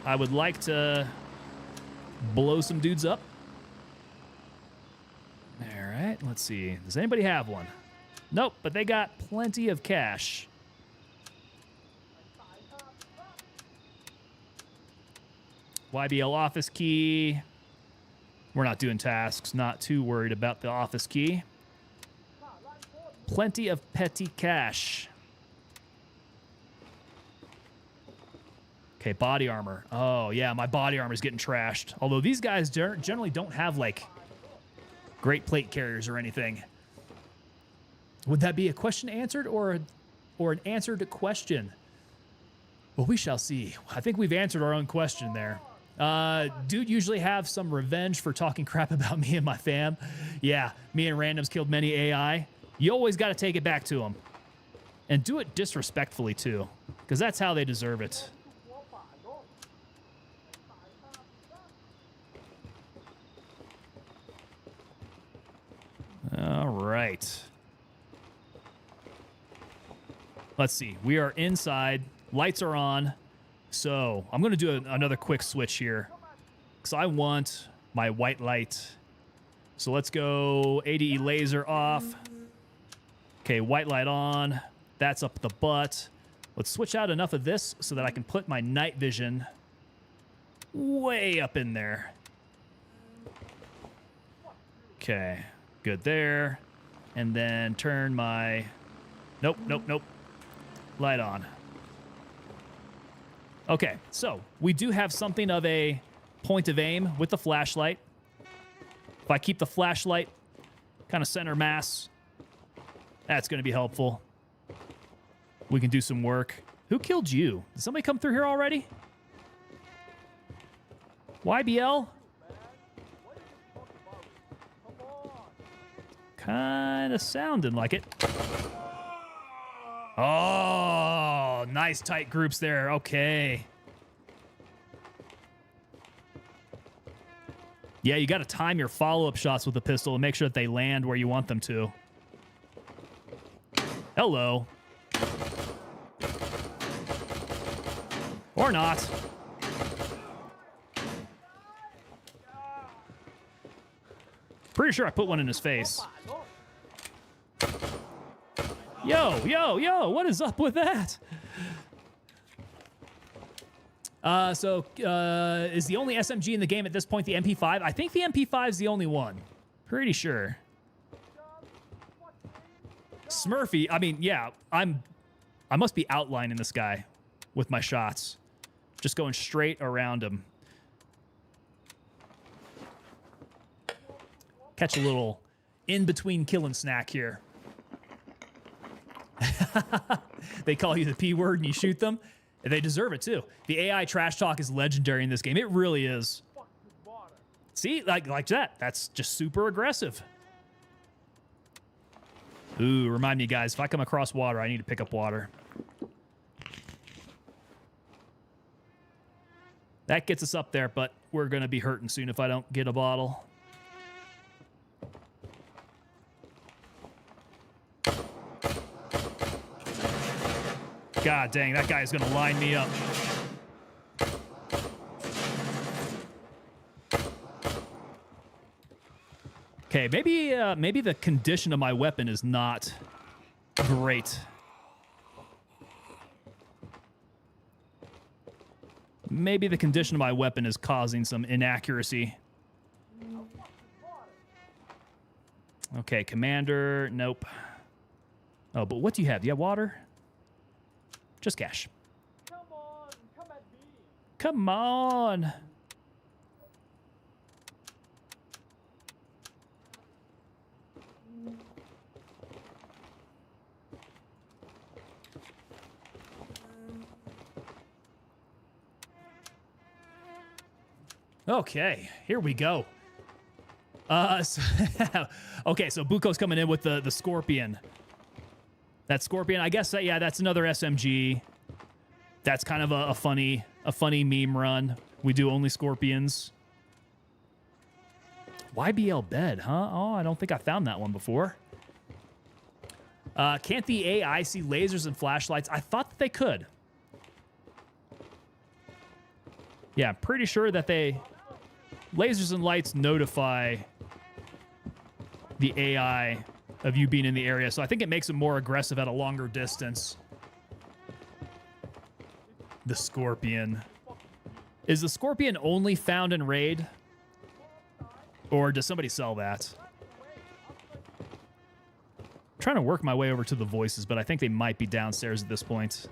I would like to blow some dudes up. All right, let's see. Does anybody have one? Nope, but they got plenty of cash. YBL office key. We're not doing tasks. Not too worried about the office key. Plenty of petty cash. Okay, body armor. Oh, yeah, my body armor is getting trashed. Although these guys generally don't have, like, great plate carriers or anything. Would that be a question answered or an answered question? Well, we shall see. I think we've answered our own question there. Dude usually have some revenge for talking crap about me and my fam. Yeah, me and randoms killed many AI. You always got to take it back to them. And do it disrespectfully, too. Because that's how they deserve it. All right. Let's see. We are inside. Lights are on. So I'm going to do another quick switch here. Because I want my white light. So let's go ADE laser off. Okay, white light on. That's up the butt. Let's switch out enough of this so that I can put my night vision way up in there. Okay, good there. And then turn my... Nope, nope, nope. Light on. Okay, so we do have something of a point of aim with the flashlight. If I keep the flashlight kind of center mass, that's going to be helpful. We can do some work. Who killed you? Did somebody come through here already? YBL? Kind of sounding like it. Oh, nice tight groups there. Okay. Yeah, you got to time your follow-up shots with the pistol and make sure that they land where you want them to. Hello. Or not. Pretty sure I put one in his face. Yo, yo, yo, what is up with that? Is the only SMG in the game at this point the MP5? I think the MP5 is the only one. Pretty sure. Smurfy, I mean, yeah, I must be outlining this guy with my shots. Just going straight around him. Catch a little in between kill and snack here. They call you the P word and you shoot them. They deserve it too. The AI trash talk is legendary in this game. It really is. See, like that. That's just super aggressive. Ooh, remind me, guys, if I come across water, I need to pick up water. That gets us up there, but we're going to be hurting soon if I don't get a bottle. God dang, that guy is going to line me up. Okay, maybe the condition of my weapon is not great. Maybe the condition of my weapon is causing some inaccuracy. Okay, commander, nope. Oh, but what do you have? Do you have water? Just cash. Come on, come at me. Come on. Okay, here we go. Okay, so Buko's coming in with the Scorpion. That Scorpion, I guess, yeah, that's another SMG. That's kind of a funny meme run. We do only Scorpions. YBL bed, huh? Oh, I don't think I found that one before. Can't the AI see lasers and flashlights? I thought that they could. Yeah, I'm pretty sure that lasers and lights notify the AI of you being in the area. So I think it makes it more aggressive at a longer distance. The Scorpion. Is the Scorpion only found in Raid? Or does somebody sell that? I'm trying to work my way over to the voices, but I think they might be downstairs at this point.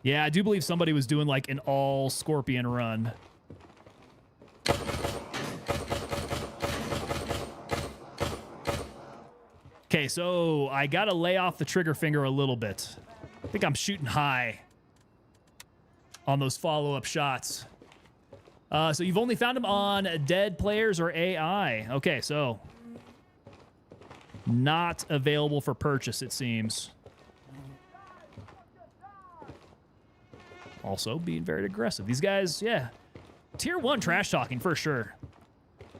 Yeah, I do believe somebody was doing like an all Scorpion run. Okay, so I gotta lay off the trigger finger a little bit. I think I'm shooting high on those follow-up shots. So you've only found them on dead players or AI. Okay, so not available for purchase, it seems. Also being very aggressive. These guys, yeah. Tier 1 trash talking for sure.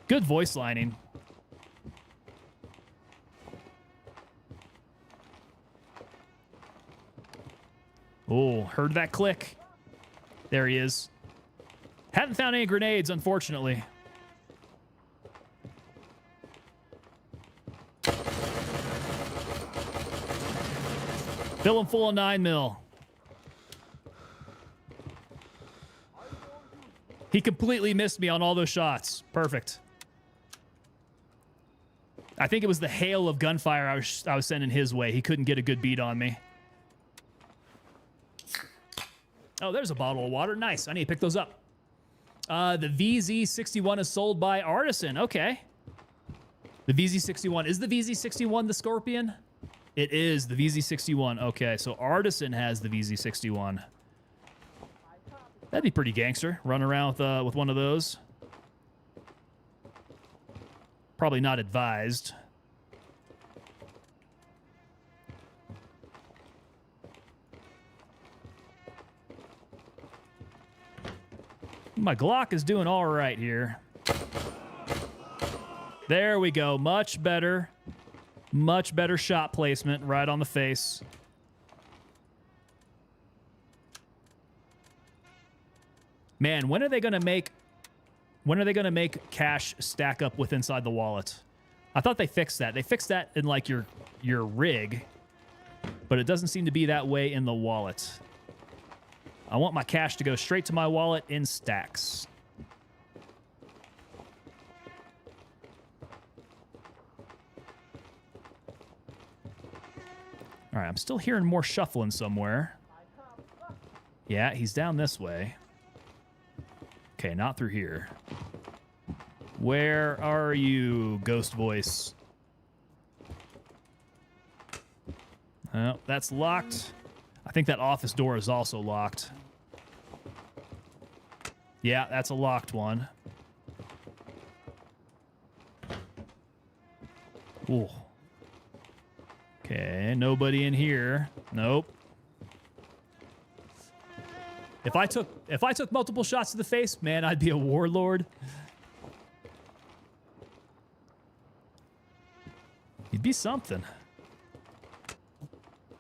Good voice lining. Oh, heard that click. There he is. Haven't found any grenades, unfortunately. Fill him full of 9mm. He completely missed me on all those shots. Perfect. I think it was the hail of gunfire I was sending his way. He couldn't get a good beat on me. Oh, there's a bottle of water. Nice. I need to pick those up. The VZ61 is sold by Artisan. Okay. The VZ61. Is the VZ61 the Scorpion? It is the VZ61. Okay, so Artisan has the VZ61. That'd be pretty gangster. Run around with one of those. Probably not advised. My Glock is doing all right here. There we go. Much better. Much better shot placement right on the face. Man, when are they going to make cash stack up with inside the wallet? I thought they fixed that. They fixed that in like your rig, but it doesn't seem to be that way in the wallet. I want my cash to go straight to my wallet in stacks. All right, I'm still hearing more shuffling somewhere. Yeah, he's down this way. Okay, not through here. Where are you, ghost voice? Oh, that's locked. I think that office door is also locked. Yeah, that's a locked one. Ooh. Okay, nobody in here. Nope. If I took multiple shots to the face, man, I'd be a warlord. You'd be something.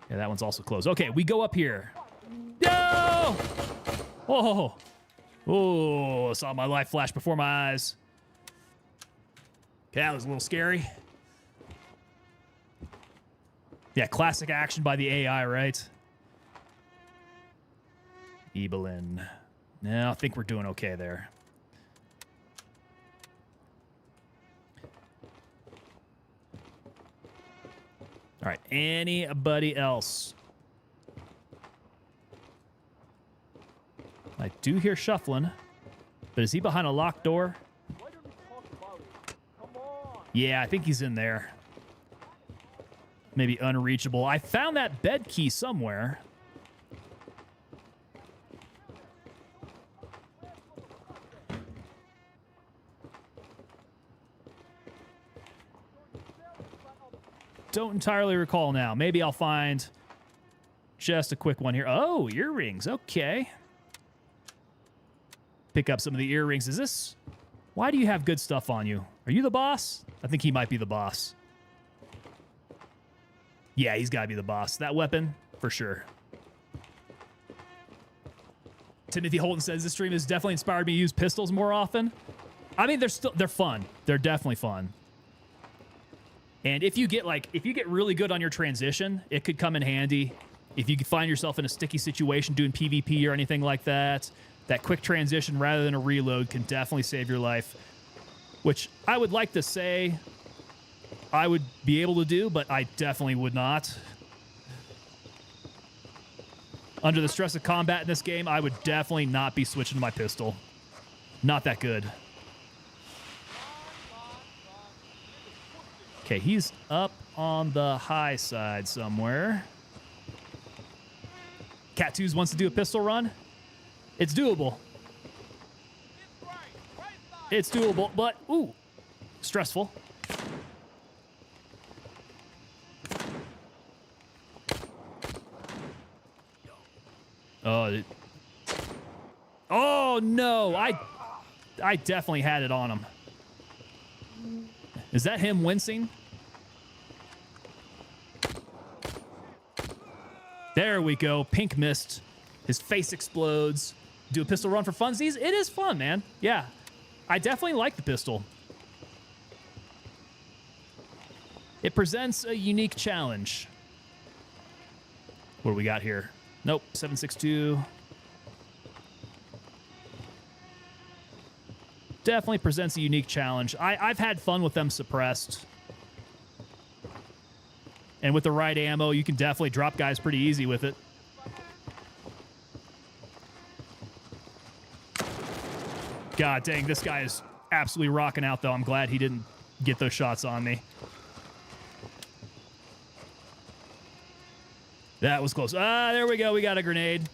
Yeah, that one's also closed. Okay, we go up here. No! Oh! Oh, saw my life flash before my eyes. Okay, that was a little scary. Yeah, classic action by the AI, right? Ebelin. No, I think we're doing okay there. All right, anybody else? I do hear shuffling, but is he behind a locked door? Yeah, I think he's in there. Maybe unreachable. I found that bed key somewhere. Don't entirely recall now. Maybe I'll find just a quick one here. Oh, earrings. Okay. Pick up some of the earrings. Is this... Why do you have good stuff on you? Are you the boss? I think he might be the boss. Yeah, he's got to be the boss. That weapon, for sure. Timothy Holton says this stream has definitely inspired me to use pistols more often. I mean, they're fun. They're definitely fun. And if you get really good on your transition, it could come in handy. If you find yourself in a sticky situation doing PvP or anything like that, that quick transition rather than a reload can definitely save your life. Which I would like to say I would be able to do, but I definitely would not. Under the stress of combat in this game, I would definitely not be switching to my pistol. Not that good. Okay, he's up on the high side somewhere. Cat 2s wants to do a pistol run. It's doable. It's doable, but, ooh, stressful. Oh, no. I definitely had it on him. Is that him wincing? There we go. Pink mist. His face explodes. Do a pistol run for funsies? It is fun, man. Yeah. I definitely like the pistol. It presents a unique challenge. What do we got here? Nope. 7.62. Definitely presents a unique challenge. I've had fun with them suppressed. And with the right ammo, you can definitely drop guys pretty easy with it. God dang, this guy is absolutely rocking out, though. I'm glad he didn't get those shots on me. That was close. Ah, there we go. We got a grenade.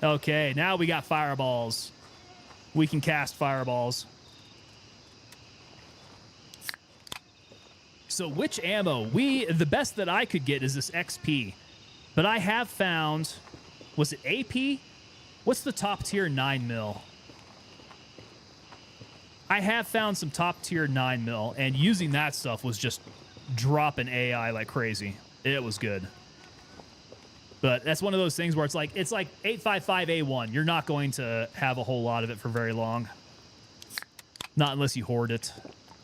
Okay, now we got fireballs. We can cast fireballs. So which ammo? The best that I could get is this XP. But I have found, was it AP? What's the top tier 9mm? I have found some top tier 9mm, and using that stuff was just dropping AI like crazy. It was good. But that's one of those things where it's like 855A1. You're not going to have a whole lot of it for very long. Not unless you hoard it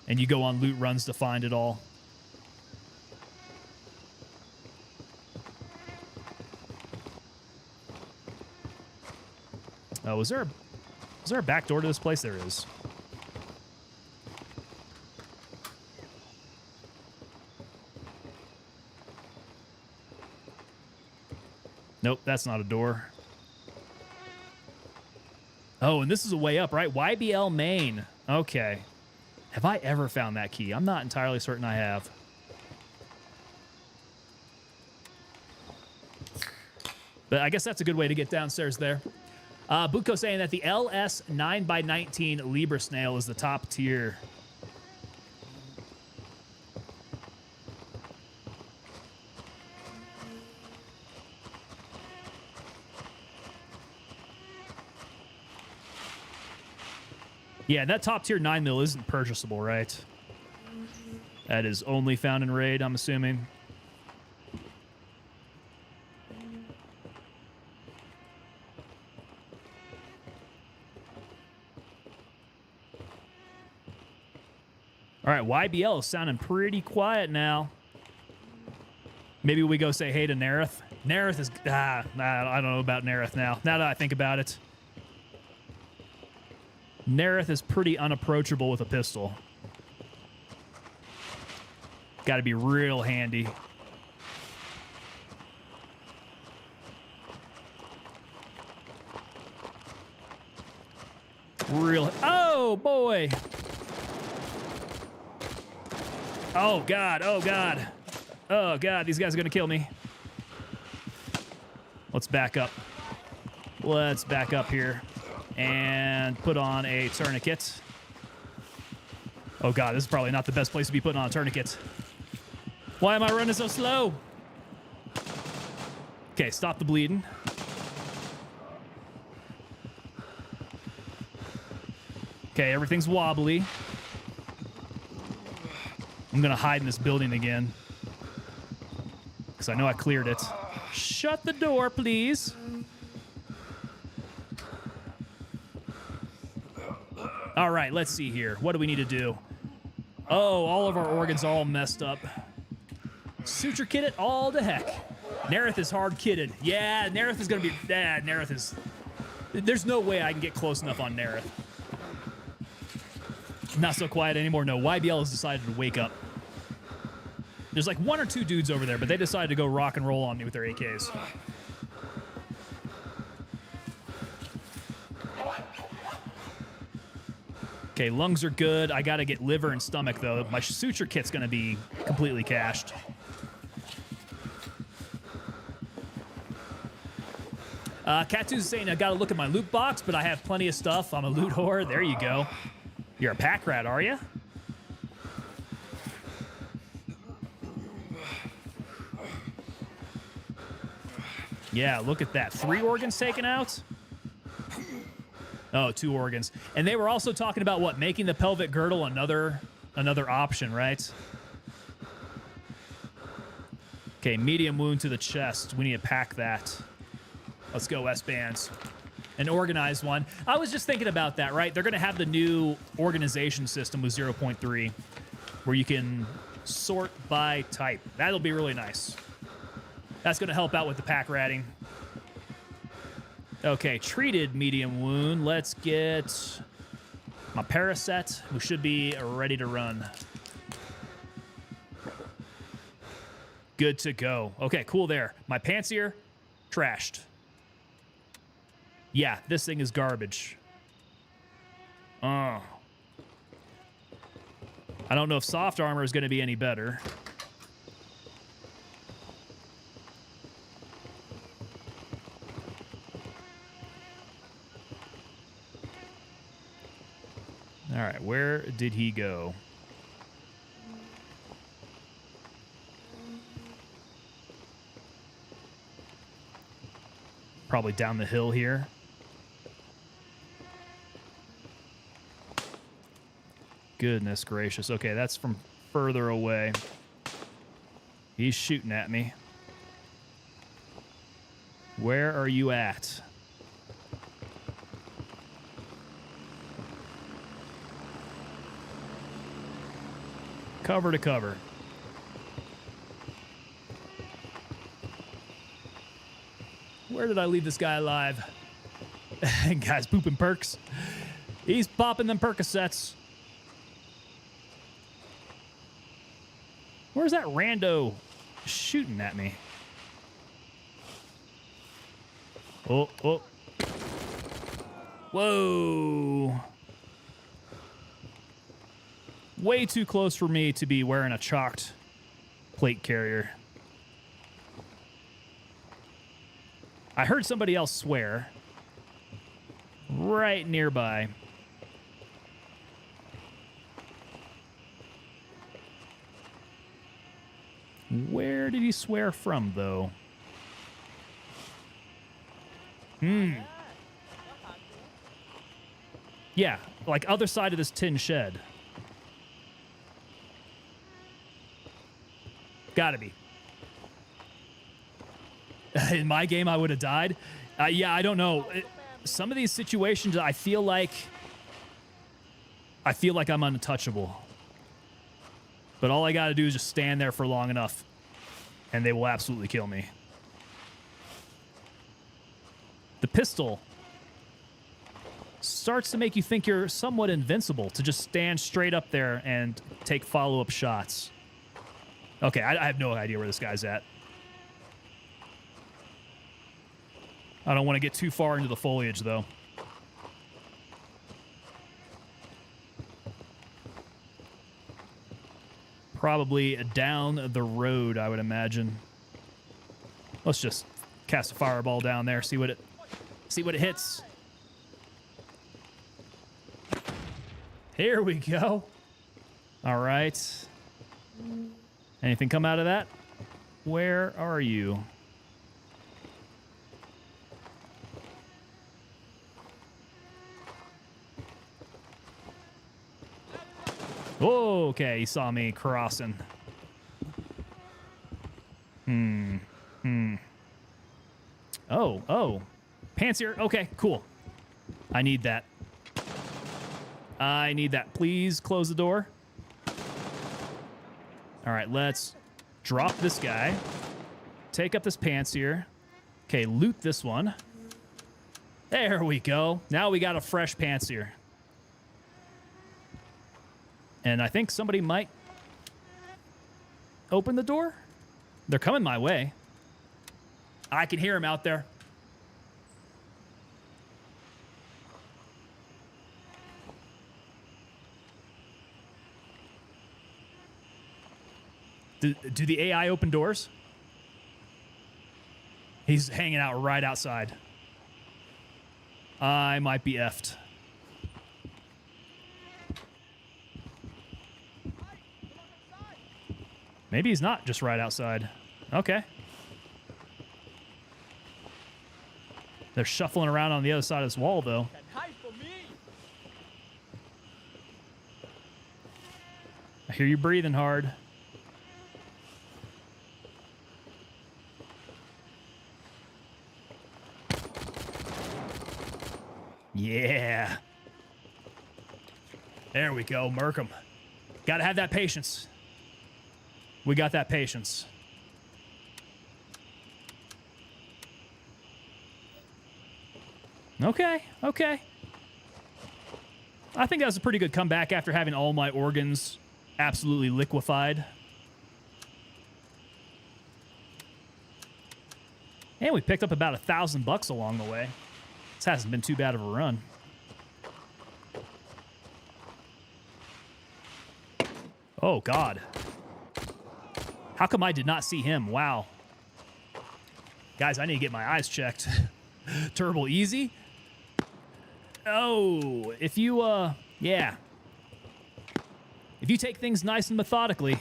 and you go on loot runs to find it all. Oh, was there a back door to this place? There is. Nope, that's not a door. Oh, and this is a way up, right? YBL main. Okay. Have I ever found that key? I'm not entirely certain I have. But I guess that's a good way to get downstairs there. Buko saying that the LS 9x19 Libra snail is the top tier. Yeah, that top tier 9mm isn't purchasable, right? That is only found in raid, I'm assuming. All right, YBL is sounding pretty quiet now. Maybe we go say hey to Nerith. Nerith is... I don't know about Nerith now. Now that I think about it. Nerith is pretty unapproachable with a pistol. Got to be real handy. Real... Oh, boy! Oh, God. Oh, God. Oh, God. These guys are going to kill me. Let's back up. Let's back up here. And put on a tourniquet. Oh, God. This is probably not the best place to be putting on a tourniquet. Why am I running so slow? Okay, stop the bleeding. Okay, everything's wobbly. I'm gonna hide in this building again. Because I know I cleared it. Shut the door, please. All right, let's see here. What do we need to do? Oh, all of our organs are all messed up. Suture kit it all to heck. Nerith is hard kitted. Yeah, Nerith is gonna be... Nerith is... There's no way I can get close enough on Nerith. Not so quiet anymore. No, YBL has decided to wake up. There's like one or two dudes over there, but they decided to go rock and roll on me with their AKs. Okay, lungs are good. I gotta get liver and stomach, though. My suture kit's gonna be completely cached. Katsu's saying I gotta look at my loot box, but I have plenty of stuff. I'm a loot whore. There you go. You're a pack rat, are you? Yeah, look at that. 3 organs taken out? Oh, 2 organs. And they were also talking about, what, making the pelvic girdle another option, right? Okay, medium wound to the chest. We need to pack that. Let's go, S-Bands. An organized one. I was just thinking about that, right? They're going to have the new organization system with 0.3 where you can sort by type. That'll be really nice. That's going to help out with the pack ratting. Okay, treated medium wound. Let's get my Paraset, who should be ready to run. Good to go. Okay, cool there. My Pantsier, trashed. Yeah, this thing is garbage. Oh. I don't know if soft armor is going to be any better. All right, where did he go? Probably down the hill here. Goodness gracious. Okay, that's from further away. He's shooting at me. Where are you at? Cover to cover. Where did I leave this guy alive? Guy's pooping perks. He's popping them Percocets. Where's that rando shooting at me? Oh, oh. Whoa. Way too close for me to be wearing a chalked plate carrier. I heard somebody else swear right nearby. Where did he swear from, though? Yeah, like other side of this tin shed. Gotta be. In my game, I would have died. Yeah, I don't know. Some of these situations, I feel like I'm untouchable. But all I gotta do is just stand there for long enough, and they will absolutely kill me. The pistol starts to make you think you're somewhat invincible, to just stand straight up there and take follow-up shots. Okay, I have no idea where this guy's at. I don't want to get too far into the foliage, though. Probably down the road, I would imagine. Let's just cast a fireball down there, see what it hits. Here we go. All right. Anything come out of that? Where are you? Oh, okay, he saw me crossing. Oh. Pantsier. Okay, cool. I need that. Please close the door. All right, let's drop this guy. Take up this Pantsier. Okay, loot this one. There we go. Now we got a fresh Pantsier. And I think somebody might open the door. They're coming my way. I can hear him out there. Do the AI open doors? He's hanging out right outside. I might be effed. Maybe he's not just right outside. Okay. They're shuffling around on the other side of this wall, though. I hear you breathing hard. Yeah. There we go, murk 'em. Gotta have that patience. We got that patience. Okay. I think that was a pretty good comeback after having all my organs absolutely liquefied. And we picked up about $1,000 along the way. This hasn't been too bad of a run. Oh, God. How come I did not see him? Wow. Guys, I need to get my eyes checked. Turbo easy? Oh, if you, yeah. If you take things nice and methodically,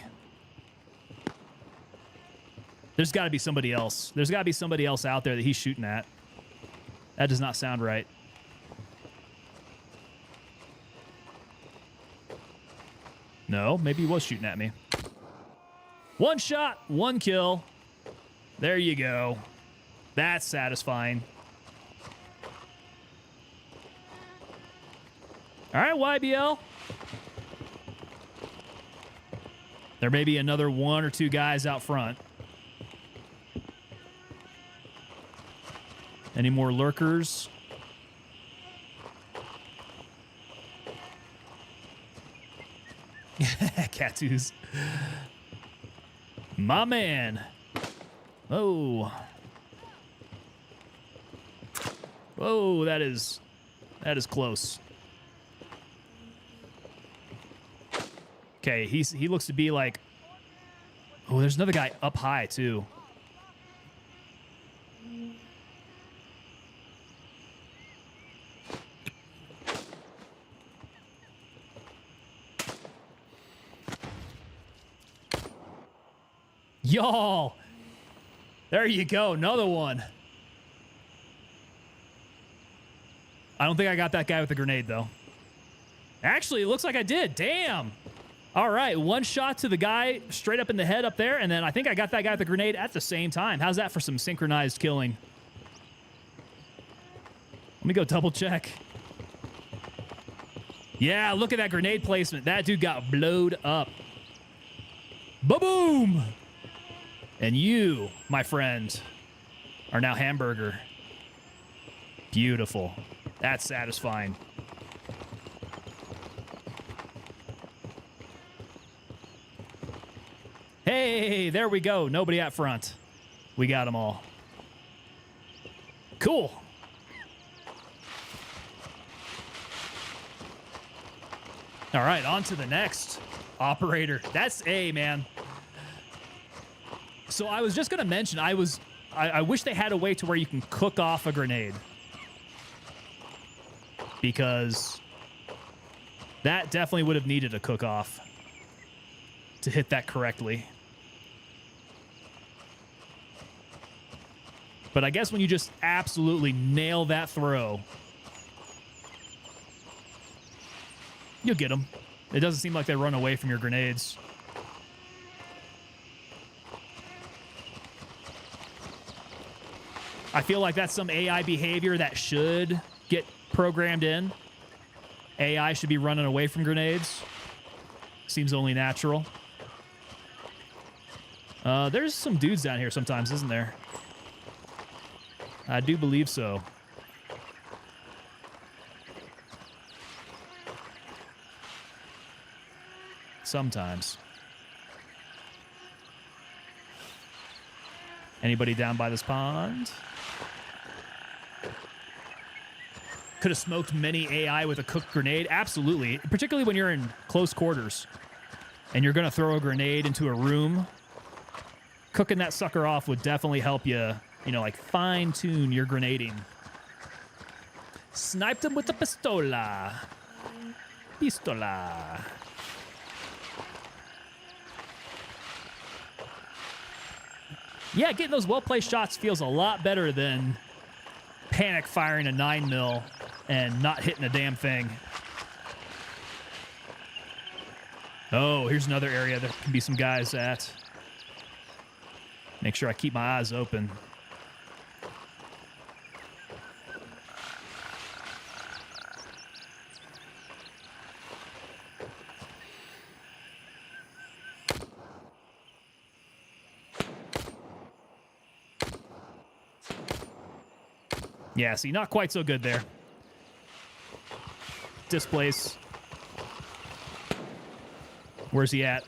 there's got to be somebody else. There's got to be somebody else out there that he's shooting at. That does not sound right. No, maybe he was shooting at me. One shot, one kill. There you go. That's satisfying. All right, YBL. There may be another one or two guys out front. Any more lurkers? Catoos. My man. Oh. Whoa, that is close. Okay, he looks to be like... Oh, there's another guy up high, too. Y'all! There you go, another one. I don't think I got that guy with the grenade, though. Actually, it looks like I did. Damn! All right, one shot to the guy straight up in the head up there, and then I think I got that guy with the grenade at the same time. How's that for some synchronized killing? Let me go double check. Yeah, look at that grenade placement. That dude got blowed up. Ba-boom! And you, my friend, are now hamburger. Beautiful. That's satisfying. Hey, there we go. Nobody out front. We got them all. Cool. All right, on to the next operator. That's A, man. So I was just going to mention, I wish they had a way to where you can cook off a grenade. Because that definitely would have needed a cook off to hit that correctly. But I guess when you just absolutely nail that throw, you'll get them. It doesn't seem like they run away from your grenades. I feel like that's some AI behavior that should get programmed in. AI should be running away from grenades. Seems only natural. There's some dudes down here sometimes, isn't there? I do believe so. Sometimes. Anybody down by this pond? Could have smoked many AI with a cooked grenade. Absolutely. Particularly when you're in close quarters and you're going to throw a grenade into a room. Cooking that sucker off would definitely help you, you know, like fine-tune your grenading. Sniped him with the pistola. Pistola. Yeah, getting those well-placed shots feels a lot better than panic firing a 9mm and not hitting a damn thing. Oh, here's another area there can be some guys at. Make sure I keep my eyes open. Yeah, see, not quite so good there. Displace. Where's he at?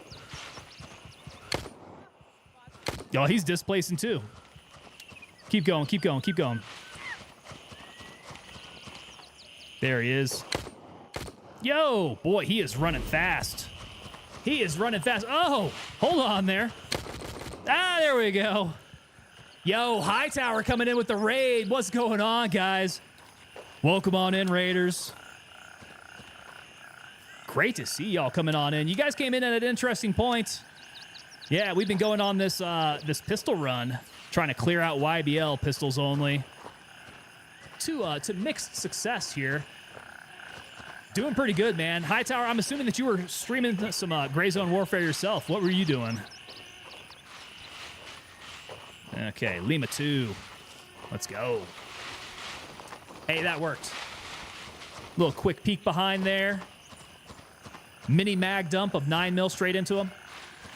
Yo, he's displacing too. Keep going, keep going, keep going. There he is. Yo, boy, he is running fast. He is running fast. Oh, hold on there. Ah, there we go. Yo, Hightower coming in with the raid. What's going on, guys? Welcome on in, Raiders. Great to see y'all coming on in. You guys came in at an interesting point. Yeah, we've been going on this this pistol run, trying to clear out YBL pistols only. To mixed success here. Doing pretty good, man. Hightower, I'm assuming that you were streaming some Gray Zone Warfare yourself. What were you doing? Okay, Lima 2. Let's go. Hey, that worked. Little quick peek behind there. Mini mag dump of 9mm straight into him.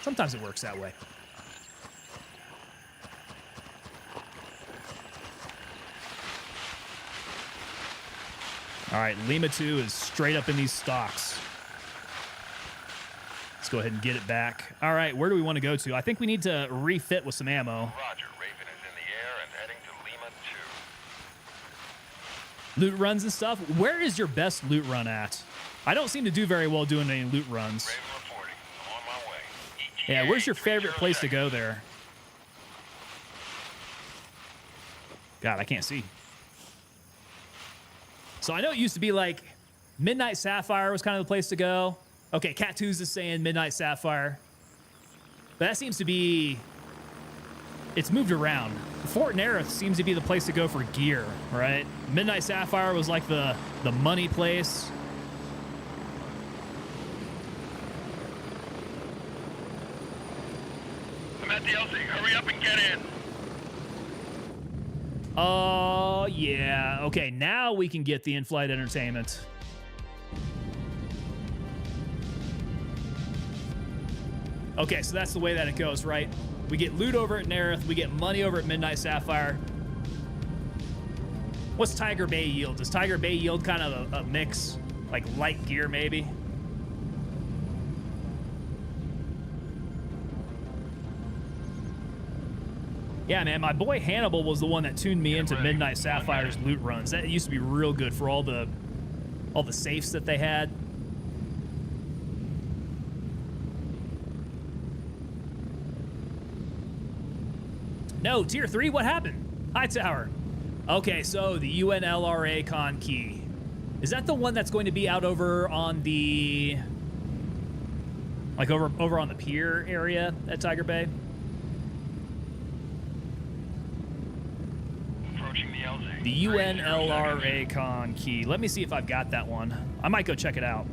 Sometimes it works that way. All right, Lima 2 is straight up in these stocks. Let's go ahead and get it back. All right, where do we want to go to? I think we need to refit with some ammo. Roger, Raven is in the air and heading to Lima loot runs and stuff. Where is your best loot run at? I don't seem to do very well doing any loot runs. Raven reporting. I'm on my way. Yeah, where's your favorite place to go there? God, I can't see. So I know it used to be like Midnight Sapphire was kind of the place to go. Okay, Cat 2's is saying Midnight Sapphire. But that seems to be... It's moved around. Fort Nerith seems to be the place to go for gear, right? Midnight Sapphire was like the money place. I'm at the LZ. Hurry up and get in. Oh, yeah. Okay, now we can get the in-flight entertainment. Okay, so that's the way that it goes, right? We get loot over at Nerith. We get money over at Midnight Sapphire. What's Tiger Bay yield? Does Tiger Bay yield kind of a mix? Like light gear, maybe? Yeah, man, my boy Hannibal was the one that tuned me into Midnight Sapphire's loot runs. That used to be real good for all the safes that they had. No, tier 3, what happened? High Tower. Okay, so the UNLRA con key. Is that the one that's going to be out over on the... Like over on the pier area at Tiger Bay? Approaching the LZ. The UNLRA con key. Let me see if I've got that one. I might go check it out.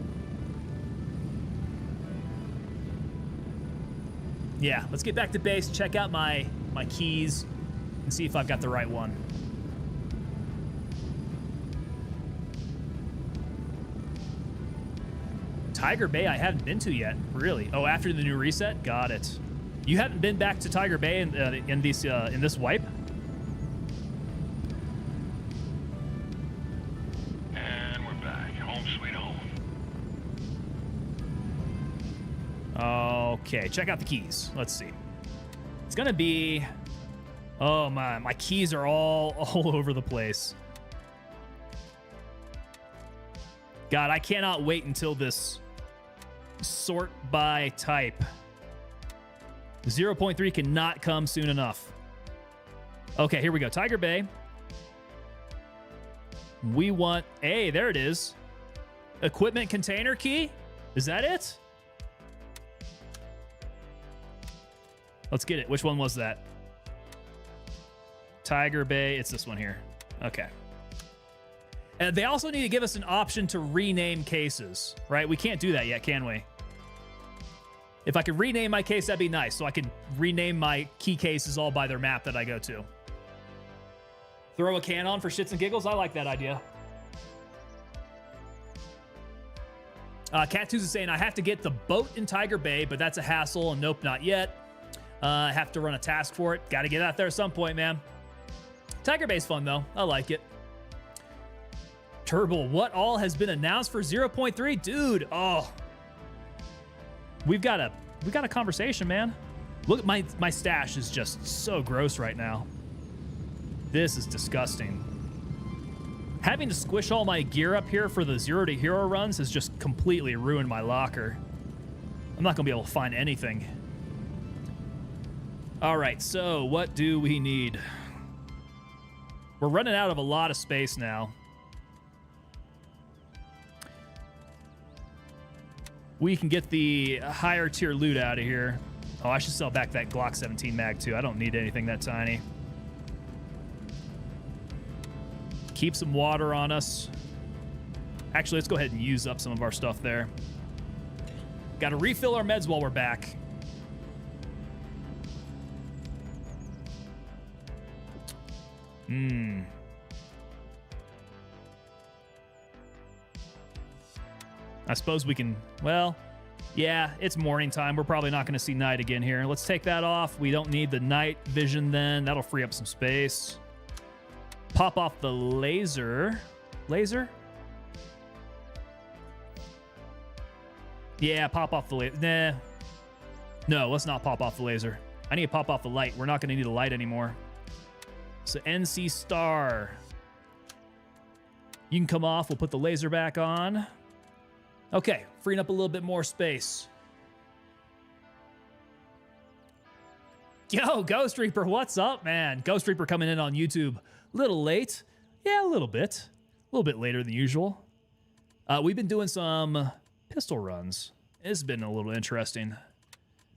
Yeah, let's get back to base, check out my keys, and see if I've got the right one. Tiger Bay I haven't been to yet, really. Oh, after the new reset? Got it. You haven't been back to Tiger Bay in this wipe? And we're back. Home sweet home. Okay, check out the keys. Let's see. It's gonna be... Oh, my keys are all over the place. God, I cannot wait until this sort by type. 0.3 cannot come soon enough. Okay, here we go. Tiger Bay. We want... Hey, there it is. Equipment container key? Is that it? Let's get it. Which one was that? Tiger Bay. It's this one here. Okay. And they also need to give us an option to rename cases, right? We can't do that yet, can we? If I could rename my case, that'd be nice. So I can rename my key cases all by their map that I go to. Throw a can on for shits and giggles. I like that idea. Cat2's is saying, I have to get the boat in Tiger Bay, but that's a hassle, and nope, not yet. I have to run a task for it. Got to get out there at some point, man. Tiger Bay's fun, though. I like it. Turbo, what all has been announced for 0.3? Dude, oh. We got a conversation, man. Look, my stash is just so gross right now. This is disgusting. Having to squish all my gear up here for the 0 to hero runs has just completely ruined my locker. I'm not going to be able to find anything. All right, so what do we need? We're running out of a lot of space now. We can get the higher tier loot out of here. Oh, I should sell back that Glock 17 mag too. I don't need anything that tiny. Keep some water on us. Actually, let's go ahead and use up some of our stuff there. Got to refill our meds while we're back. I suppose we can, well, yeah, it's morning time. We're probably not going to see night again here. Let's take that off. We don't need the night vision then. That'll free up some space. Pop off the laser. Laser? Yeah, pop off the laser. Nah. No, let's not pop off the laser. I need to pop off the light. We're not going to need a light anymore. So NC Star. You can come off. We'll put the laser back on. Okay, freeing up a little bit more space. Yo, Ghost Reaper, what's up, man? Ghost Reaper coming in on YouTube. A little late. Yeah, a little bit. A little bit later than usual. We've been doing some pistol runs. It's been a little interesting.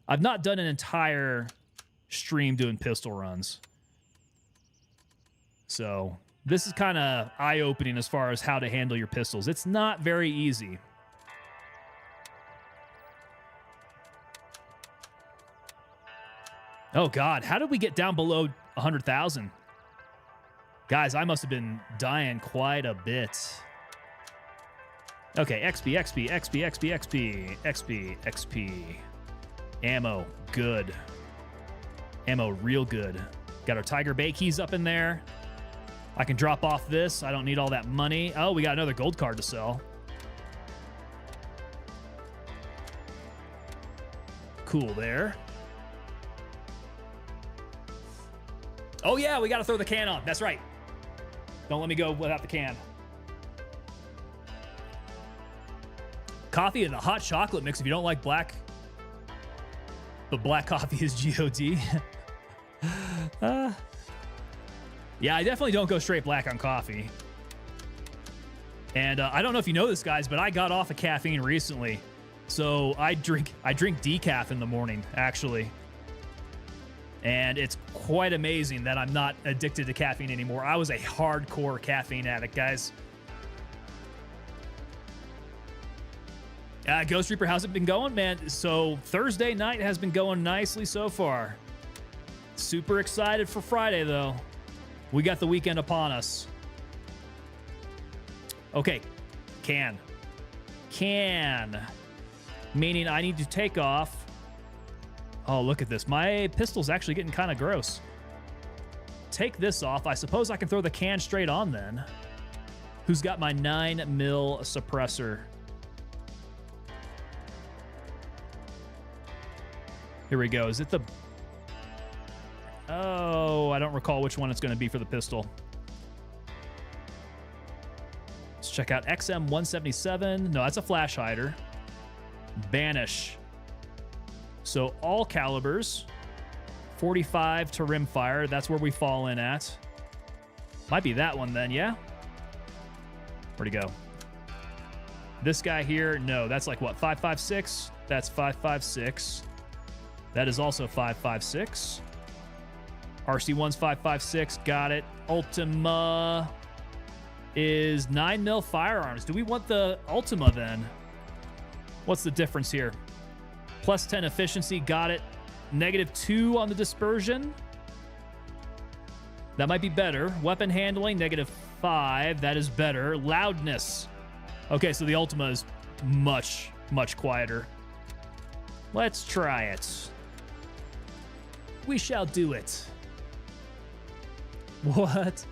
I've not done an entire stream doing pistol runs. So this is kind of eye-opening as far as how to handle your pistols. It's not very easy. Oh, God. How did we get down below 100,000? Guys, I must have been dying quite a bit. Okay, XP, XP, XP, XP, XP, XP, XP. Ammo, good. Ammo, real good. Got our Tiger Bay keys up in there. I can drop off this. I don't need all that money. Oh, we got another gold card to sell. Cool there. Oh, yeah, we got to throw the can on. That's right. Don't let me go without the can. Coffee and a hot chocolate mix if you don't like black. But black coffee is GOD. Yeah, I definitely don't go straight black on coffee. And I don't know if you know this, guys, but I got off of caffeine recently. So I drink decaf in the morning, actually. And it's quite amazing that I'm not addicted to caffeine anymore. I was a hardcore caffeine addict, guys. Ghost Reaper, how's it been going, man? So Thursday night has been going nicely so far. Super excited for Friday, though. We got the weekend upon us. Okay, can. Meaning I need to take off. Oh, look at this. My pistol's actually getting kind of gross. Take this off. I suppose I can throw the can straight on then. Who's got my 9mm suppressor? Here we go. Is it the... Oh, I don't recall which one it's going to be for the pistol. Let's check out XM177. No, that's a flash hider. Banish. So all calibers. 45 to rimfire. That's where we fall in at. Might be that one then, yeah? Where'd he go? This guy here, no, that's like what, 5.56? That's 5.56. That is also 5.56. RC1's 5.56, got it. Ultima is 9mm firearms. Do we want the Ultima then? What's the difference here? Plus 10 efficiency, got it. -2 on the dispersion. That might be better. Weapon handling, -5. That is better. Loudness. Okay, so the Ultima is much, much quieter. Let's try it. We shall do it. What?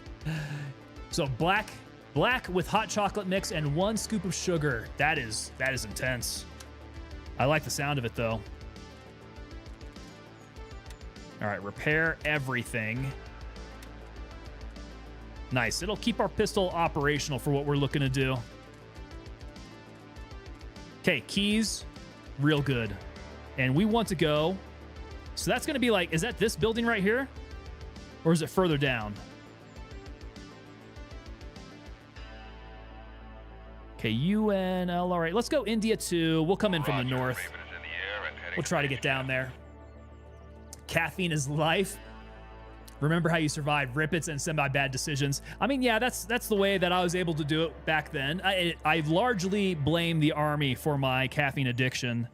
So black with hot chocolate mix and 1 scoop of sugar. That is intense. I like the sound of it though. All right, repair everything. Nice. It'll keep our pistol operational for what we're looking to do. Okay, keys, real good. And we want to go. So that's going to be like, is that this building right here? Or is it further down? Okay, UNL. All right, let's go India 2. We'll come in from the north. We'll try to get down there. Caffeine is life. Remember how you survived rippets and semi-bad decisions? I mean, yeah, that's the way that I was able to do it back then. I largely blame the Army for my caffeine addiction.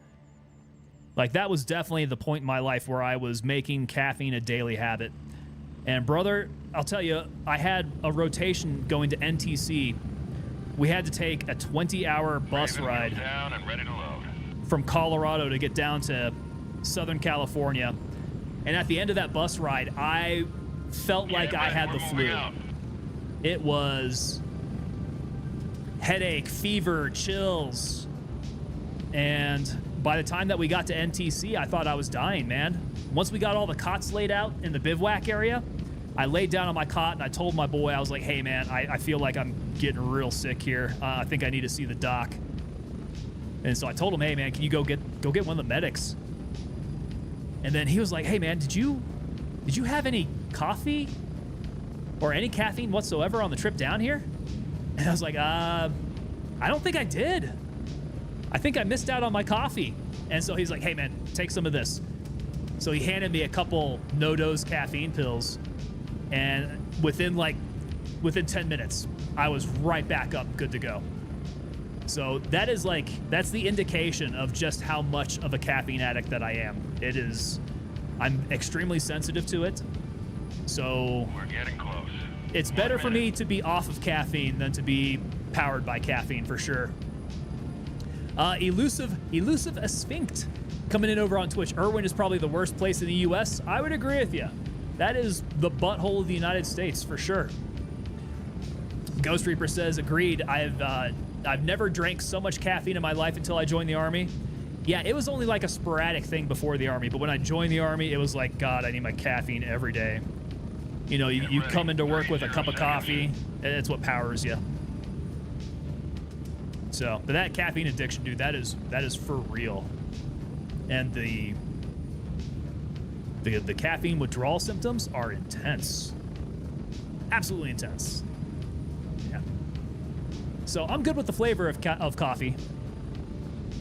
Like, that was definitely the point in my life where I was making caffeine a daily habit. And, brother, I'll tell you, I had a rotation going to NTC. We had to take a 20-hour bus ride from Colorado to get down to Southern California. And at the end of that bus ride, I felt like I had the flu. It was headache, fever, chills. And by the time that we got to NTC, I thought I was dying, man. Once we got all the cots laid out in the bivouac area, I laid down on my cot and I told my boy, I was like, hey man, I feel like I'm getting real sick here. I think I need to see the doc. And so I told him, hey man, can you go get one of the medics? And then he was like, hey man, did you have any coffee or any caffeine whatsoever on the trip down here? And I was like, I don't think I did. I think I missed out on my coffee. And so he's like, hey man, take some of this. So he handed me a couple no-dose caffeine pills. And within 10 minutes, I was right back up, good to go. So that's the indication of just how much of a caffeine addict that I am. I'm extremely sensitive to it. So We're getting close. It's better for me to be off of caffeine than to be powered by caffeine for sure. Elusive Sphinct coming in over on Twitch. Irwin is probably the worst place in the U.S. I would agree with you. That is the butthole of the United States for sure. Ghost Reaper says, agreed. I've never drank so much caffeine in my life until I joined the Army. Yeah, it was only like a sporadic thing before the Army, but when I joined the Army, it was like, God, I need my caffeine every day. You know, you come into work with a cup of coffee, it's what powers you. So, but that caffeine addiction, dude, that is for real. And the caffeine withdrawal symptoms are intense. Absolutely intense. Yeah. So I'm good with the flavor of coffee.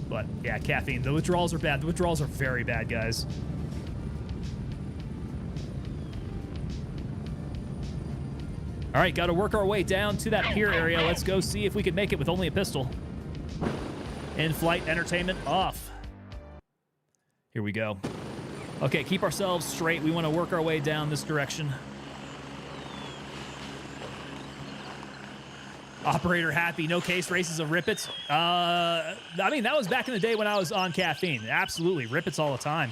But yeah, caffeine. The withdrawals are bad. The withdrawals are very bad, guys. All right, got to work our way down to that pier area. Let's go see if we can make it with only a pistol. In-flight entertainment off. Here we go. Okay, keep ourselves straight. We want to work our way down this direction. Operator happy. No case races of Rippets. I mean, that was back in the day when I was on caffeine. Absolutely. Rippets all the time.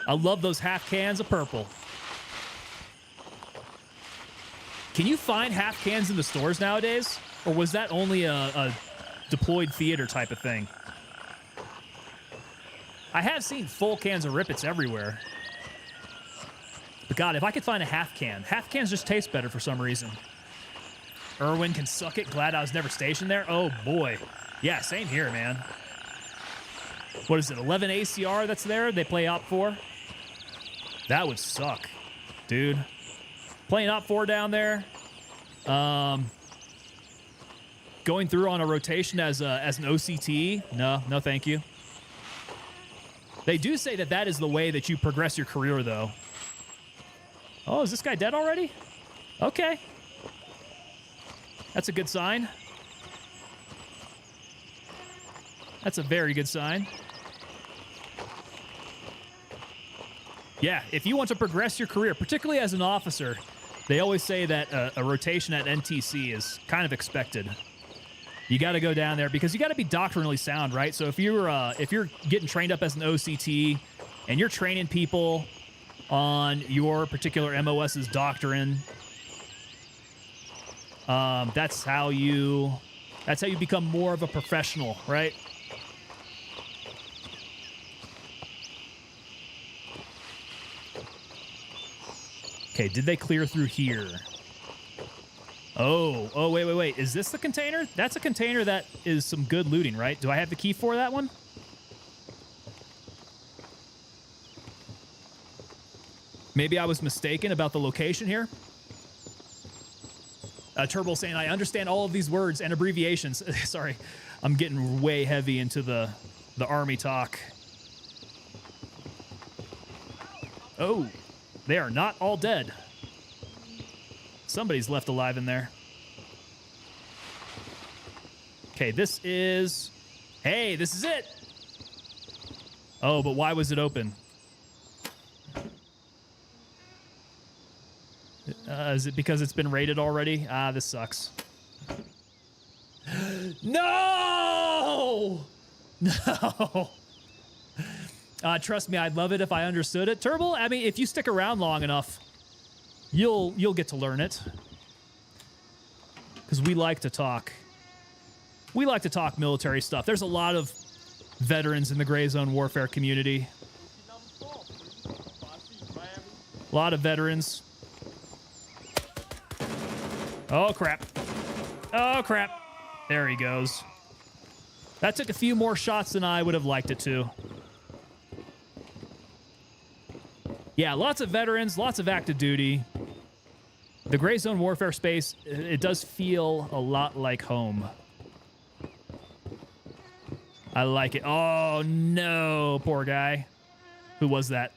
I love those half cans of purple. Can you find half cans in the stores nowadays? Or was that only a deployed theater type of thing? I have seen full cans of Rippets everywhere. But God, if I could find a half cans just taste better for some reason. Irwin can suck it. Glad I was never stationed there. Oh, boy. Yeah, same here, man. What is it, 11 ACR that's there? They play Op 4? That would suck, dude. Playing Op 4 down there. Going through on a rotation as an OCT. No, thank you. They do say that is the way that you progress your career, though. Oh, is this guy dead already? Okay. That's a good sign. That's a very good sign. Yeah, if you want to progress your career, particularly as an officer, they always say that a rotation at NTC is kind of expected. You got to go down there because you got to be doctrinally sound, right? So if you're getting trained up as an OCT and you're training people on your particular MOS's doctrine, that's how you become more of a professional, right? Okay, did they clear through here? Oh, wait. Is this the container? That's a container that is some good looting, right? Do I have the key for that one? Maybe I was mistaken about the location here. Turbo saying, I understand all of these words and abbreviations. Sorry, I'm getting way heavy into the Army talk. Oh, they are not all dead. Somebody's left alive in there. Okay, this is it. Oh, but why was it open? Is it because it's been raided already? This sucks. No! No! Trust me, I'd love it if I understood it. Turbo, I mean, if you stick around long enough, you'll get to learn it. Because we like to talk. We like to talk military stuff. There's a lot of veterans in the Gray Zone Warfare community. A lot of veterans. Oh, crap. Oh, crap. There he goes. That took a few more shots than I would have liked it to. Yeah, lots of veterans, lots of active duty. The Gray Zone Warfare space, it does feel a lot like home. I like it. Oh, no, poor guy. Who was that?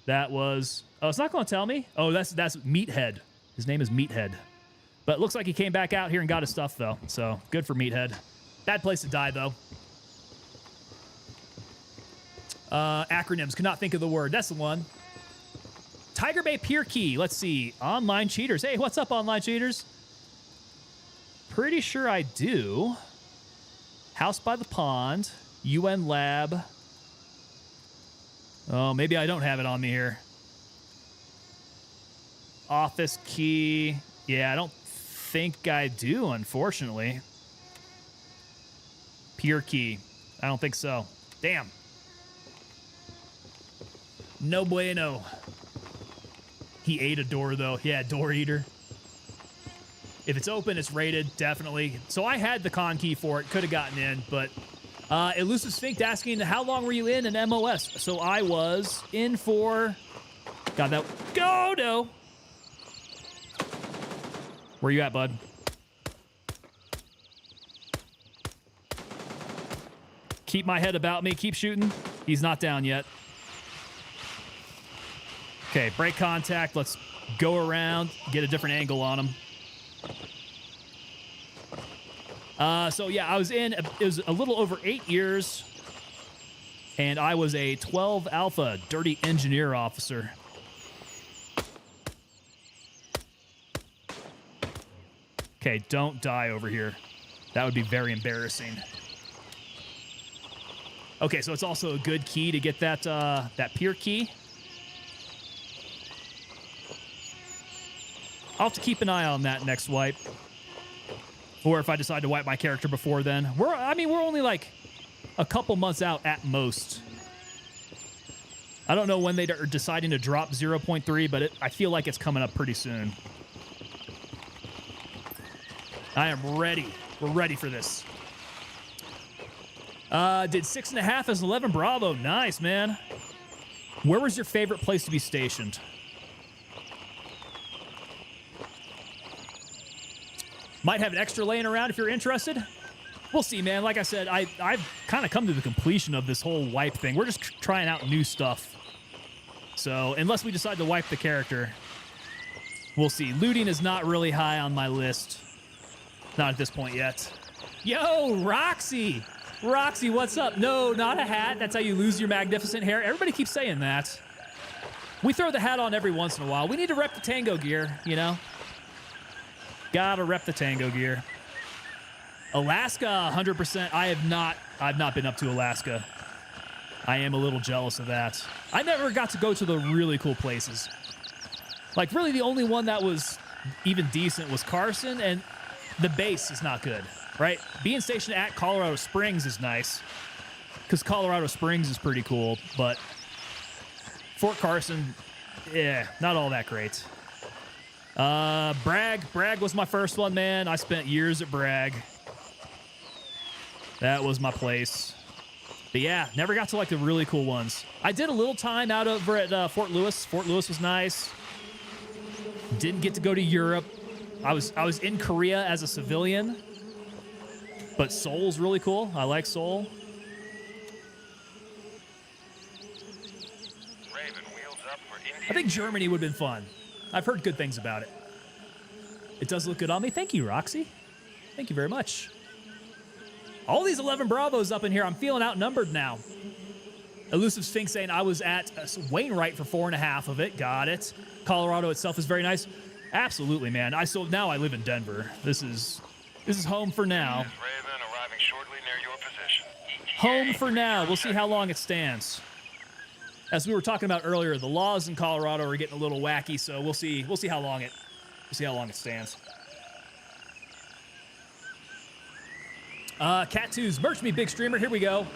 That was... Oh, it's not going to tell me? Oh, that's Meathead. His name is Meathead. But it looks like he came back out here and got his stuff, though. So, good for Meathead. Bad place to die, though. Acronyms. Could not think of the word. That's the one. Tiger Bay Pier Key. Let's see. Online cheaters. Hey, what's up, online cheaters? Pretty sure I do. House by the Pond. UN Lab. Oh, maybe I don't have it on me here. Office key. Yeah, I don't think I do, unfortunately. Pier key. I don't think so. Damn. No bueno. He ate a door, though. Yeah, door eater. If it's open, it's rated, definitely. So I had the con key for it. Could have gotten in, but... Elusive Sphinx asking, how long were you in an MOS? So I was in for... Got that... Go, no! Where you at, bud? Keep my head about me. Keep shooting. He's not down yet. Okay, break contact. Let's go around, get a different angle on him. So yeah, I was in, it was a little over 8 years, and I was a 12 Alpha Dirty Engineer Officer. Okay, don't die over here. That would be very embarrassing. Okay, so it's also a good key to get that, that pier key. I'll have to keep an eye on that next wipe. Or if I decide to wipe my character before then. We're only like a couple months out at most. I don't know when they are deciding to drop 0.3, but I feel like it's coming up pretty soon. I am ready. We're ready for this. Did 6.5 as 11 Bravo. Nice, man. Where was your favorite place to be stationed? Might have an extra laying around if you're interested. We'll see, man. Like I said, I've kind of come to the completion of this whole wipe thing. We're just trying out new stuff. So unless we decide to wipe the character, we'll see. Looting is not really high on my list. Not at this point yet. Yo, Roxy! Roxy, what's up? No, not a hat. That's how you lose your magnificent hair. Everybody keeps saying that. We throw the hat on every once in a while. We need to rep the tango gear, you know? Gotta rep the tango gear. Alaska, 100%. I've not been up to Alaska. I am a little jealous of that. I never got to go to the really cool places. Like, really the only one that was even decent was Carson, and the base is not good, right? Being stationed at Colorado Springs is nice, because Colorado Springs is pretty cool, but Fort Carson, yeah, not all that great. Bragg was my first one, man. I spent years at Bragg. That was my place. But yeah, never got to like the really cool ones. I did a little time out over at Fort Lewis. Fort Lewis was nice. Didn't get to go to Europe. I was in Korea as a civilian. But Seoul's really cool. I like Seoul. Raven, wheels up for India. I think Germany would have been fun. I've heard good things about it. It does look good on me. Thank you, Roxy. Thank you very much. All these 11 Bravos up in here. I'm feeling outnumbered now. Elusive Sphinx saying I was at Wainwright for 4.5 of it. Got it. Colorado itself is very nice. Absolutely, man. Now I live in Denver. This is home for now. Raven arriving shortly near your position. Home for now. We'll see how long it stands. As we were talking about earlier, the laws in Colorado are getting a little wacky, so we'll see how long it stands. Cat 2's merch me, big streamer. Here we go.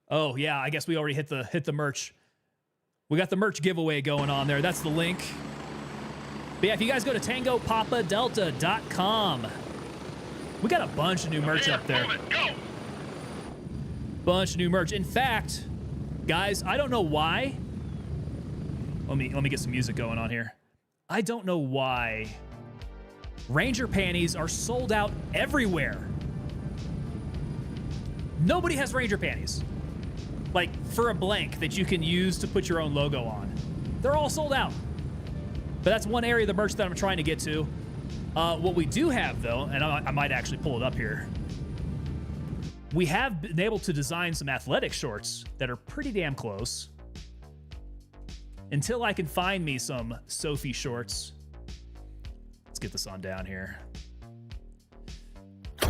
Oh yeah, I guess we already hit the merch. We got the merch giveaway going on there. That's the link. But yeah, if you guys go to tangopapadelta.com, we got a bunch of new merch up there. Bunch of new merch. In fact, guys, I don't know why. Let me get some music going on here. I don't know why Ranger panties are sold out everywhere. Nobody has Ranger panties. Like, for a blank that you can use to put your own logo on. They're all sold out. But that's one area of the merch that I'm trying to get to. What we do have, though, and I might actually pull it up here. We have been able to design some athletic shorts that are pretty damn close. Until I can find me some Sophie shorts. Let's get this on down here. All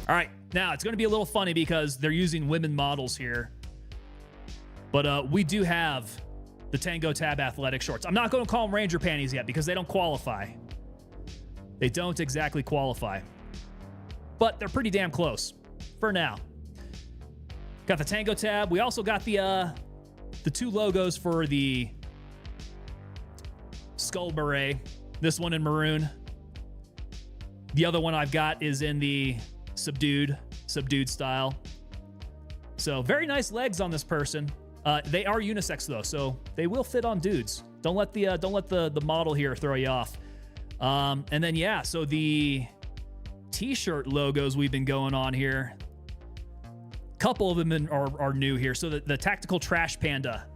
right, now it's going to be a little funny because they're using women models here. But we do have the Tango Tab athletic shorts. I'm not going to call them Ranger panties yet because they don't qualify. They don't exactly qualify. But they're pretty damn close for now. Got the Tango Tab. We also got the two logos for the skull beret. This one in maroon. The other one I've got is in the subdued style. So very nice legs on this person. They are unisex though, so they will fit on dudes. Don't let the model here throw you off. And then yeah, so the t-shirt logos we've been going on here. Couple of them are new here. So the Tactical Trash Panda.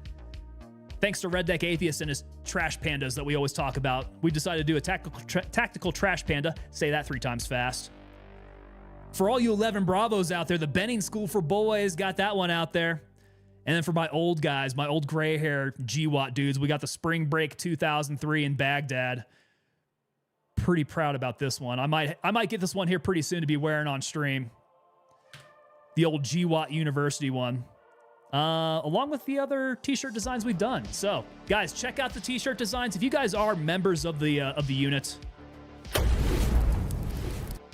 Thanks to Red Deck Atheist and his trash pandas that we always talk about, we decided to do a tactical trash panda. Say that 3 times fast. For all you 11 Bravos out there, the Benning School for Boys got that one out there. And then for my old guys, my old gray hair GWAT dudes, we got the Spring Break 2003 in Baghdad. Pretty proud about this one. I might get this one here pretty soon to be wearing on stream. The old GWAT University one. Along with the other t-shirt designs we've done. So, guys, check out the t-shirt designs. If you guys are members of the unit,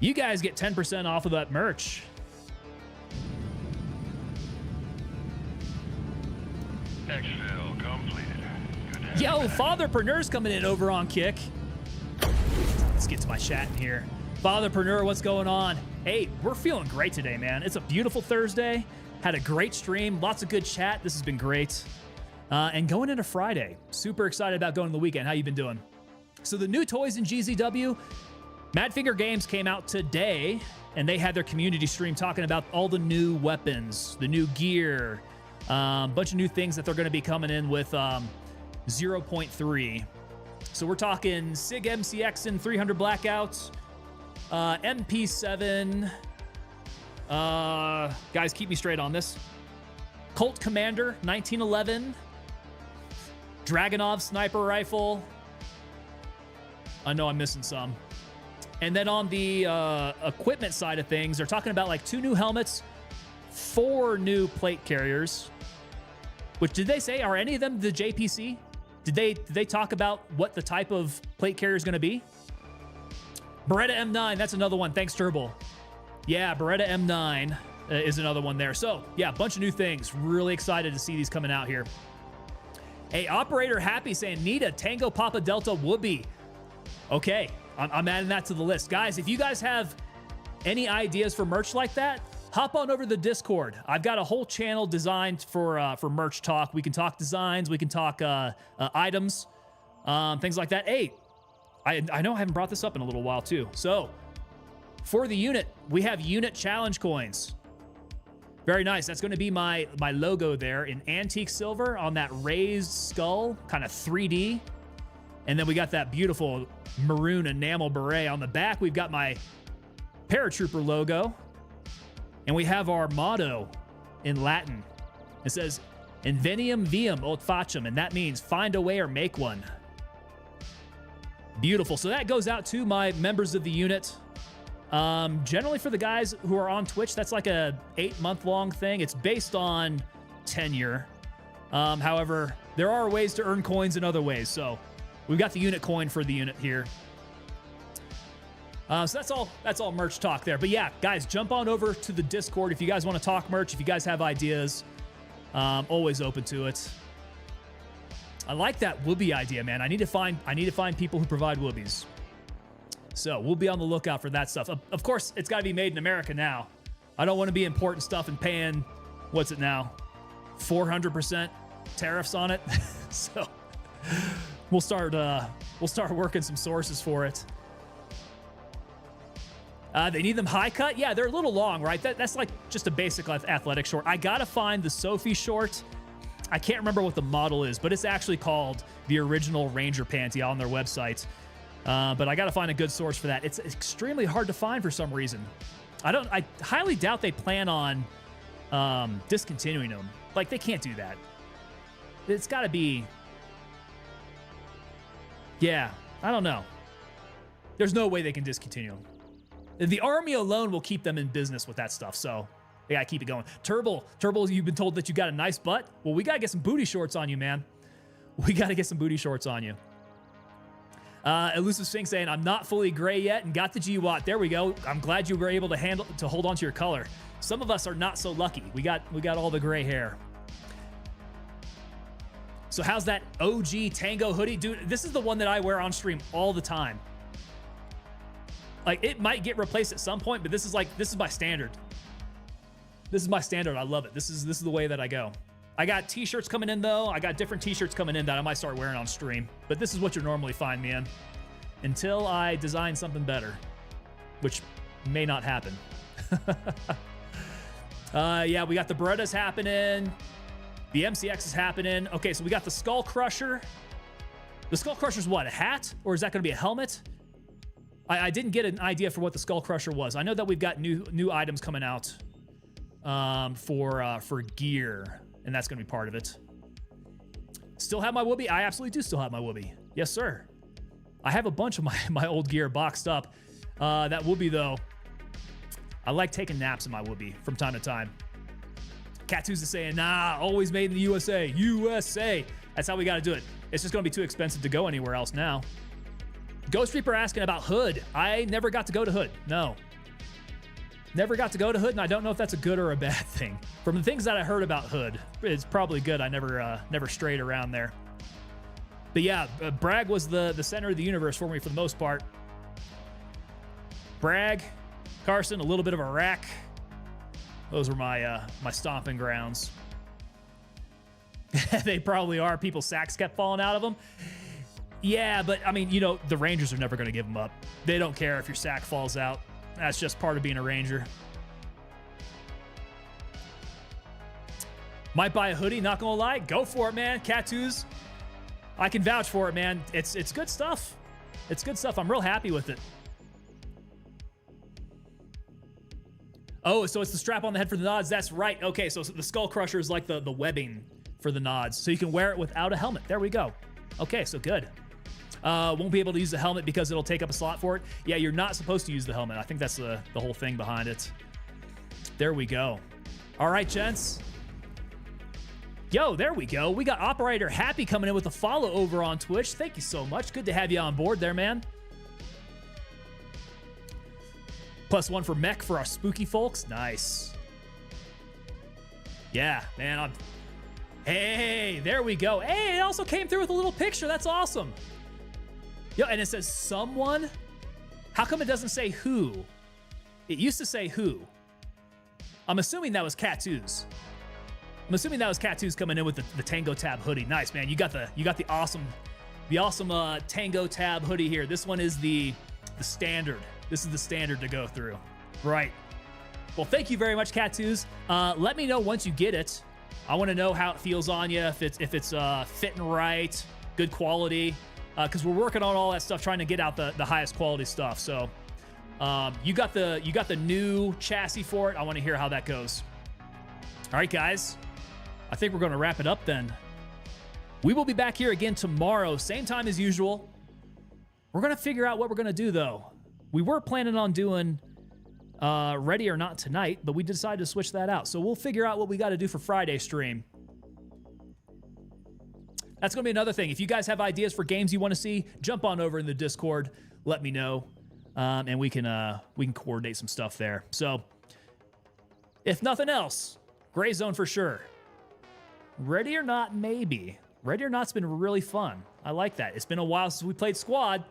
you guys get 10% off of that merch. Exfil completed. Yo, Fatherpreneur's coming in over on Kick. Let's get to my chat in here. Fatherpreneur, what's going on? Hey, we're feeling great today, man. It's a beautiful Thursday. Had a great stream. Lots of good chat. This has been great. And going into Friday. Super excited about going to the weekend. How you been doing? So the new toys in GZW, Madfinger Games came out today, and they had their community stream talking about all the new weapons, the new gear, bunch of new things that they're going to be coming in with 0.3. So we're talking SIG MCX and 300 blackouts, MP7. Guys, keep me straight on this. Colt Commander 1911, Dragunov sniper rifle. I know I'm missing some. And then on the equipment side of things, they're talking about like 2 new helmets, 4 new plate carriers. Which, did they say, are any of them the JPC? Did they talk about what the type of plate carrier is going to be? Beretta M9, that's another one. Thanks, Turbo. Yeah, Beretta M9 is another one there. So, yeah, a bunch of new things. Really excited to see these coming out here. Hey, Operator Happy saying, need a Tango Papa Delta Whoopee. Okay, I'm adding that to the list. Guys, if you guys have any ideas for merch like that, hop on over to the Discord. I've got a whole channel designed for merch talk. We can talk designs. We can talk items, things like that. Hey, I know I haven't brought this up in a little while, too. So, for the unit, we have unit challenge coins. Very nice. That's going to be my logo there in antique silver on that raised skull, kind of 3D. And then we got that beautiful maroon enamel beret. On the back, we've got my paratrooper logo. And we have our motto in Latin. It says, Invenium viam ut facem, and that means find a way or make one. Beautiful. So that goes out to my members of the unit. Generally for the guys who are on Twitch, that's like a 8-month-long thing. It's based on tenure. However, there are ways to earn coins in other ways. So we've got the unit coin for the unit here. So that's all merch talk there. But yeah, guys, jump on over to the Discord if you guys want to talk merch. If you guys have ideas, always open to it. I like that whoopee idea, man. I need to find people who provide whoopies. So we'll be on the lookout for that stuff. Of course, it's got to be made in America now. I don't want to be importing stuff and paying, what's it now, 400% tariffs on it. So we'll start working some sources for it. They need them high cut. Yeah, they're a little long, right? That's like just a basic athletic short. I gotta find the Sophie short. I can't remember what the model is, but it's actually called the original Ranger panty on their website. But I gotta find a good source for that. It's extremely hard to find for some reason. I highly doubt they plan on discontinuing them. Like, they can't do that. It's gotta be... Yeah, I don't know. There's no way they can discontinue them. The Army alone will keep them in business with that stuff, so they gotta keep it going. Turbo, you've been told that you got a nice butt? Well, we gotta get some booty shorts on you, man. We gotta get some booty shorts on you. Elusive Sphinx saying, I'm not fully gray yet and got the GWatt. There we go. I'm glad you were able to hold on to your color. Some of us are not so lucky. We got all the gray hair. So how's that OG Tango hoodie? Dude, this is the one that I wear on stream all the time. Like, it might get replaced at some point, but this is my standard. This is my standard. I love it. This is the way that I go. I got t-shirts coming in, though. I got different t-shirts coming in that I might start wearing on stream. But this is what you normally find me in. Until I design something better. Which may not happen. Yeah, we got the Berettas happening. The MCX is happening. Okay, so we got the Skull Crusher. The Skull Crusher's what, a hat? Or is that going to be a helmet? I didn't get an idea for what the Skull Crusher was. I know that we've got new items coming out for gear, and that's going to be part of it. Still have my Whoopee? I absolutely do still have my Whoopee. Yes, sir. I have a bunch of my old gear boxed up. That Whoopee, though, I like taking naps in my Whoopee from time to time. Catuz is saying, nah, always made in the USA. USA. That's how we got to do it. It's just going to be too expensive to go anywhere else now. Ghost Reaper asking about Hood. I never got to go to Hood. No. Never got to go to Hood, and I don't know if that's a good or a bad thing. From the things that I heard about Hood, it's probably good. I never strayed around there. But yeah, Bragg was the center of the universe for me for the most part. Bragg, Carson, a little bit of Iraq. Those were my stomping grounds. They probably are. People's sacks kept falling out of them. Yeah, but I mean, the Rangers are never going to give them up. They don't care if your sack falls out. That's just part of being a Ranger. Might buy a hoodie, not gonna lie. Go for it, man. Catuz. I can vouch for it, man. It's good stuff. It's good stuff. I'm real happy with it. Oh, so it's the strap on the head for the nods. That's right. Okay, so the Skull Crusher is like the webbing for the nods. So you can wear it without a helmet. There we go. Okay, so good. Won't be able to use the helmet because it'll take up a slot for it. Yeah, you're not supposed to use the helmet. I think that's the whole thing behind it. There we go. All right, gents. Yo, there we go. We got Operator Happy coming in with a follow over on Twitch. Thank you so much. Good to have you on board there, man. +1 for Mech for our spooky folks. Nice. Yeah, man. Hey, there we go. Hey, it also came through with a little picture. That's awesome. Yo, and it says someone. How come it doesn't say who? It used to say who. I'm assuming that was Catuz. I'm assuming that was Catuz coming in with the Tango Tab hoodie. Nice, man. You got the awesome Tango Tab hoodie here. This one is the standard. This is the standard to go through. Right. Well, thank you very much, Catuz. Let me know once you get it. I want to know how it feels on you, if it's fitting right, good quality, because we're working on all that stuff, trying to get out the highest quality stuff. So you got the new chassis for it. I want to hear how that goes. All right, guys. I think we're going to wrap it up then. We will be back here again tomorrow, same time as usual. We're going to figure out what we're going to do, though. We were planning on doing Ready or Not tonight, but we decided to switch that out. So we'll figure out what we got to do for Friday stream. That's going to be another thing. If you guys have ideas for games you want to see, jump on over in the Discord. Let me know, and we can coordinate some stuff there. So, if nothing else, Gray Zone for sure. Ready or Not, maybe. Ready or Not's been really fun. I like that. It's been a while since we played Squad,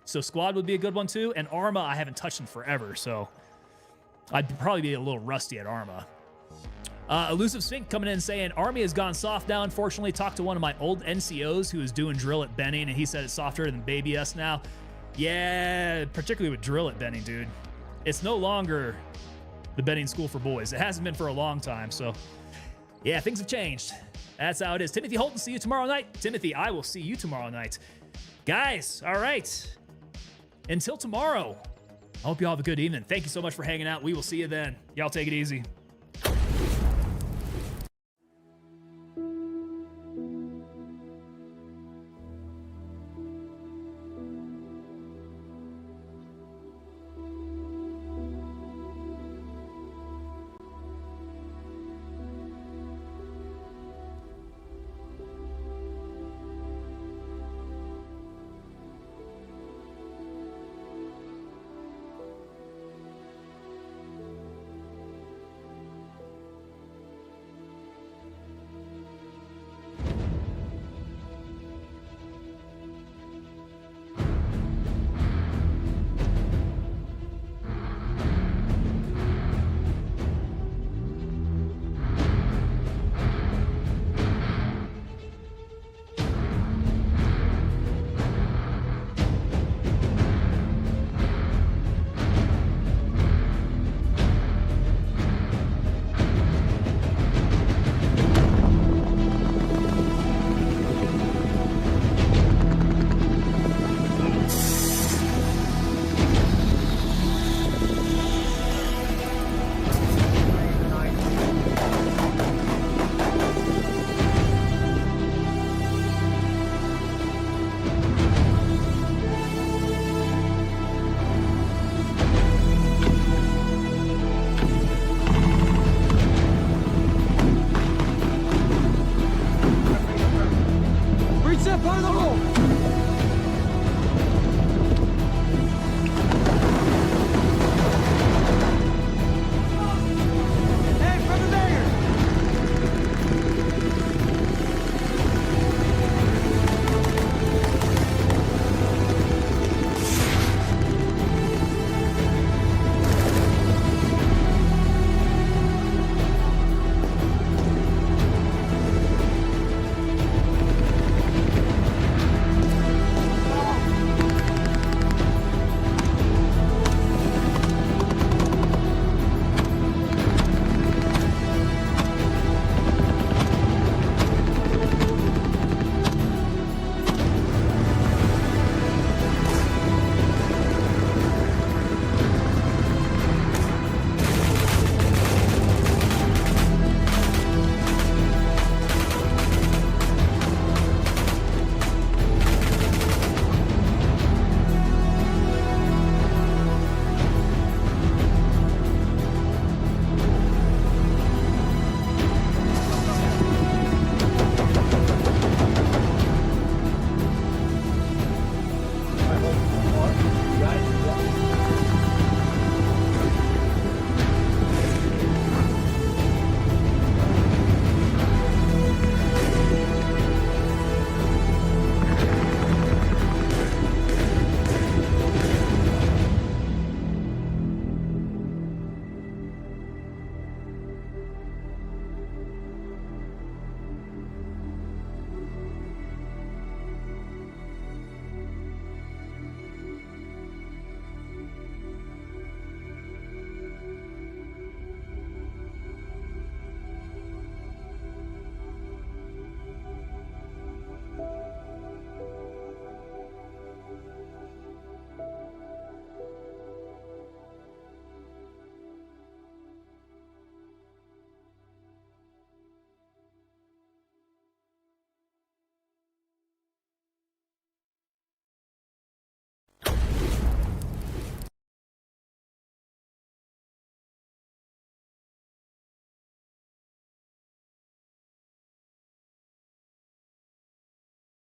so Squad would be a good one too. And Arma, I haven't touched in forever, so I'd probably be a little rusty at Arma. Elusive Sphinx coming in saying, Army has gone soft now, unfortunately. Talked to one of my old NCOs who was doing drill at Benning, and he said it's softer than Baby S now. Yeah, particularly with drill at Benning, dude. It's no longer the Benning School for Boys. It hasn't been for a long time, so yeah, things have changed. That's how it is. Timothy Holton, see you tomorrow night. Timothy, I will see you tomorrow night. Guys, all right. Until tomorrow, I hope you all have a good evening. Thank you so much for hanging out. We will see you then. Y'all take it easy.